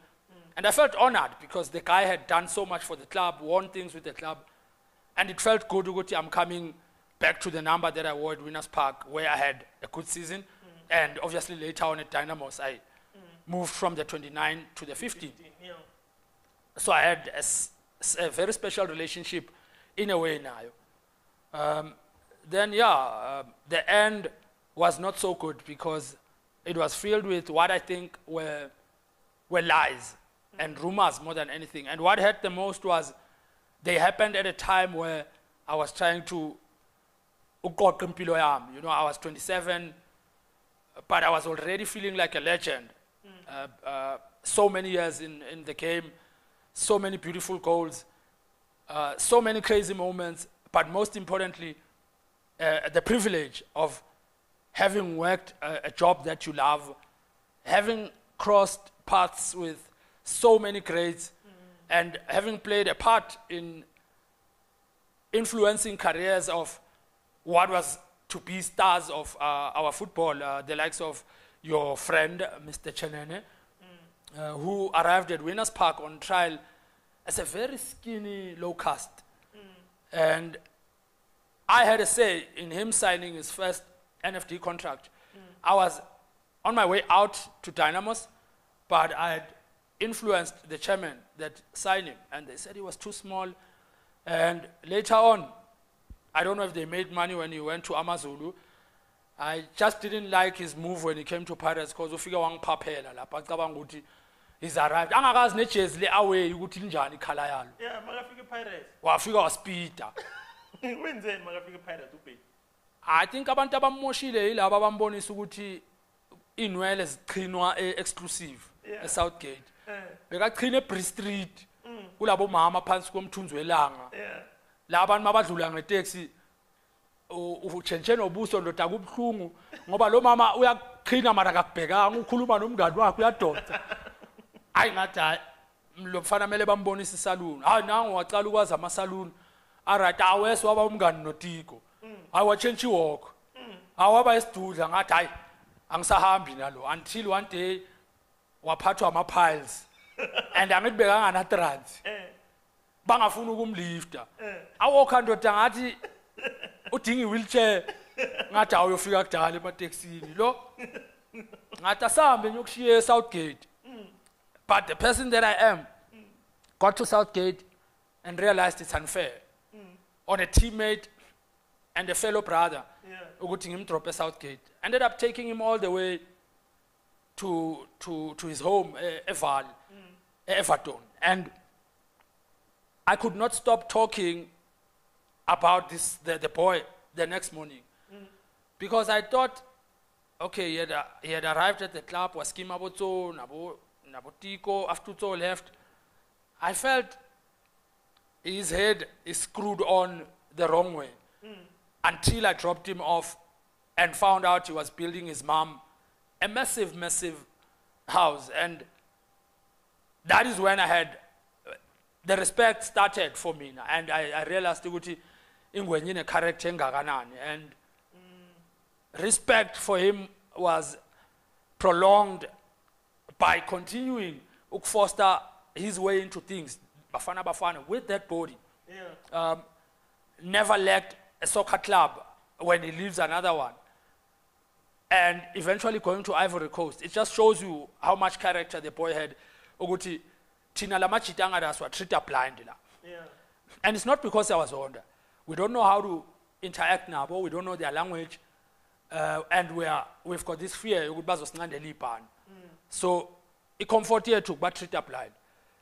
And I felt honored because the guy had done so much for the club, won things with the club. And it felt good, I'm coming back to the number that I wore at Winners Park, where I had a good season. And obviously later on at Dynamos, I moved from the 29 to the 15. Yeah. So I had a very special relationship in a way now. Then, the end was not so good because it was filled with what I think were lies and rumors more than anything. And what hurt the most was they happened at a time where I was trying to uqoqa impilo yami. You know, I was 27, but I was already feeling like a legend. So many years in the game, so many beautiful goals, so many crazy moments, but most importantly, the privilege of having worked a job that you love, having crossed paths with so many greats, and having played a part in influencing careers of what was to be stars of our football, the likes of your friend, Mr. Chenene, who arrived at Winners Park on trial as a very skinny low caste. And I had a say in him signing his first NFD contract. I was on my way out to Dynamos, but I had influenced the chairman that signed him, and they said he was too small. And later on, I don't know if they made money when he went to Amazulu. I just didn't like his move when he came to Pirates because ufika wangiphaphela lapha acabanga ukuthi he's arrived. Angakazi nejezi le away ukuthi linjani ikhala yalo. Yeah, makafika Pirates. Wafika waspida. Wenzeni makafika Pirates ubhe? I think abantu abamoshile yilabo abambonisa ukuthi inwele ziqhinwa exclusive eSouthgate. Bekaqhina eBree Street. Kulabo mama phansi komthunzi welanga. Yeah. La abantu mabadlula ngetaxi utshentshe nobuso ndoda kubhlungu ngoba lo mama uyaqhina mara akubhekanga ukhuluma nomngani wakhe uyadonsa. Hayi ngathi lo mfana mele bambonisa isaluni. Hayi nangu wacala ukwazi amasaluni. Alright awes waba umngani noTiko. Hayi wachentshe iwalk. Awaba esidudla ngathi hayi angisahambi nalo until one day waphathwa ama piles and angibekanga na trans. Bangafuna ukumlifta. Awokha ndoda ngathi udinga wheelchair ngathi awuyofika kudala emateksini lo ngathi asambe nyokushiya Southgate. But the person that I am got to Southgate and realized it's unfair on a teammate and a fellow brother ukuthi ngimdrop eSouthgate. Ended up taking him all the way to his home Everton, and I could not stop talking about the boy the next morning because I thought, okay, he had arrived at the club, was Kima Boto, Nabotiko, after To left. I felt his head is screwed on the wrong way until I dropped him off and found out he was building his mom a massive, massive house. And that is when I had the respect started for me, and I realized ukuthi ingwenyine character engakanani, and respect for him was prolonged by continuing to foster his way into things. Bafana with that body, never lacked a soccer club when he leaves another one, and eventually going to Ivory Coast. It just shows you how much character the boy had. Ukuthi Tina Lamachitanga das were treated blindly. And it's not because I was older. We don't know how to interact now, but we don't know their language. And we've got this fear. So it comforted to but treated blind.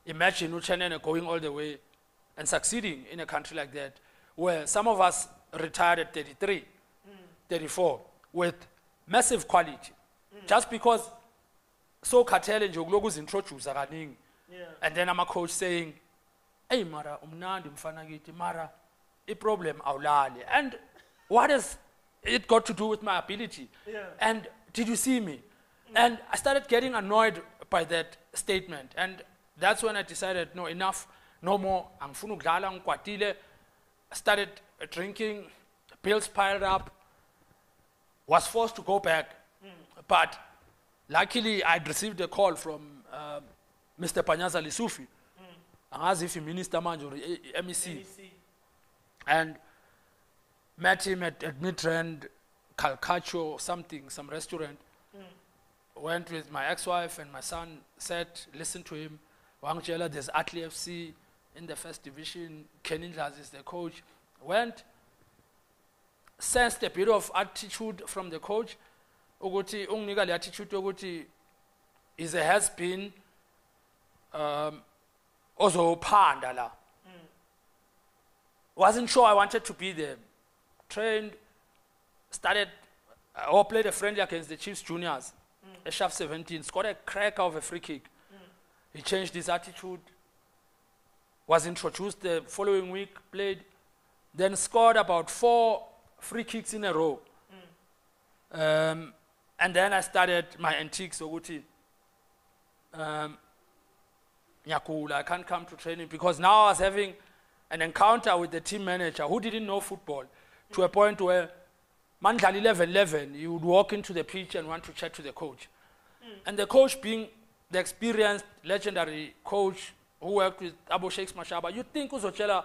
Imagine Uchenene going all the way and succeeding in a country like that, where some of us retired at 33, 34, with massive quality. Just because so cartel and Joglogus introduced and then I'm a coach saying, hey mara umnandi mfana kithi mara problem awulali. And what has it got to do with my ability? Yeah. And did you see me? And I started getting annoyed by that statement, and that's when I decided, no, enough, no more. Angifuna ukudlala ngikwatile. I started drinking, bills piled up, was forced to go back. But luckily, I'd received a call from Mr. Panyaza Lisufi, as if he minister manje or MEC, and met him at Midrand, Calcacho or something, some restaurant. Went with my ex-wife and my son, sat, listened to him. Wangchela, there's Atli FC in the first division. Kenin Dlazi is the coach. Went, sensed a bit of attitude from the coach. Ukuthi unginika le attitude ukuthi is a has-been ozophanda la. Wasn't sure I wanted to be there. Trained, started, or played a friendly against the Chiefs juniors. A Shaft 17, scored a cracker of a free kick. He changed his attitude, was introduced the following week, played, then scored about 4 free kicks in a row. And then I started my antiques. Nyakula, I can't come to training because now I was having an encounter with the team manager who didn't know football to a point where Mandlali 11, you would walk into the pitch and want to chat to the coach. And the coach, being the experienced, legendary coach who worked with Abu Sheikhs Mashaba, you think uzochela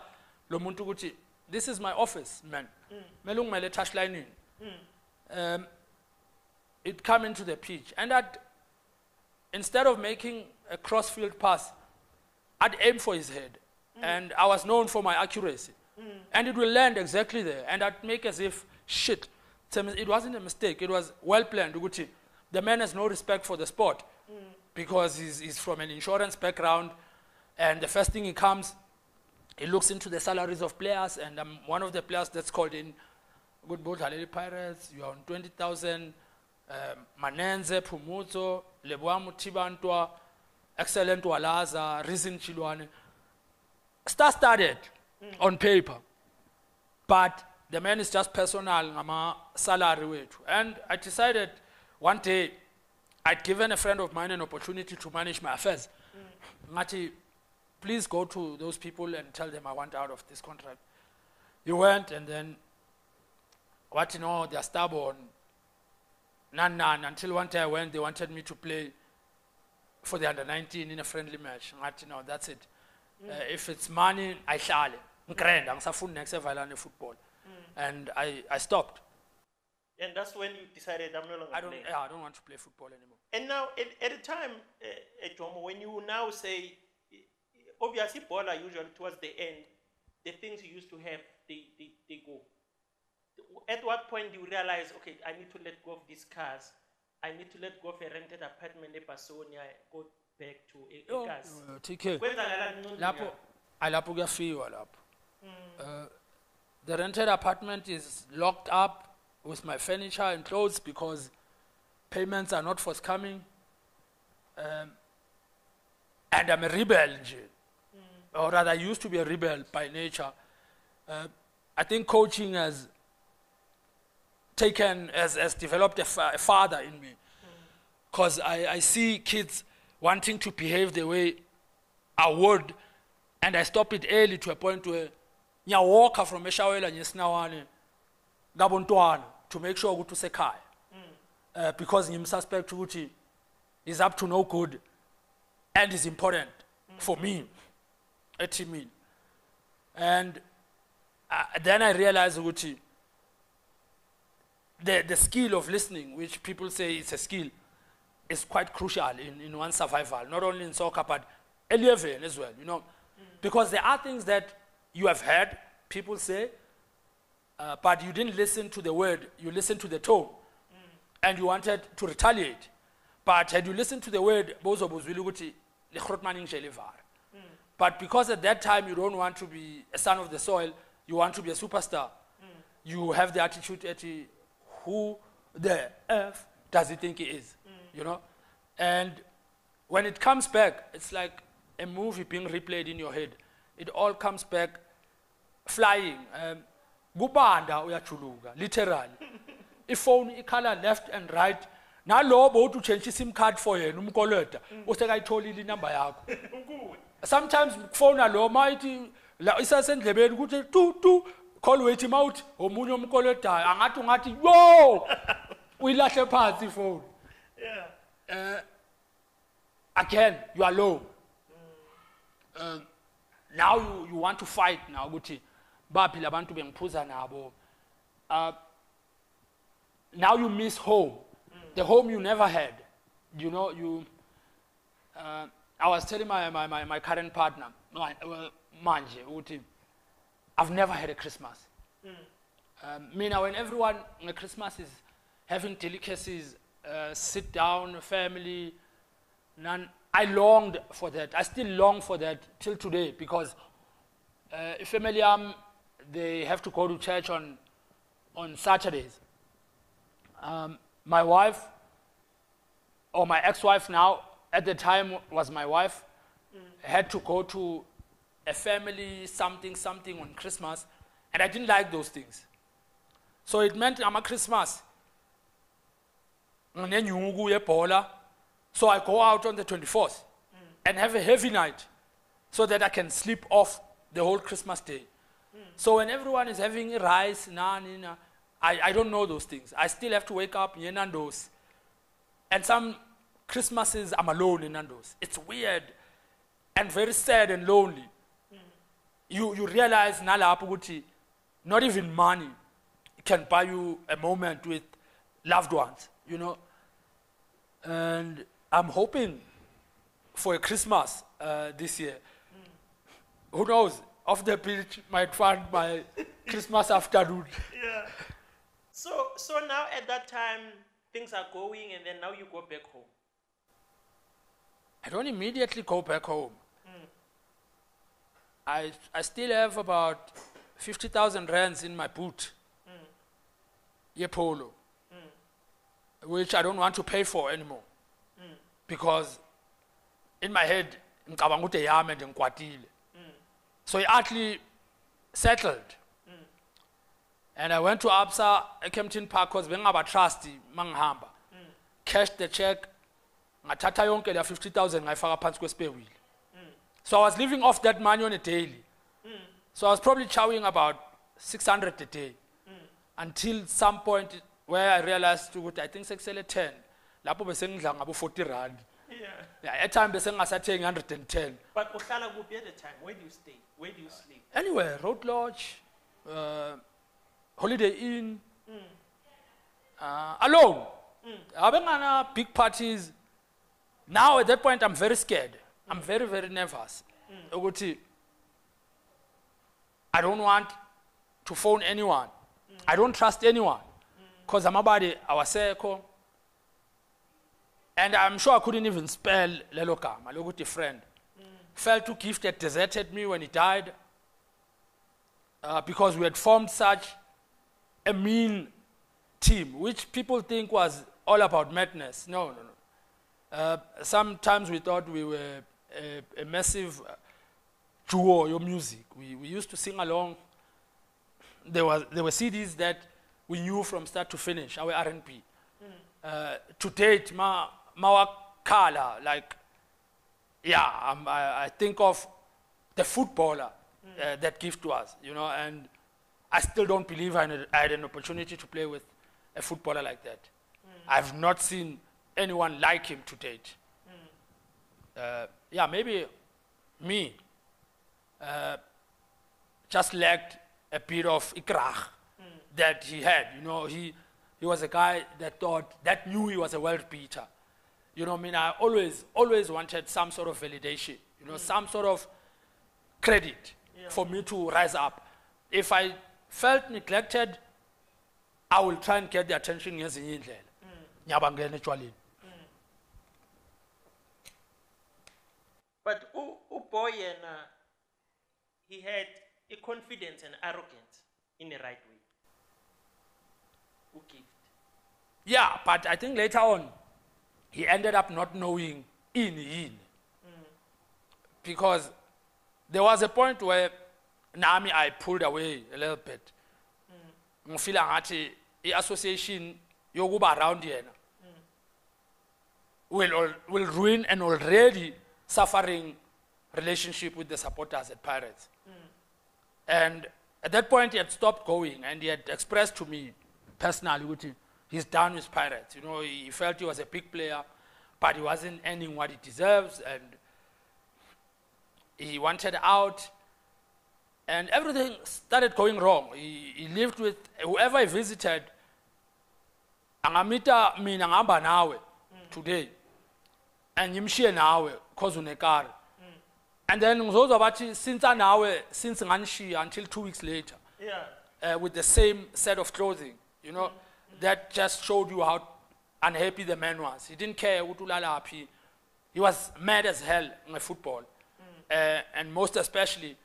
lo muntu ukuthi, this is my office, man. Melung mele touchline in. It come into the pitch. And instead of making a cross-field pass, I'd aim for his head. And I was known for my accuracy. And it will land exactly there. And I'd make as if, shit, it wasn't a mistake. It was well planned. The man has no respect for the sport because he's from an insurance background. And the first thing he comes, he looks into the salaries of players. And I'm one of the players that's called in Good Boat Haleli Pirates. You are on 20,000. Manenze, Pumuzo, Leboa Mutibantwa, Excellent Walaza, Rizin Chilwane. Started on paper. But the man is just personal, ngama salary weight. And I decided one day, I'd given a friend of mine an opportunity to manage my affairs. Ngati, please go to those people and tell them I want out of this contract. He went, and then, they're stubborn. None. Until one day I went, they wanted me to play for the under-19 in a friendly match. Ngati, no, that's it. If it's money, I shall. Grand, I'm next football. And I stopped. And that's when you decided I'm no longer playing. I don't want to play football anymore. And now, at the time, Jomo, when you now say, obviously, baller usually towards the end, the things you used to have, they go. At what point do you realize, okay, I need to let go of these cars, I need to let go of a rented apartment in Barcelona, go back to a cars? TK. The rented apartment is locked up with my furniture and clothes because payments are not forthcoming. And I'm a rebel, or rather I used to be a rebel by nature. I think coaching has developed a father in me. Because I see kids wanting to behave the way I would, and I stop it early to a point where I walk from Eshawela Nyesnawane, Gabontwana, to make sure I go to Sekai. Because I'm suspect Uti is up to no good and is important for me, a team. And then I realized Uti, the skill of listening, which people say is a skill, is quite crucial in one's survival, not only in soccer, but eleven as well, Because there are things that you have heard people say, but you didn't listen to the word, you listened to the tone, and you wanted to retaliate. But had you listened to the word, but because at that time you don't want to be a son of the soil, you want to be a superstar, you have the attitude at who the F does he think he is, And when it comes back, it's like a movie being replayed in your head. it all comes back flying. Gubanda uyachuluka, literally. Ifone ikhala left and right. Nalobo to change SIM card for you, umkoleta. Usekayitholile number yakho. Sometimes phone alo mighty la isasendlebeni ukuthi tu call wait him out omunye umkoletayo angathi yo uyilahle phansi phone. Yeah. Again you are low. Now you want to fight now ukuthi baphi labantu bengiphuza nabo. Now you miss home. The home you never had. You know, I was telling my current partner, Manje, Uti, I've never had a Christmas. When everyone on Christmas is having delicacies, sit down, family, I longed for that. I still long for that till today because family, they have to go to church on Saturdays. My wife, or my ex-wife now, at the time was my wife, had to go to a family something on Christmas, and I didn't like those things. So it meant I'm a Christmas. So I go out on the 24th and have a heavy night so that I can sleep off the whole Christmas day. So when everyone is having rice, I don't know those things. I still have to wake up, Nando's. And some Christmases, I'm alone in Nando's. It's weird and very sad and lonely. You realize, not even money can buy you a moment with loved ones, you know. And I'm hoping for a Christmas this year. Who knows? Off the beach, might find my Christmas afternoon. Yeah. So now at that time, things are going and then now you go back home. I don't immediately go back home. I still have about 50,000 rands in my boot. Ye polo. Which I don't want to pay for anymore. Because in my head, so I actually settled. And I went to Absa, Kempton Park, because when I was trusty, manghamba. Cashed the check, ngathatha yonke la 50,000 ngayifaka phansi kwespare wheel. So I was living off that money on a daily. So I was probably chowing about 600 a day. Until some point where I realized, I think sekusele 10. Lapho bese ngidla ngabo 40 rand. Yeah, at time bese ngasathenga 110. But uhlala kuphi at the time? Where do you stay? Where do you sleep? Anywhere, Road Lodge, Holiday Inn, alone. Having big parties. Now at that point I'm very scared. I'm very, very nervous. I don't want to phone anyone. I don't trust anyone. Because I'm about awaseko. And I'm sure I couldn't even spell Lelo Gama, Loguti friend. Felt too gifted, deserted me when he died. Because we had formed such a mean team, which people think was all about madness. No. Sometimes we thought we were a massive duo, your music. We used to sing along. There were CDs that we knew from start to finish, our R&B. To date, Mawakala, like, I think of the footballer that gift to us, you know, and I still don't believe I had an opportunity to play with a footballer like that. I've not seen anyone like him to date. Maybe me just lacked a bit of ikrach that he had. You know, he was a guy that knew he was a world beater. You know, I always wanted some sort of validation, you know, some sort of credit for me to rise up. If I felt neglected, I will try and get the attention. But Boyen, he had a confidence and arrogance in the right way. Okay. Yeah, but I think later on, he ended up not knowing in. Because there was a point where Nami I pulled away a little bit. Ngifila ngathi i-association yokuba around yena will ruin an already suffering relationship with the supporters at Pirates. And at that point he had stopped going, and he had expressed to me personally that he's done with Pirates. You know, he felt he was a big player, but he wasn't earning what he deserves, and he wanted out, and everything started going wrong. He lived with whoever he visited. Angamita mina ngamba nawe today, and ngimshiye nawe cause unekar. And then ngizozwa bathi since nganishiya until 2 weeks later, with the same set of clothing, you know, that just showed you how unhappy the man was. He didn't care ukuthi ulala aphi. He was mad as hell in football, and most especially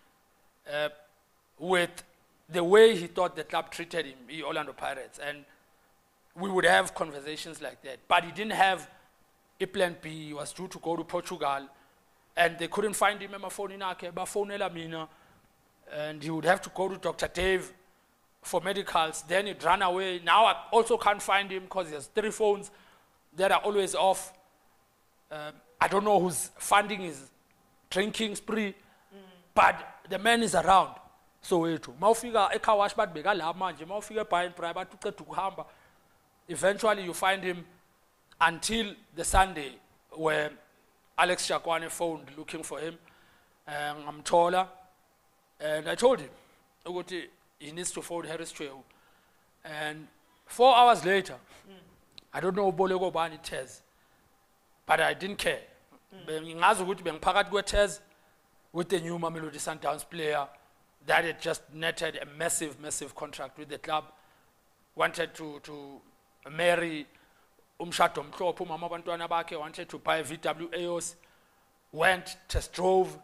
with the way he thought the club treated him, the Orlando Pirates. And we would have conversations like that. But he didn't have a plan B. He was due to go to Portugal, and they couldn't find him on my phone in Ake, but phone Elamina, and he would have to go to Dr. Dave for medicals. Then he'd run away. Now I also can't find him because he has 3 phones that are always off. I don't know who's funding his drinking spree, but the man is around. So mawufika eKawash bathi bekala manje, mawufika eBuying Private uqeda ukuhamba. Eventually you find him until the Sunday where Alex Shakwane phoned looking for him. I'm taller, and I told him ukuthi he needs to phone Harris Chwewu. And 4 hours later, I don't know Bolego Bani Tez, but I didn't care. Ngingazi ukuthi bengiphakathi kwe-Tez with the new Mamelodi Sundowns player that had just netted a massive contract with the club. Wanted to marry umshado omhlophe umama abantwana bakhe, wanted to buy VW Eos, went, test drove,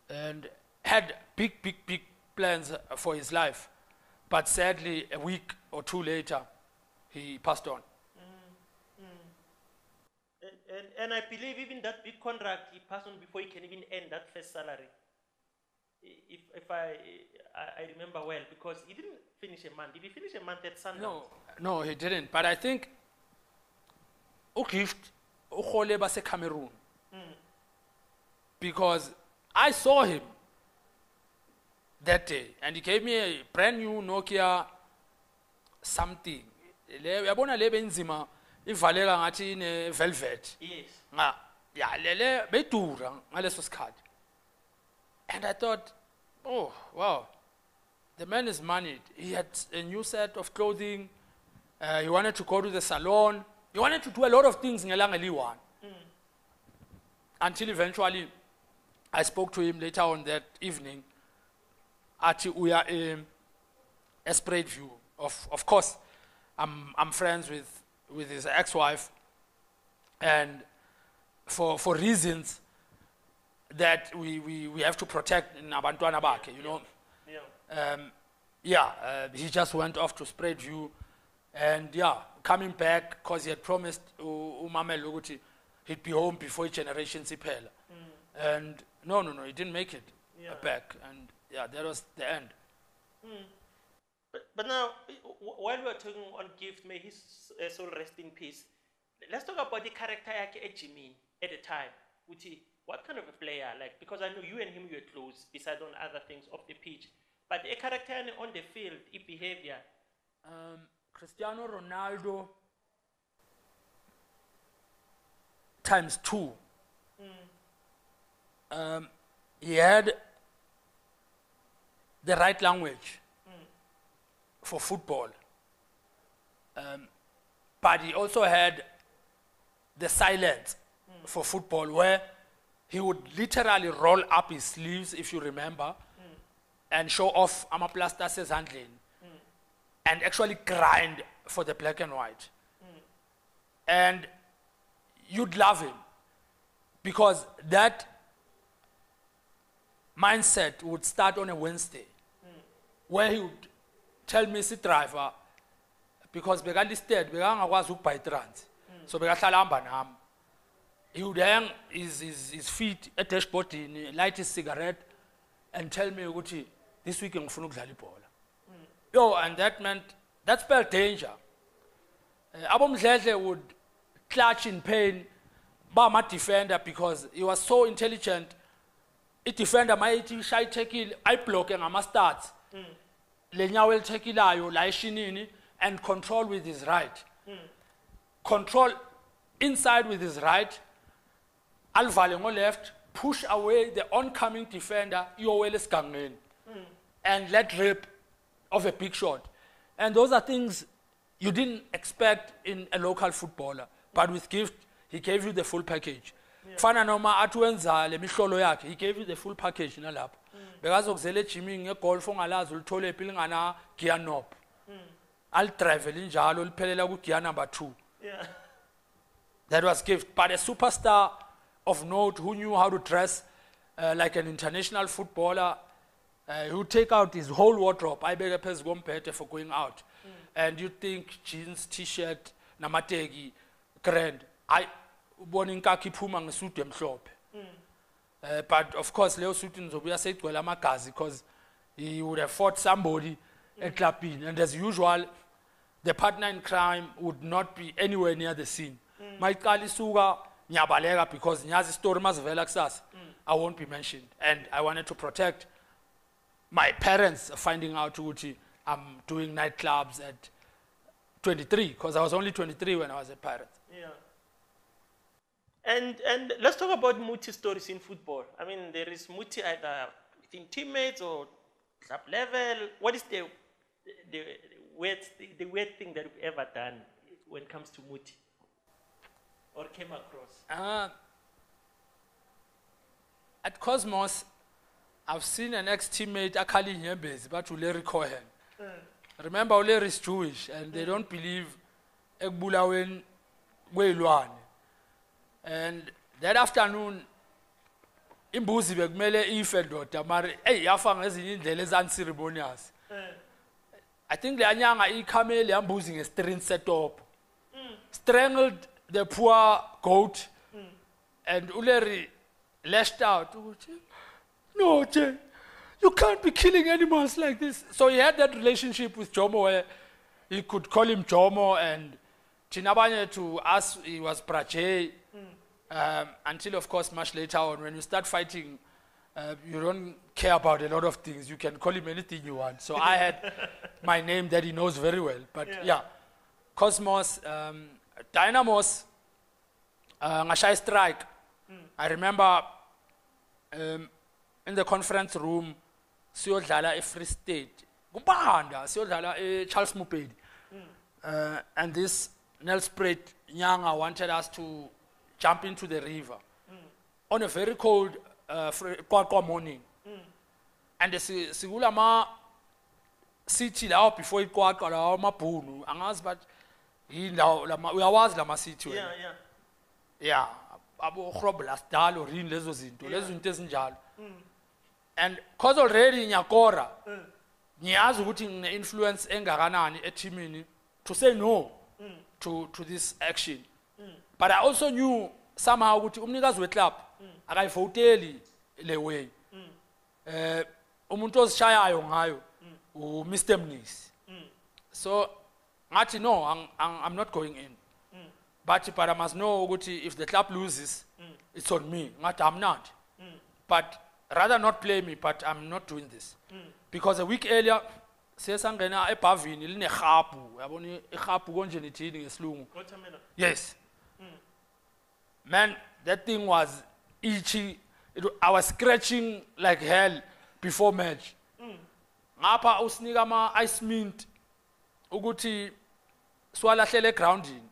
and had big plans for his life. But sadly, a week or 2 later, he passed on. And I believe even that big contract, he passed on before he can even earn that first salary. If I remember well, because he didn't finish a month. Did he finish a month at Sundowns? No, he didn't. But I think uGift ukhole base Cameroon, because I saw him that day, and he gave me a brand new Nokia something. Uyabona le benzima ivaleka ngathi ine velvet. Yes. Yeah, lele bedura ngaleso sikhathi. And I thought, oh, wow, the man is moneyed. He had a new set of clothing. He wanted to go to the salon. He wanted to do a lot of things ngelanga liwan. Until eventually, I spoke to him later on that evening. We are a spread view. Of course, I'm friends with his ex-wife, and for reasons that we have to protect in abantwana bakhe, you know. He just went off to spread view, and coming back because he had promised umamela ukuthi he'd be home before generations iphela. And no, he didn't make it back, and that was the end. But now, while we are talking on Gift, may his soul rest in peace, let's talk about the character at Jimmy at the time. What kind of a player? Like, because I know you and him were close, besides on other things off the pitch. But a character on the field, his behavior. Cristiano Ronaldo times 2. He had the right language for football, but he also had the silence for football, where he would literally roll up his sleeves, if you remember, and show off amaplasta sezandleni, and actually grind for the black and white. And you'd love him, because that mindset would start on a Wednesday, where he would tell me, sit driver, because bekalisted, bekangakwazi ukubhay trans, so bekahlala hamba nami. He would hang his feet at dashboard, light his cigarette, and tell me ukuthi this week ngifuna ukudlala ibhola. Yo, and that spelled danger. Abomdledle would clutch in pain by my defender because he was so intelligent. I defender mayithi shy tackle I block ngama starts. Lenyawo elithakilayo la eshinini and control with his right. Control inside with his right. Alvale ngo left, push away the oncoming defender iyowela esigangeni. And let rip of a big shot. And those are things you didn't expect in a local footballer. But with Gift, he gave you the full package. Fana noma atwenza le mihlolo yakhe, he gave you the full package nalapho. Bekazokuzela ejimini ngegolf ongalazi ulithole epili ngana gear knob. I'll travel njalo liphelela ku gear number 2. Yeah. That was Gift. But a superstar of note who knew how to dress like an international footballer, he would take out his whole wardrobe. I beg a pes gompete for going out. And you think jeans, t-shirt, namategi, grand. I ubona inkaki phuma ngesuit emhlophe. But of course Leo suit ngizobuya segcwele amagazi because he would have fought somebody at clubini, and as usual the partner in crime would not be anywhere near the scene. Mayiqala isuka ngiyabaleka because ngiyazi story masivela kusasa I won't be mentioned, and I wanted to protect my parents finding out ukuthi I'm doing nightclubs at 23 because I was only 23 when I was a pirate. Yeah. And let's talk about Muthi stories in football. I mean, there is Muthi either within teammates or club level. What is the weird thing that you've ever done when it comes to Muthi or came across? At Cosmos, I've seen an ex-teammate akali nyembezi but Larry Cohen. Remember, Larry is Jewish and they don't believe ekubulaweni kwezilwane. And that afternoon, imbuzi bekumele ife ndoda mari yafa ngezinye indlela ezanceremonious. I think le anyanga ikhameli yambuzi nge-string setup. Strangled the poor goat and Larry lashed out. No, Jay, you can't be killing animals like this. So he had that relationship with Jomo where he could call him Jomo, and Chinabanye to us, he was Brache. Until, of course, much later on, when you start fighting, you don't care about a lot of things. You can call him anything you want. So I had my name that he knows very well. But yeah, Cosmos, Dynamos, Ngashai Strike. I remember in the conference room, siyodlala e-Free State. Kumbanda, siyodlala Charles Mupedi. And this Nelspruit Nyanga wanted us to jump into the river on a very cold morning. And the Sigulama city now before it got Mapunu, angas but he now we was Lama city. Yeah. Abu Khroblas Dal or in Lezozinto, Lezintesinjal. And cause already in Yakora, Niaz putting influence Engaranani a Timini to say no to this action. But I also knew somehow what umnikazi weklub akayivoteli le way. Umuntu ozishayayo ngayo Mr. Mnisi. So ngathi no, I'm not going in. But I must know ukuthi if the club loses, it's on me. Ngathi I'm not. But rather not play me, but I'm not doing this. Because a week earlier, sesangena eBhavini line khapu, yabona ikhapu konje nithini ngesilungu. Yes. Man, that thing was itchy. I was scratching like hell before match. Ngapha usinika ama ice mint ukuthi swalahlele grounding.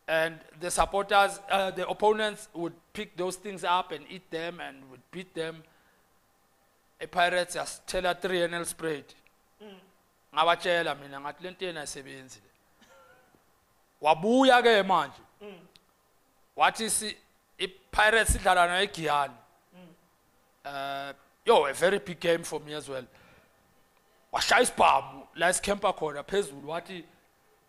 And the supporters, the opponents would pick those things up and eat them and would beat them. A Pirates just tell her 3 NL spread. Ngabachela mina ngathi lento yena isebenzi. Wabuya ke manje. Wathi iPirates idlala na eGiyani. A very big game for me as well. Washaya isibhamu la esikempa khona phezulu wathi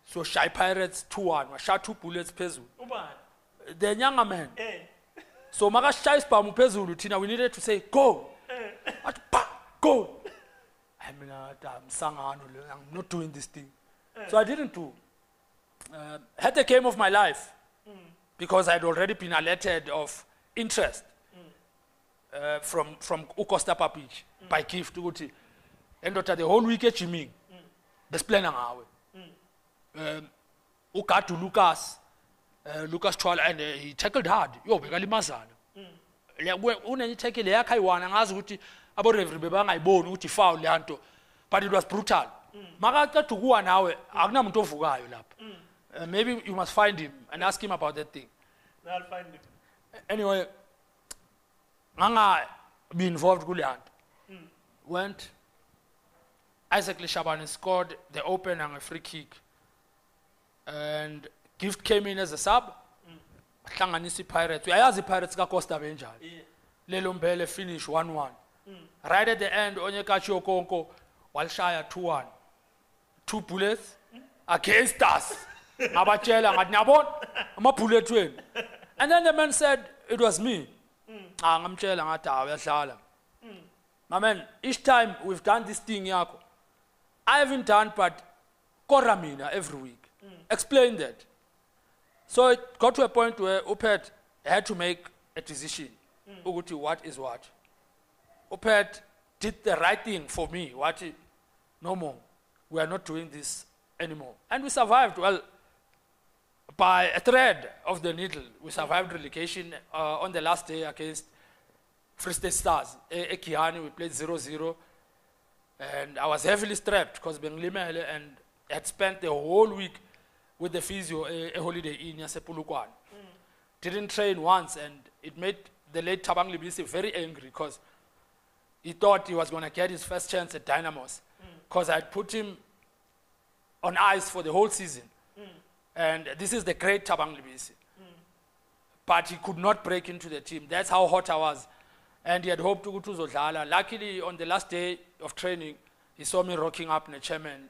so shy Pirates 2-1. Washaya 2 bullets phezulu. Ubani? The younger man. So maka shaya isibhamu phezulu thina we needed to say go. go. I'm not doing this thing. So I didn't do. Had the game of my life because I'd already been alerted of interest from Ukosta Papich by gift ukuthi endoda the whole week gymming besiplana ngawe uGadu Lucas Twala and he tackled hard yo bekalimazana une tackle yakhe ayiwana ngazi ukuthi abo referee bebangayiboni ukuthi foul leyanto but it was brutal makaqeda ukuwa nawe akunamuntu ovukayo lapha maybe you must find him and ask him about that thing. I'll find him. Anyway, be involved kuleyanto. Went. Isaac Lishabane scored the open and a free kick. And Gift came in as a sub. Hlanganisi Pirates. Uyayazi Pirates ka Costa benjani. Lelo Mbele finish 1-1. Right at the end, Onyekachi Okonko walshaya 2-1. 2 bullets against us. Abachela ngathi nyabona ama-bullet wenu. And then the man said it was me. Ngamtshela ngathi uyadlala. My man, each time we've done this thing yakho, I haven't done but koramina every week. Explain that. So it got to a point where Upet had to make a decision. Ukuthi what is what. Upet did the right thing for me. No more. We are not doing this anymore. And we survived. Well, by a thread of the needle, we survived relegation on the last day against Free State Stars. Ekiani, we played 0-0. And I was heavily strapped because Benlimele and had spent the whole week with the physio a holiday in Yasepulukwan. Didn't train once, and it made the late Thabang Libisi very angry because he thought he was going to get his first chance at Dynamos because I had put him on ice for the whole season. And this is the great Thabang Libisi. But he could not break into the team. That's how hot I was. And he had hoped to go to Zodlala. Luckily, on the last day of training, he saw me rocking up in a chairman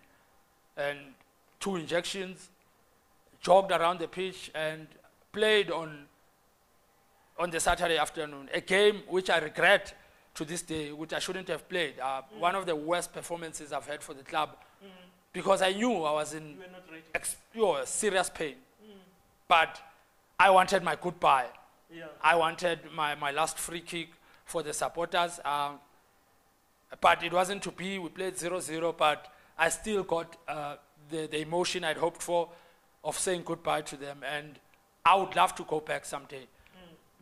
and 2 injections, jogged around the pitch and played on the Saturday afternoon. A game which I regret to this day, which I shouldn't have played. One of the worst performances I've had for the club. Because I knew I was in serious pain. But I wanted my goodbye. Yeah. I wanted my last free kick for the supporters. But it wasn't to be. We played 0-0, but I still got the emotion I'd hoped for of saying goodbye to them. And I would love to go back someday.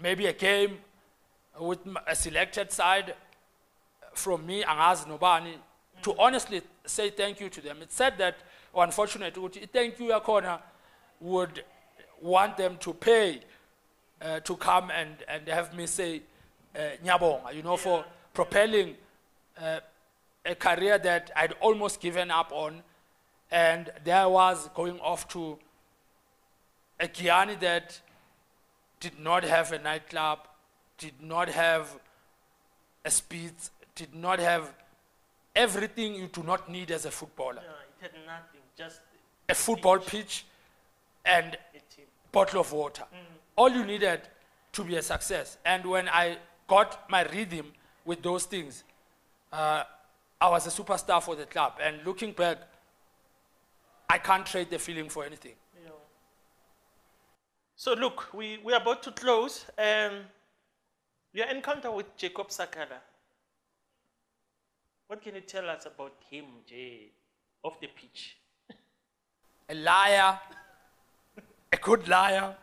Maybe a game with a selected side from me, Angaz Nobani, to honestly say thank you to them. It's said that, or unfortunately, thank you, Akona, would want them to pay to come and have me say Nyabonga, for propelling a career that I'd almost given up on. And there I was going off to a Kiani that did not have a nightclub, did not have a speed, did not have everything you do not need as a footballer. No, it had nothing, just a football pitch and a bottle of water. All you needed to be a success. And when I got my rhythm with those things, I was a superstar for the club. And looking back, I can't trade the feeling for anything. Yeah. So look, we're about to close. Your encounter with Jacob Sakala. What can you tell us about him, Jay, off the pitch? A liar, a good liar,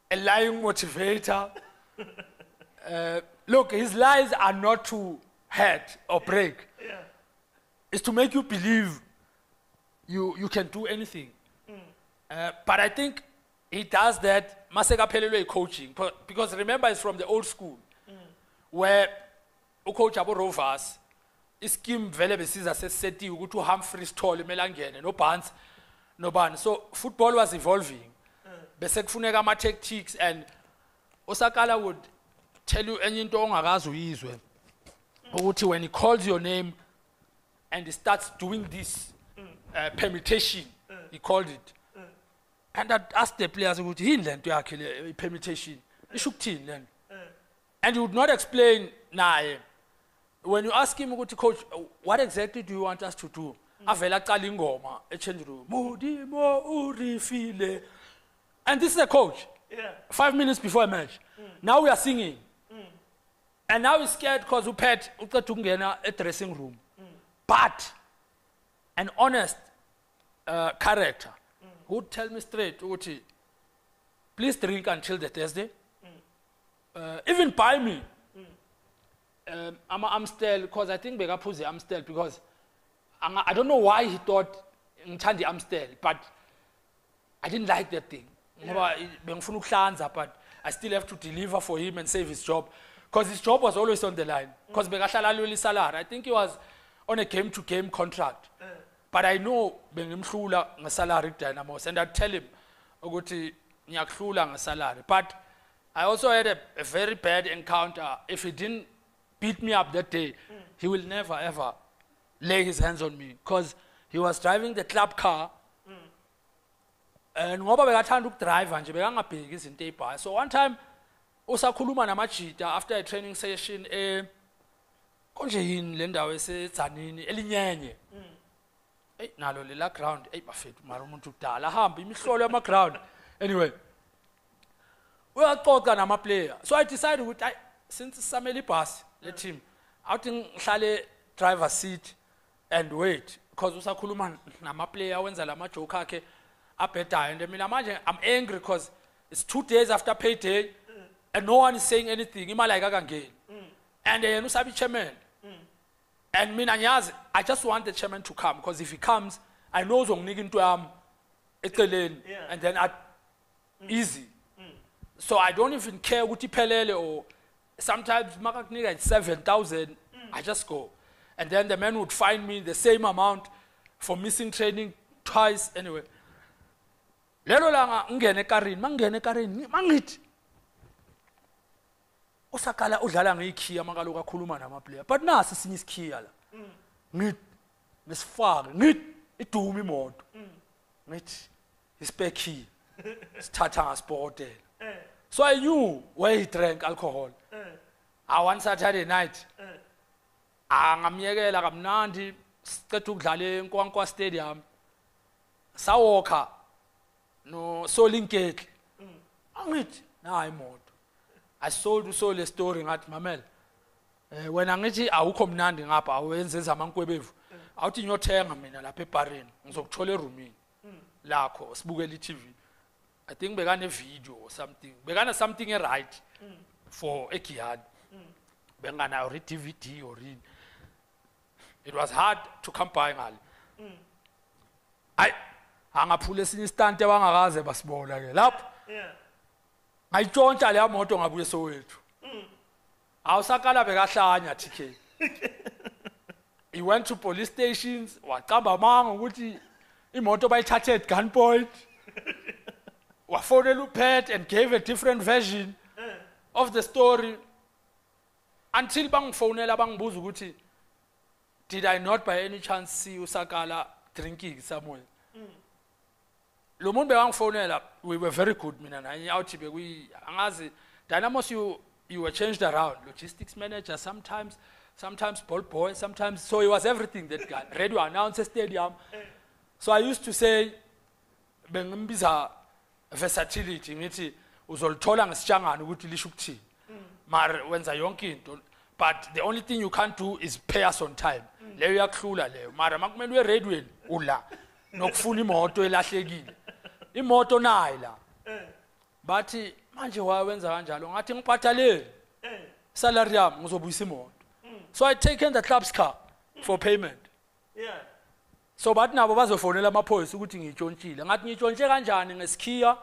a lying motivator. Look, his lies are not to hurt or break. It's to make you believe you can do anything. But I think he does that, Maseka Pelelwe coaching, because remember it's from the old school. Where ucoach abo Rovers ischeme vele besiza seseti ukuthi uHumphrey Sithole melangene no Barnes no bani. So football was evolving. Bese kufuneka ama tactics, and Osakala would tell you enye into ongakazi uyizwe ukuthi when he calls your name and he starts doing this permutation, he called it. And I asked the players ukuthi yini lento yakhe le permutation isho ukuthini lento. And he would not explain, when you ask him, coach, what exactly do you want us to do? Avela qala ingoma e-change room. Modimo urifile. And this is a coach. 5 minutes before a match. Now we are singing. And now he's scared because upet ukungena a dressing room. But an honest character who would tell me straight, please drink until the Thursday. Even buy me. I'm Amstel because I think Begaphuze Amstel because I don't know why he thought Ngithandi Amstel, but I didn't like that thing. But I still have to deliver for him and save his job because his job was always on the line. Because I think he was on a game-to-game contract. But I know bengimhlula salary Dynamos, and I tell him ukuthi ngiyakuhlula salary. But I also had a very bad encounter. If he didn't beat me up that day, he will never ever lay his hands on me because he was driving the club car. And ngoba bekathanda ukudrive nje bekangabheki izinto ezibhayi. So one time usakhuluma namajita after a training session konje yini le ndawo eseTzanini elinyenye. Nalo lela ground bafethu mara umuntu udala ahamba imihlolo yama ground. Anyway, uyaxoxa nama player. So I decided ukuthi since samele ibhasi le team awuthi ngihlale driver seat and wait because usakhuluma nama player wenza lama joke akhe abhedayo. And mina manje I'm angry because it's 2 days after payday and no one is saying anything. Imali ayikangeni. And yena usabi chairman. And mina ngiyazi I just want the chairman to come because if he comes I know uzonginika into yami eceleni and then easy. So I don't even care ukuthi iphelele or sometimes makakunika 7,000 I just go. And then the man would fine me the same amount for missing training twice. Anyway, lelo langa ngene ekarini mangithi uSakala udlala ngikhiya makaloku akhuluma nama player but nasi sinye isikhiya la ngithi nesifake ngithi iduma imoto ngithi ispare key sithatha ngasport. So I knew where he drank alcohol. One Saturday night angamyekela kamnandi sicethe ukudlala eNkwankwa Stadium sawokha no Solinketli angithi na imoto I sold a story ngathi mamela wena ngithi awukho mnandi ngapha awenze zamankwebeva awuthi ngiyothenga mina lapha ebareni ngizokuthola eroomini lakho sibukela iTV. I think bekane video or something bekana something right for Ekiyad bengana or DVD or in. It was hard to come by ngali angaphula esinye istante bangakaze basibona ke lapho ngayitshontsha le moto ngabuye Soweto awusakala bekahlanya TK. He went to police stations waqamba manga ukuthi imoto bayithathe at gunpoint wafonela uPet and gave a different version of the story until bangifonela bangibuza ukuthi did I not by any chance see uSakala drinking somewhere. Lo muntu bekangifonela we were very good mina naye awuthi bekuyi angazi Dynamos you were changed around, logistics manager sometimes ball boy sometimes, so he was everything that guy. Radio announcer stadium. So I used to say bengimbiza versatility ngithi uzolithola ngesijangani ukuthi lisho ukuthini mara wenza yonke into but the only thing you can't do is pay us on time. Leyo yakhulula leyo mara makumele we-radweni ula nokufuna imoto elahlekile imoto nayi la bathi manje wawenza kanjalo ngathi ngiphathaleni salary yami ngizobuyisa imoto. So I taken the club's car for payment. So bathi nabo bazofonela amaphoyisa ukuthi ngitshontshile ngathi ngitshontshe kanjani ngesikhiya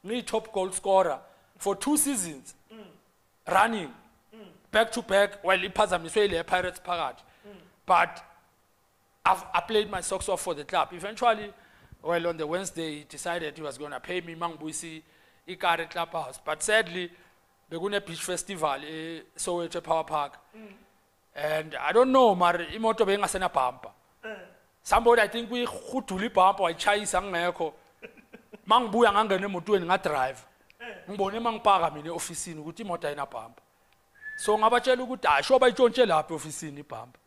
ngiyi-top goal scorer for 2 seasons running back to back while iphazamiswe ile Pirates phakathi. But I played my socks off for the club. Eventually, well, on the Wednesday, he decided he was going to pay me mangibuyisi ikare clubhouse. But sadly, bekune beach festival Soweto Power Park. And I don't know, mara imoto bengasena bumper. Somebody I think we khudula ibumper wayichayisa ngekho. Mangibuya ngangena emotweni nga drive. Ngibone mangipaka mina eofficeini ukuthi imoto ayina bumper. So ngabatshela ukuthi hayi shoba itshontshe lapha ofisini ibhamba.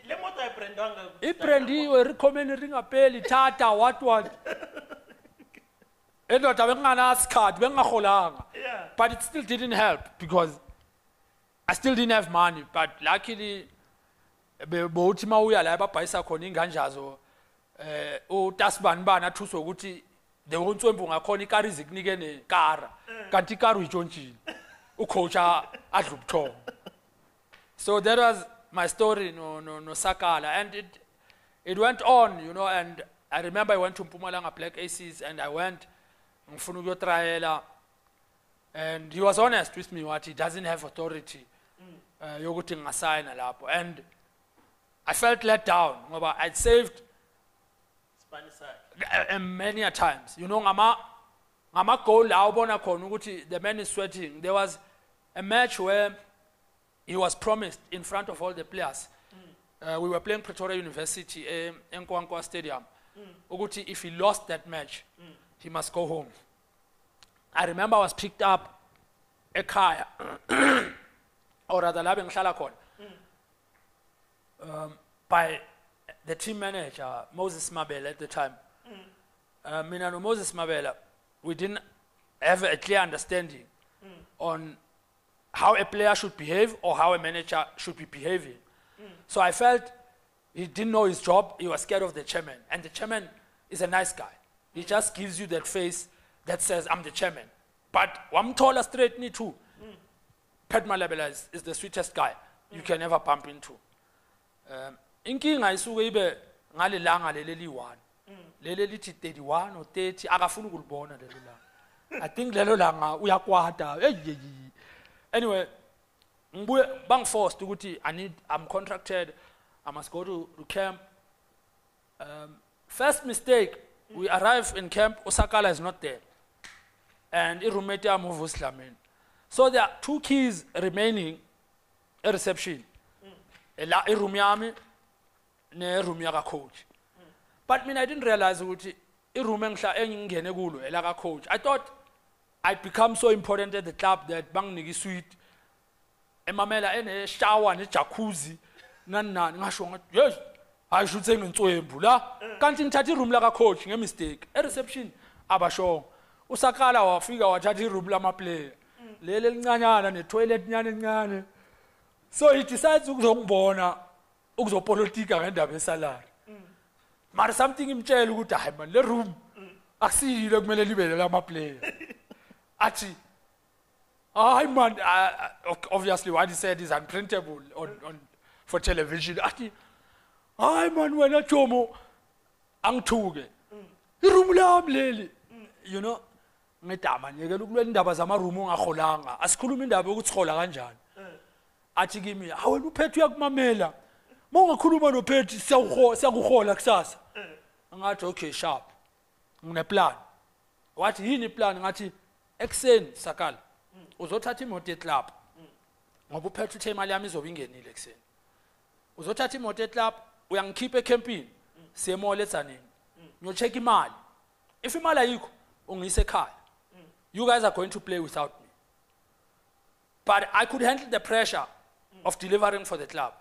Le moto ayibrandwanga. Ibrandiwe recommend ringapheli thatha what. Endoda benganazi card bengakholanga. Yeah. But it still didn't help because I still didn't have money, but luckily bowuthi mawuya la babhayisa khona inganjazo utasibani bana thuso ukuthi the wontswembu ngakhona ikari zikunike nekara kanti ikari uyitshontshile ucoach adla ubuthongo. So that was my story no Sakala, and it went on, you know, and I remember I went to Mpumalanga Black Aces and I went ngifuna ukuyotrayela, and he was honest with me what he doesn't have authority yokuthi ngasayina lapho, and I felt let down ngoba I'd saved many a times, you know, ngama goal la ubona khona ukuthi the man is sweating. There was a match where he was promised in front of all the players. We were playing Pretoria University in Nkwankwa Stadium. Ukuthi if he lost that match, he must go home. I remember I was picked up ekhaya or rather la bengihlala khona by the team manager Moses Mabela at the time. Mina no Moses Mabela, we didn't have a clear understanding on how a player should behave or how a manager should be behaving. So I felt he didn't know his job. He was scared of the chairman, and the chairman is a nice guy. He just gives you that face that says, I'm the chairman. But wamthola straight ni too. Pat Malabela is the sweetest guy you can ever bump into. Inkinga isuke ibe ngale langa leli 1. Lele lithi 31 or 30 akafuna ukulibona lelo langa. I think lelo langa uyakwata. Anyway, ngibuye bangforced ukuthi I'm contracted, I must go to camp. First mistake, we arrive in camp, Sakala is not there. And i-roommate yami uVuslamini. So there are 2 keys remaining at reception. I-room yami ne-room yaka coach. But I didn't realize ukuthi i-room engingene kulo elaka coach. I thought I'd become so important at the club that banginike suite emamela ene shower ne jacuzzi nani ngasho ngathi yes I should say ngentswembu la kanti ngithatha i-room laka coach ngemistake e-reception abasho uSakala wafika wathatha i-room lama player lele lincanyana ne-toilet nyane encane, so he decides ukuzongibona ukuzopolitika ngendaba yesalary. Mara something imtshela ukuthi hayi man le room akusiyile kumele libe lama player. Achi, man, obviously what he said is unprintable for television. Achi, man, wena Jomo, angithuke. I-room lami leli. You know, ngedama nyeke lokule indaba zama-room ongakholanga. Asikhuluma indaba yokuthi sikhola kanjani. Athi kimi, wena uPhethu uyakumamela. Mawungakhuluma noPhethu siyakuhola kusasa. Ngathi okay sharp. Ngine-plan. Wathi yini plan? Ngathi ekseni Sakala uzothatha imoto eClub ngoba uPhethu uthe imali yami izobe ingenile ekseni. Uzothatha imoto eClub uyangikhipha ecampini siye mall eTzaneni ngiyocheck imali. If imali ayikho ungiyise ekhaya. You guys are going to play without me. But I could handle the pressure of delivering for the club.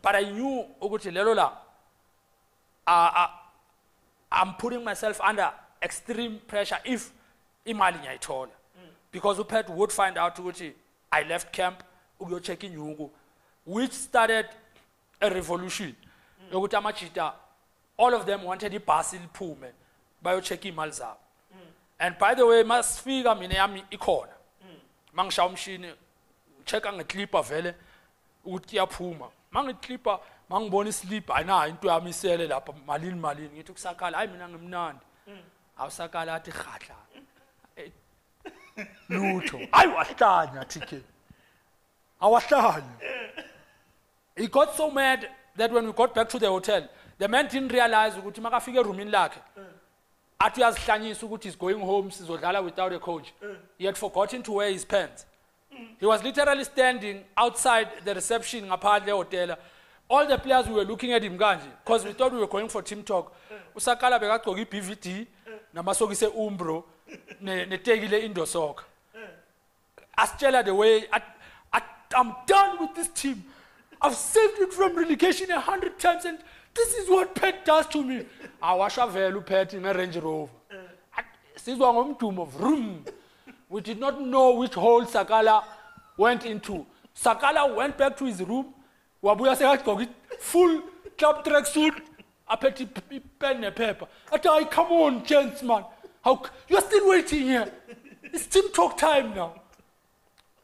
But I knew ukuthi lelo la I'm putting myself under extreme pressure if imali ngiyayithola. Because uPhethu would find out ukuthi I left camp ukuyocheck inyuku, which started a revolution. Yokuthi amajita all of them wanted ibhasi liphume bayocheck imali zabo. And by the way, masifika mina yami ikhona. Mangishaya umshini checka ngeclipper vele ukuthi iyaphuma. Mangiclipper mangibona islip ayina into yami isele lapha malini ngithi kusakhala hayi mina ngimnandi. Awusakala athi khatla. Lutho ayi wahlanya TK awahlanya. He got so mad that when we got back to the hotel, the man didn't realize ukuthi makafika eroomini lakhe athi uyazihlanyisa ukuthi he's going home sizodlala without a coach. He had forgotten to wear his pants. He was literally standing outside the reception ngaphandle hotel. All the players were looking at him kanje because we thought we were going for team talk. Usakala bekagcoka iBVD namasokise umbro netekile indoor soccer. Asitshela the way I'm done with this team. I've saved it from relegation 100 times, and this is what Pet does to me. I wash a value Pet in a Range Rover. We did not know which hole Sakala went into. Sakala went back to his room. Wabuya said, full club track suit, a petty pen and paper. I come on, gents, man. You're still waiting here. It's gym talk time now.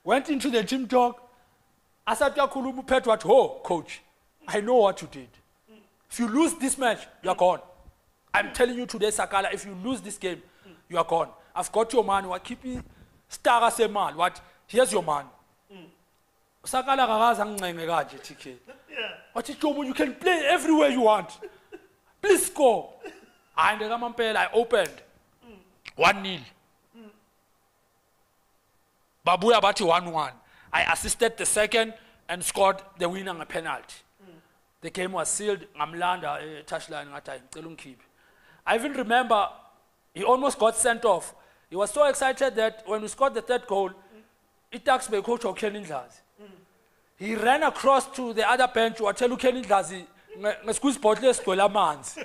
Went into the gym talk. I said, coach, I know what you did. If you lose this match, you're gone. I'm telling you today, Sakala, if you lose this game, you are gone. I've got your man. What keep me star say man? What? Here's your man. Sakala TK. What is you can play everywhere you want. Please score. And the Gama I opened 1-0. Babuya Bati 1-1. I assisted the second and scored the winner on a penalty. The game was sealed. Ngamlanda touchline ngata ngicela keep. I even remember he almost got sent off. He was so excited that when we scored the third goal, he taxed by coach Ken Indlazi. He ran across to the other bench. Watshela Ken Indlazi ngesqueeze sigcwele amanzi.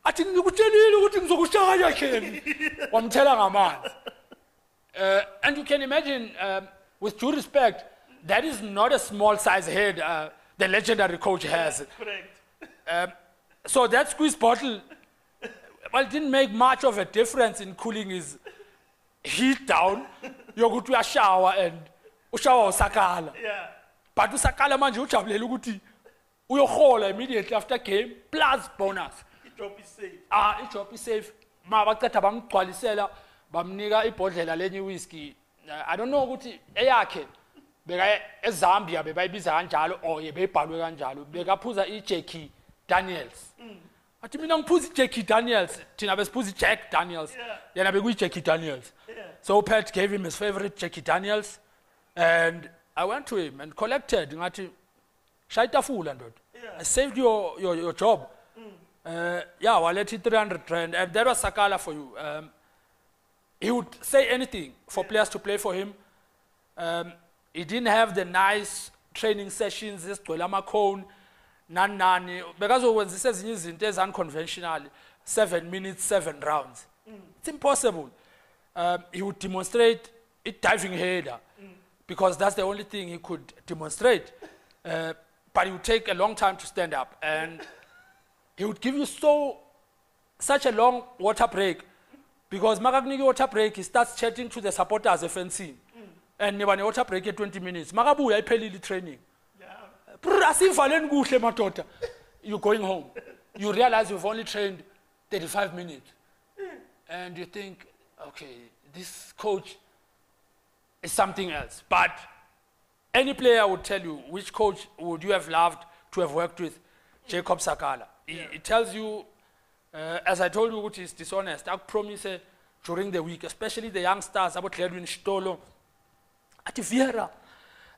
Athi ngikutshelile ukuthi ngizokushaya Ken. Wamthela ngamanzi. And you can imagine, with due respect, that is not a small size head the legendary coach has. Correct. So that squeeze bottle, well, it didn't make much of a difference in cooling his heat down. You go to a shower and ushawa Sakala. Yeah. But Sakala manje ujabulele ukuthi uyohola immediately after game plus bonus. Job is safe. Job is safe. Ma baqeda bangigcwalisela bamnika ibhodlela lenye whiskey. I don't know ukuthi eyakhe beka eZambia bebayibiza kanjalo or yebebhalwe kanjalo bekaphuza iJackie Daniels. Athi mina ngiphuza iJackie Daniels, thina besiphuza iJack Daniels. Yena bekuyiJackie Daniels. So Pat gave him his favorite Jackie Daniels, and I went to him and collected. Ngathi shayitafula ndoda. I saved your job. Yeah, wallet 300 rand, and that was Sakala for you. He would say anything for players to play for him. He didn't have the nice training sessions, this cone, nani, because when he says it's unconventional, 7 minutes, 7 rounds. It's impossible. He would demonstrate it diving header because that's the only thing he could demonstrate. But it would take a long time to stand up, and he would give you such a long water break. Because Magagnigi water break, he starts chatting to the supporters FNC. And never water break at 20 minutes. Magabu, I pay training. You're going home. You realize you've only trained 35 minutes. And you think, okay, this coach is something else. But any player would tell you, which coach would you have loved to have worked with? Jacob Sakala. He tells you, as I told you, which is dishonest. I promise during the week, especially the youngsters, about Ledwin Stolo, Ativiera,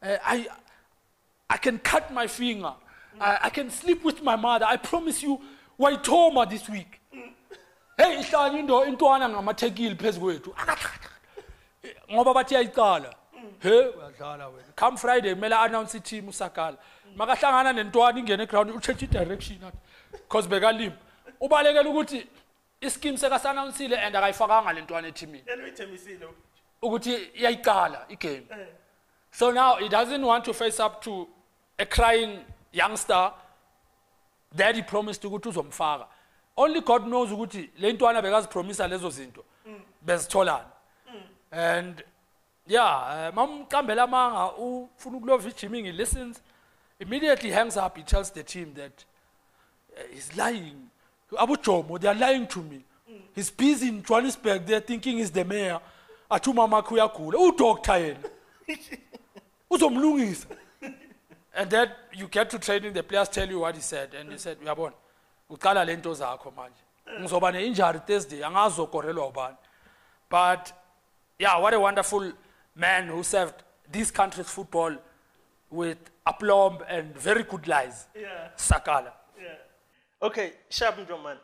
I can cut my finger. I can sleep with my mother. I promise you, Waitoma this week. Hey, into ngamathekile phezukwethu. Ngoba bathi ayicala. Hey, wadlala wena. Come Friday, mela announce team uSakala. Makahlangana nentwana ingene ground uchange direction athi. Because bekalimba. Ubalekela ukuthi ischeme sekasanouncile and akayifakanga lentwana eteamini. Elwithembisile ukuthi iyayicala igame. So now he doesn't want to face up to a crying youngster that he promised ukuthi uzomfaka. Only God knows ukuthi lentwana bekazipromisa lezo zinto bezitholana. And yeah, mamqambela manga ufuna ukulova ijiming, he listens, immediately hangs up, he tells the team that he's lying. Abu Jomo, they are lying to me. He's busy in Johannesburg, they're thinking he's the mayor. Atuma makuya kula. Udokta yena. Uzomlungisa. And then you get to training, the players tell you what he said. And he said, uyabona, uqala lento zakho manje. Ngizoba ne-injury Thursday, angazokorelwa ubani. But yeah, what a wonderful man who served this country's football with aplomb and very good lies. Yeah. Sakala. Yeah. Okay, Sharp Njoman,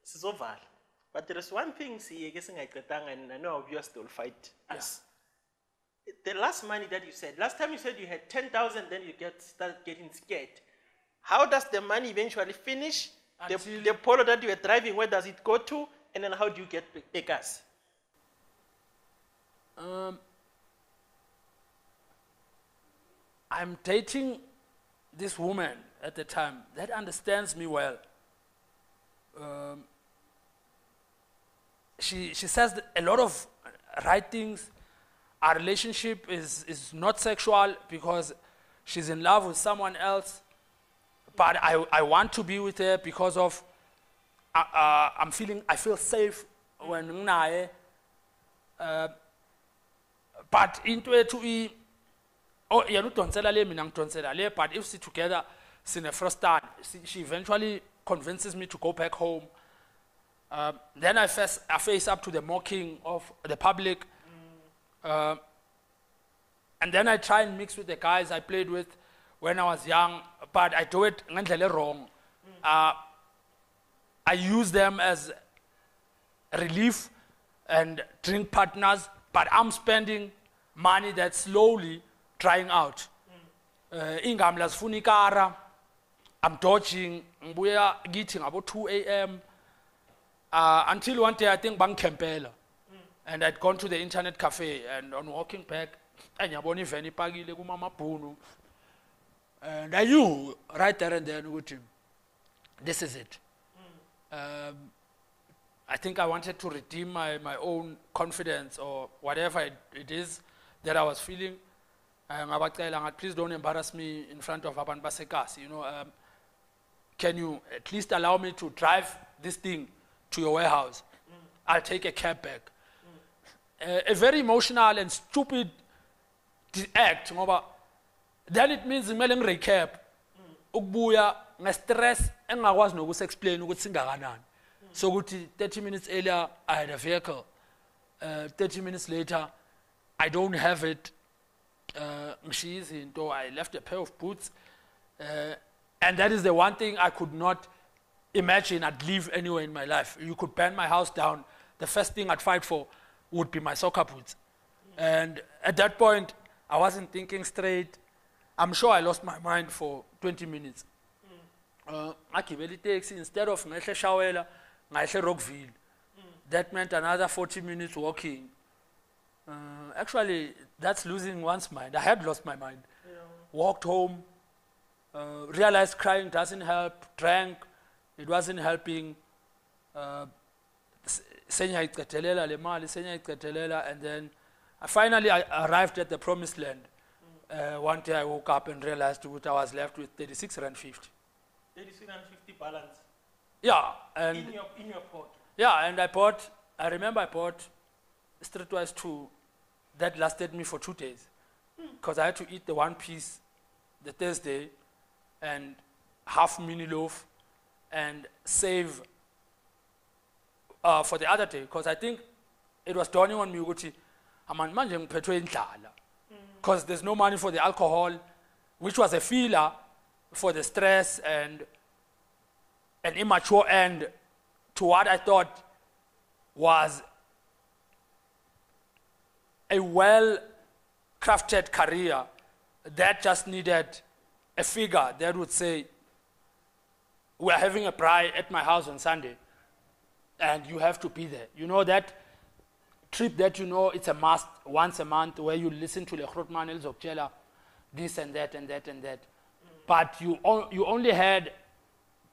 sizovala. But there is one thing siyeke singayicedanga, and I know our viewers will fight us. The last money that you said, last time you said you had 10,000, then you start getting scared. How does the money eventually finish? The Polo that you were driving, where does it go to? And then how do you get the gas? I'm dating this woman at the time that understands me well. She says a lot of right things. Our relationship is not sexual because she's in love with someone else. But I want to be with her because of I feel safe when nginaye. But into it to oh yeah, no tonsela le mina ngitonsela le, but if we together since the first time, she eventually convinces me to go back home. Then I face up to the mocking of the public. And then I try and mix with the guys I played with when I was young, but I do it wrong. I use them as relief and drink partners, but I'm spending money that's slowly drying out. Ingamla zifuna ikara, I'm dodging, ngibuya getting about 2 a.m. Until one day I think bangikempela. And I'd gone to the internet cafe, and on walking back, and I knew right there and then with him, this is it. I think I wanted to redeem my own confidence or whatever it is that I was feeling. Please don't embarrass me in front of Aban Basekas. Can you at least allow me to drive this thing to your warehouse? I'll take a cab back. A very emotional and stupid act. Then it means ngimele ngirecap ukubuya ngestress engakwazi nokuexplain ukuthi singakanani. So ukuthi 30 minutes earlier I had a vehicle. 30 minutes later I don't have it. I left a pair of boots. And that is the one thing I could not imagine I'd live anywhere in my life. You could burn my house down. The first thing I'd fight for would be my soccer boots. And at that point, I wasn't thinking straight. I'm sure I lost my mind for 20 minutes. I gibeli taxi instead of ngehle Shawela, ngehle Rockville. That meant another 40 minutes walking. Actually, that's losing one's mind. I had lost my mind. Yeah. Walked home, realized crying doesn't help, drank, it wasn't helping. And then finally I arrived at the promised land. One day I woke up and realized that I was left with 36 Rand 50. 36 Rand 50 balance? Yeah. And in your pocket? Yeah, and I remember I bought Streetwise 2 that lasted me for 2 days. Because I had to eat the one piece the Thursday and half mini loaf and save for the other day, because I think it was dawning on me because there's no money for the alcohol, which was a filler for the stress and an immature end to what I thought was a well-crafted career that just needed a figure that would say, we're having a braai at my house on Sunday, and you have to be there. You know that trip that it's a must once a month where you listen to the Grootman Elzokchela, this and that and that and that. But you only had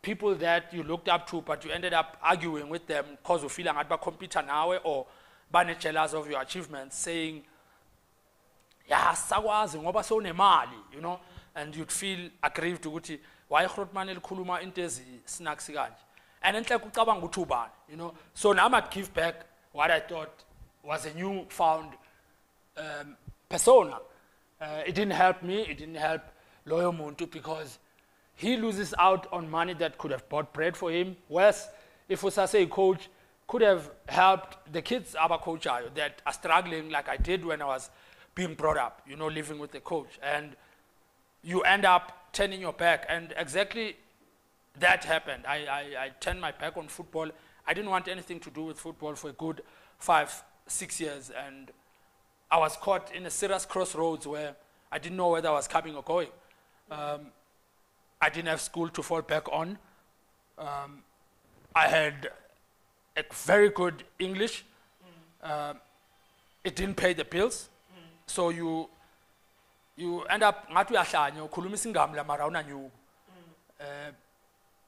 people that you looked up to, but you ended up arguing with them because you feel like computer now or jealous of your achievements, saying, yeah, sakwazi ngoba sewunemali, and you'd feel aggrieved ukuthi why Grootman elikhuluma into ezinakisi kanje. And then ucabanga ukuthi ubani, So now I give back what I thought was a newfound persona. It didn't help me, it didn't help Loyo Muntu, because he loses out on money that could have bought bread for him. Whereas if Usase coach could have helped the kids about coach that are struggling like I did when I was being brought up, living with the coach. And you end up turning your back. And exactly that happened. I turned my back on football. I didn't want anything to do with football for a good 5-6 years. And I was caught in a serious crossroads where I didn't know whether I was coming or going. I didn't have school to fall back on. I had a very good English. It didn't pay the bills. So you end up ngathi uyahlanya ukhuluma isingam la mara unanyuku.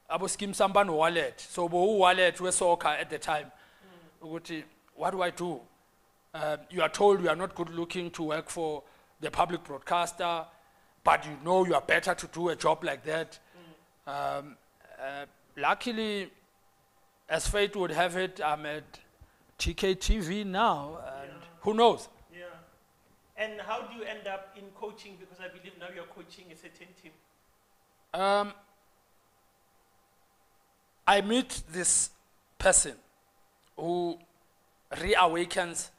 Abo scheme samba no wallet. So bo wallet we soccer at the time. Ukuthi what do I do? You are told you are not good looking to work for the public broadcaster, but you know you are better to do a job like that. Luckily, as fate would have it, I'm at TKTV now, and who knows? Yeah. And how do you end up in coaching? Because I believe now you're coaching a certain team. I meet this person who reawakens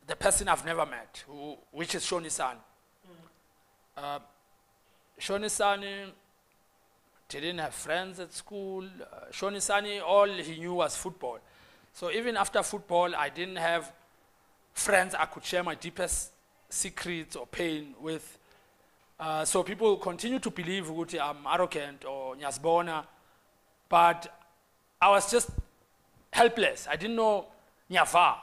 the person I've never met, which is Shoni-san. Shoni-san didn't have friends at school. Shoni-san, all he knew was football. So even after football, I didn't have friends I could share my deepest secrets or pain with. So people continue to believe that I'm arrogant or nyasbona, but I was just helpless. I didn't know nyava.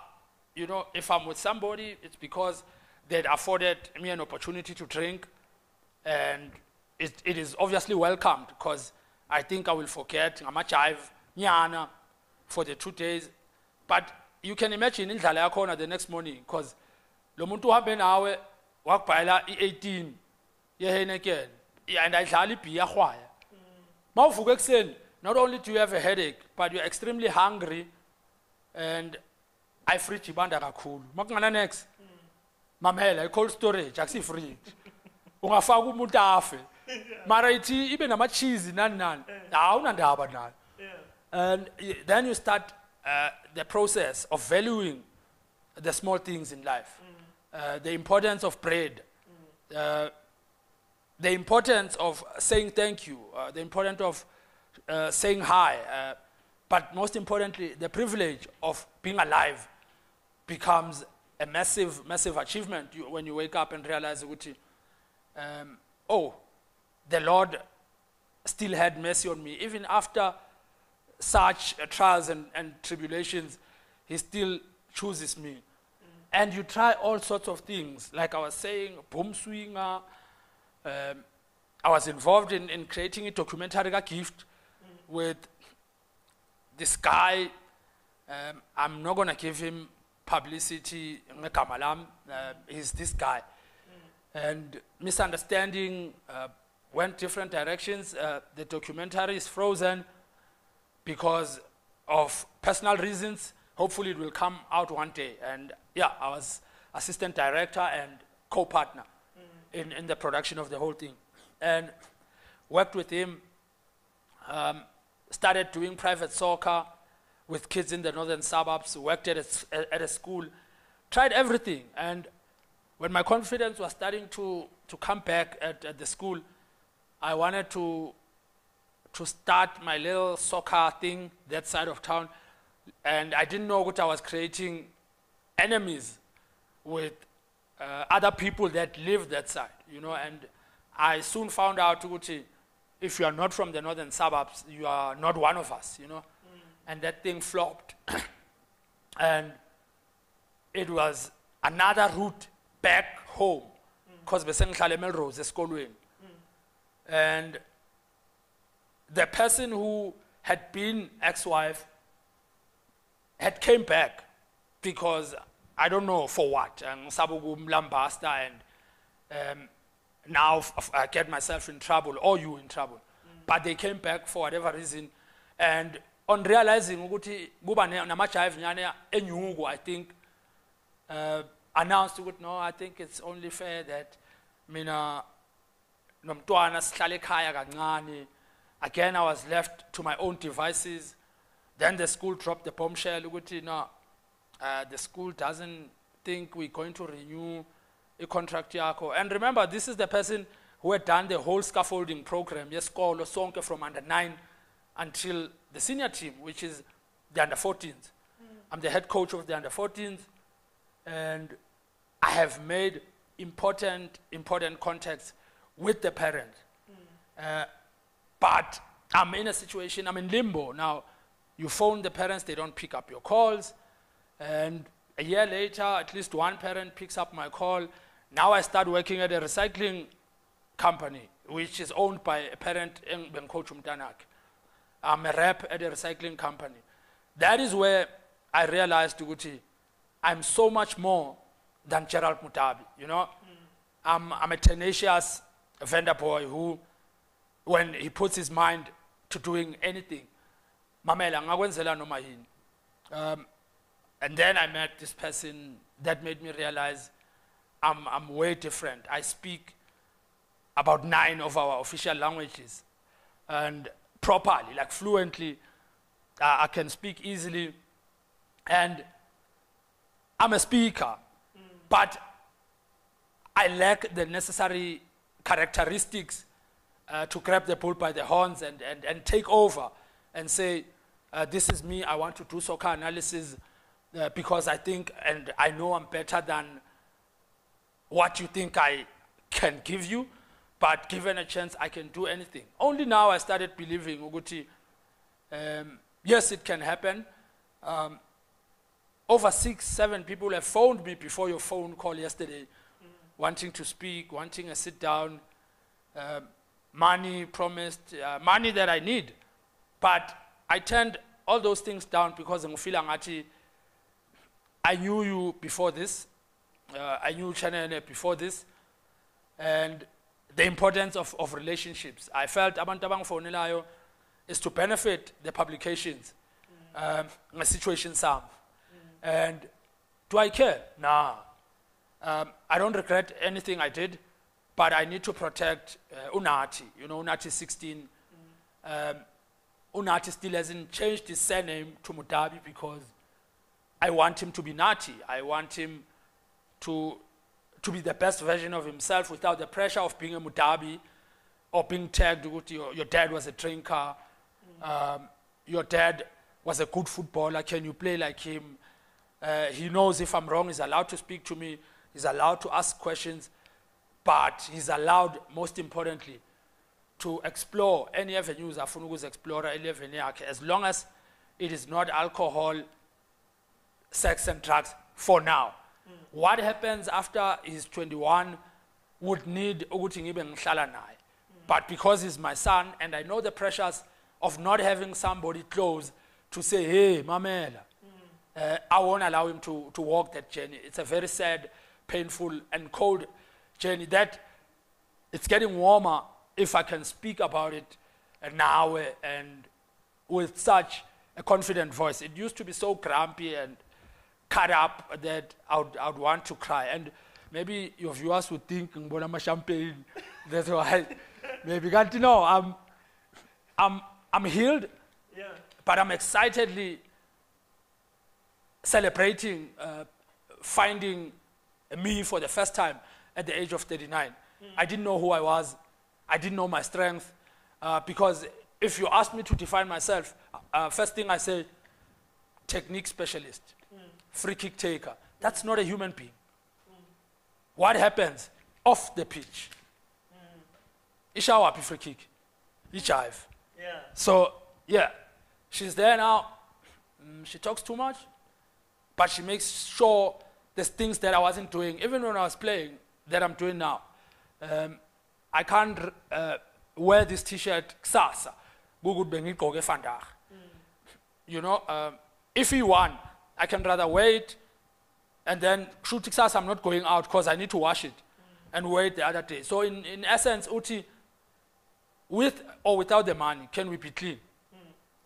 You know, if I'm with somebody, it's because they'd afforded me an opportunity to drink, and it is obviously welcomed because I think I will forget ngamachive nyana for the 2 days. But you can imagine indlala yakhona the next morning because lo muntu uhambe nawe wakubhala i-18 yeHeineken and ayidlala ibhiya yahwaya. Mawuvuka ekuseni, not only do you have a headache, but you're extremely hungry and I fridge ibanda kakhulu. Makungana next. Mamhela i-cold storage akusi fridge. Ungafaka umuntu afe. Mara ithi ibe nama cheese nani. Awunandaba nayo. And then you start the process of valuing the small things in life. The importance of bread. The importance of saying thank you. The importance of saying hi. But most importantly, the privilege of being alive becomes a massive, massive achievement when you wake up and realize, oh, the Lord still had mercy on me. Even after such trials and tribulations, He still chooses me. And you try all sorts of things. Like I was saying, boom swinger. I was involved in creating a documentary gift with this guy. I'm not going to give him publicity. He's this guy. And misunderstanding went different directions. The documentary is frozen because of personal reasons. Hopefully it will come out one day. And yeah, I was assistant director and co-partner in the production of the whole thing. And worked with him, started doing private soccer with kids in the northern suburbs, worked at a school, tried everything. And when my confidence was starting to come back at the school, I wanted to start my little soccer thing that side of town. And I didn't know what I was creating enemies with other people that live that side, you know. And I soon found out, if you are not from the northern suburbs, you are not one of us, you know. And that thing flopped. And it was another route back home, because besengihlala eMelrose esikolweni. And the person who had been ex-wife had came back because I don't know for what. And now I get myself in trouble or you in trouble. But they came back for whatever reason. And on realizing I think announced no, I think it's only fair that mina nomntwana sihlale ekhaya kancane. Again, I was left to my own devices. Then the school dropped the bombshell. No, the school doesn't think we're going to renew a contract. And remember, this is the person who had done the whole scaffolding program. Yes, sonke from under 9 until the senior team, which is the under 14s. I'm the head coach of the under 14s. And I have made important contacts with the parent. But I'm in a situation, I'm in limbo. Now, you phone the parents, they don't pick up your calls. And a year later, at least one parent picks up my call. Now I start working at a recycling company, which is owned by a parent in Coach Pitso. I'm a rep at a recycling company. That is where I realized, Guti, I'm so much more than Gerald Modabi, you know. I'm a tenacious vendor boy who, when he puts his mind to doing anything, mamela ngakwenzela noma yini. And then I met this person that made me realize I'm way different. I speak about 9 of our official languages, and properly, like fluently. I can speak easily, and I'm a speaker, but I lack the necessary characteristics to grab the bull by the horns and take over and say, this is me, I want to do soccer analysis because I think and I know I'm better than what you think I can give you, but given a chance, I can do anything. Only now I started believing, Uguti, yes, it can happen. Over 6, 7 people have phoned me before your phone call yesterday, wanting to speak, wanting a sit down, money promised, money that I need. But I turned all those things down because I knew you before this. I knew Channel before this. And the importance of relationships. I felt abantu abangfonelayo is to benefit the publications. My situation sam. And do I care? Nah. I don't regret anything I did, but I need to protect Unathi. You know, Unathi is 16. Unathi still hasn't changed his surname to Modabi because I want him to be Nathi. I want him to be the best version of himself without the pressure of being a Modabi or being tagged. Your dad was a drinker. Your dad was a good footballer. Can you play like him? He knows if I'm wrong, he's allowed to speak to me. He's allowed to ask questions. But he's allowed, most importantly, to explore any avenues afuna ukuziexplora ele-avenue yakhe, as long as it is not alcohol, sex and drugs for now. What happens after he's 21 would need ukuthi ngibe ngihlala naye. But because he's my son and I know the pressures of not having somebody close to say, hey, mamela, I won't allow him to walk that journey. It's a very sad, painful and cold journey that it's getting warmer if I can speak about it now and with such a confident voice. It used to be so grumpy and cut up that I would want to cry. And maybe your viewers would think, "Mbona champagne." That's why. Maybe can't you know? I'm healed, but I'm excitedly celebrating finding me for the first time at the age of 39. I didn't know who I was. I didn't know my strength. Because if you ask me to define myself, first thing I say, technique specialist, free kick taker. That's not a human being. What happens off the pitch? Ishawapi free kick. Ichive. So, yeah, she's there now. She talks too much, but she makes sure there's things that I wasn't doing, even when I was playing, that I'm doing now. I can't wear this t-shirt kusasa. You know, if he won, I can rather wait and then shoot kusasa. I'm not going out because I need to wash it and wait the other day. So in essence, Uti, with or without the money, can we be clean?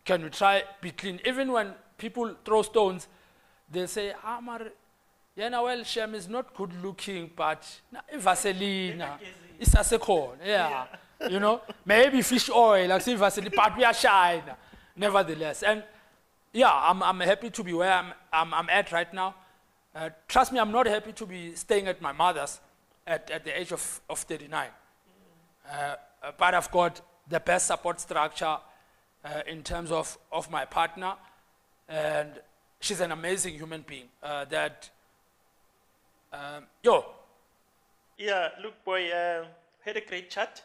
Can we try be clean? Even when people throw stones, they say, well, Shem is not good looking, but Vaseline, it's a second. Yeah. You know, maybe fish oil, like Vaseline, but we are shy, nevertheless. And yeah, I'm happy to be where I'm at right now. Trust me, I'm not happy to be staying at my mother's at the age of 39. But I've got the best support structure in terms of my partner. And she's an amazing human being that Yo, Yeah, look, boy, had a great chat.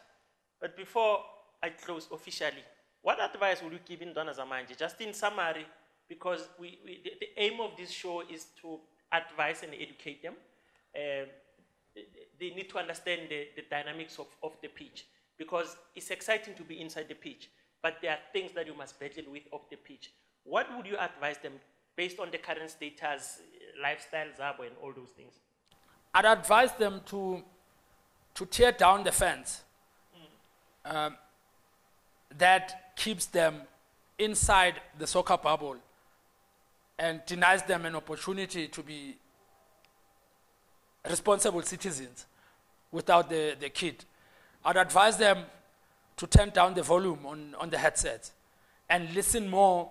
But before I close officially, what advice would you give in Donna Zamanje? Just in summary, because the aim of this show is to advise and educate them. They need to understand the dynamics of the pitch, because it's exciting to be inside the pitch, but there are things that you must battle with off the pitch. What would you advise them based on the current status, lifestyle, Zabo, and all those things? I'd advise them to tear down the fence that keeps them inside the soccer bubble and denies them an opportunity to be responsible citizens without the kit. I'd advise them to turn down the volume on the headsets and listen more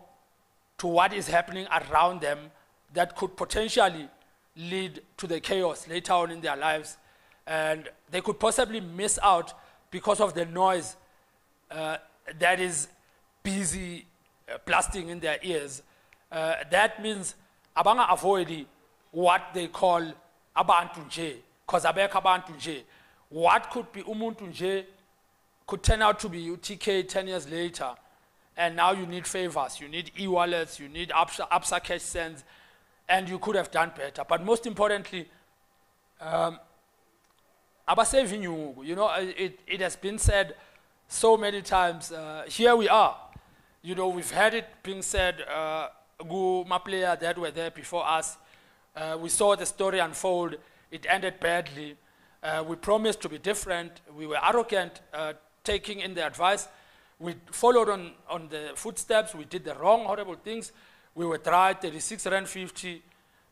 to what is happening around them that could potentially lead to the chaos later on in their lives. And they could possibly miss out because of the noise that is busy blasting in their ears. That means abanga avoid what they call abantu nje, because abeka abantu nje. What could be umuntu nje could turn out to be UTK 10 years later, and now you need favors, you need e-wallets, you need Absa cash sends, and you could have done better. But most importantly, abasaving you know, it has been said so many times, here we are. You know, we've had it being said, my players that were there before us, we saw the story unfold, it ended badly. We promised to be different, we were arrogant, taking in the advice. We followed on the footsteps, we did the wrong, horrible things. We were tried 36 Rand 50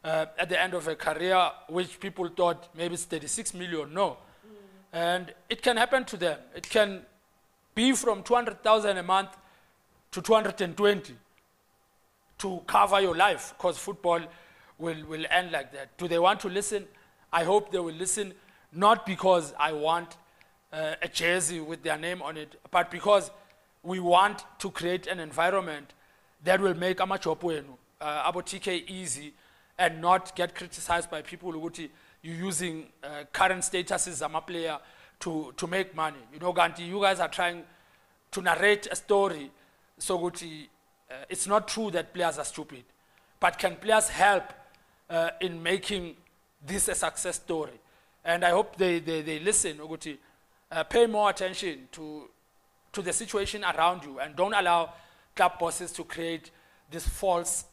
at the end of a career, which people thought maybe it's 36 million, no. And it can happen to them. It can be from 200,000 a month to 220 to cover your life, because football will end like that. Do they want to listen? I hope they will listen, not because I want a jersey with their name on it, but because we want to create an environment that will make amajob abo TK easy and not get criticized by people who would you're using current statuses as a player to make money. You know, Ganti, you guys are trying to narrate a story so it's not true that players are stupid, but can players help in making this a success story? And I hope they listen, pay more attention to the situation around you, and don't allow club bosses to create this false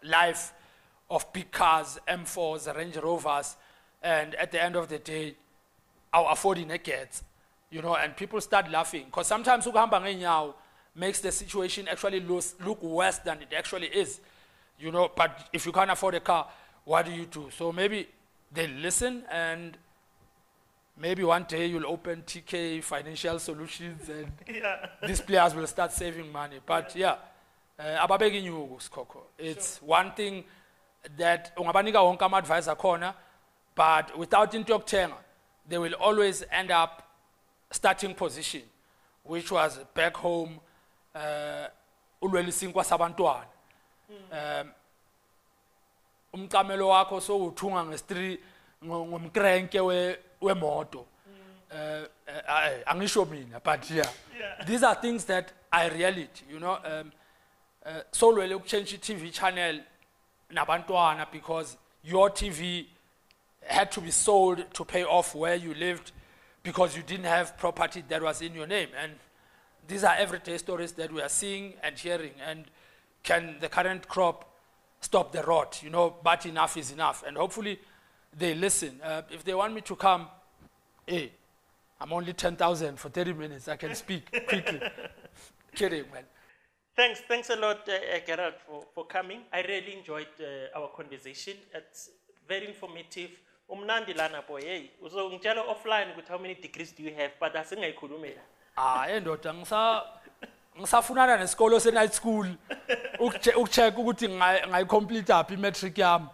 life of big cars, M4s, Range Rovers, and at the end of the day, our affording gets, you know, and people start laughing. Because sometimes makes the situation actually look worse than it actually is, you know. But if you can't afford a car, what do you do? So maybe they listen, and maybe one day you'll open TK Financial Solutions and these players will start saving money. But it's one thing that ungabanika wonke ama-advisor khona, but without into yokuthenga, they will always end up starting position, which was back home, ulwelisinkwa sabantwana. Umcamelo wakho so uthunga ngomkrenke wemoto. Angisho mina, but these are things that are reality, you know. So really change TV channel nabantwana, because your TV had to be sold to pay off where you lived because you didn't have property that was in your name. And these are everyday stories that we are seeing and hearing. And can the current crop stop the rot? You know, but enough is enough. And hopefully they listen. If they want me to come, hey, I'm only 10,000 for 30 minutes. I can speak quickly. Kidding, man. Thanks a lot, Gerald, for coming. I really enjoyed our conversation. It's very informative. Umnandi lana boy, hey. So ngitshela offline with how many degrees do you have, but asingayikhulumela. Endoda ngisafunana nesikolo se-night school ukucheck ukuthi ngayicomplete aphi i-matric yami.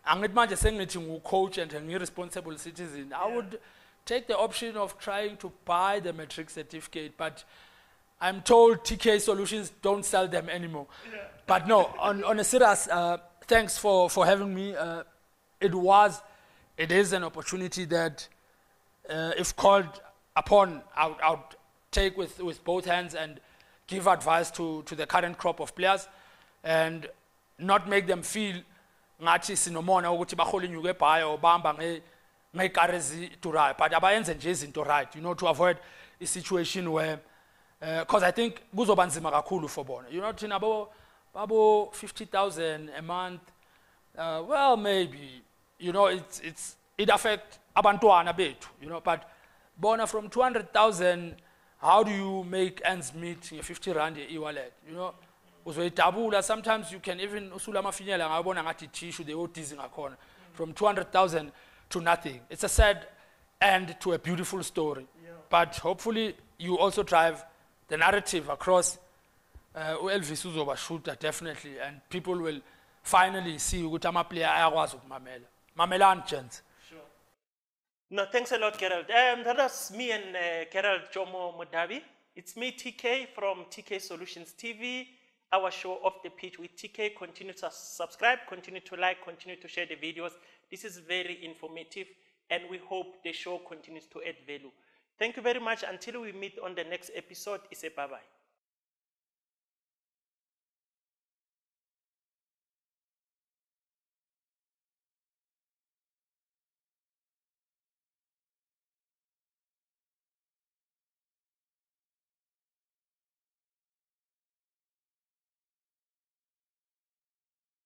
Angithi manje sengithi ngu-coach and ngi-responsible citizen. I would take the option of trying to buy the matric certificate, but I'm told TK Solutions don't sell them anymore. But no, on a serious, thanks for having me. it is an opportunity that, if called upon, I would take with both hands and give advice to the current crop of players, and not make them feel ngathi sinomona ukuthi bahola inyuku ebhaya or bamba ngekarezi to right, but abayenze nje izinto right, to avoid a situation where, because I think kuzoba nzima kakhulu for bona, thina babo 50,000 a month, well, maybe, it affects abantwana bethu, but bona from 200,000, how do you make ends meet your 50 rand e-wallet, uzoyitabula. Sometimes you can even usula mafinyela ngabona ngathi tissue the otis ngakhona from 200,000 to nothing. It's a sad end to a beautiful story, but hopefully you also drive the narrative across. Elvis uzoba shooter definitely, and people will finally see ukuthi ama player ayakwazi ukumamela. Mamelani gents. Sure. No, thanks a lot, Gerald. That was me and Gerald Jomo Modabi. It's me, TK, from TK Solutions TV. Our show Off the Pitch with TK. Continue to subscribe, continue to like, continue to share the videos. This is very informative, and we hope the show continues to add value. Thank you very much. Until we meet on the next episode, it's a bye-bye.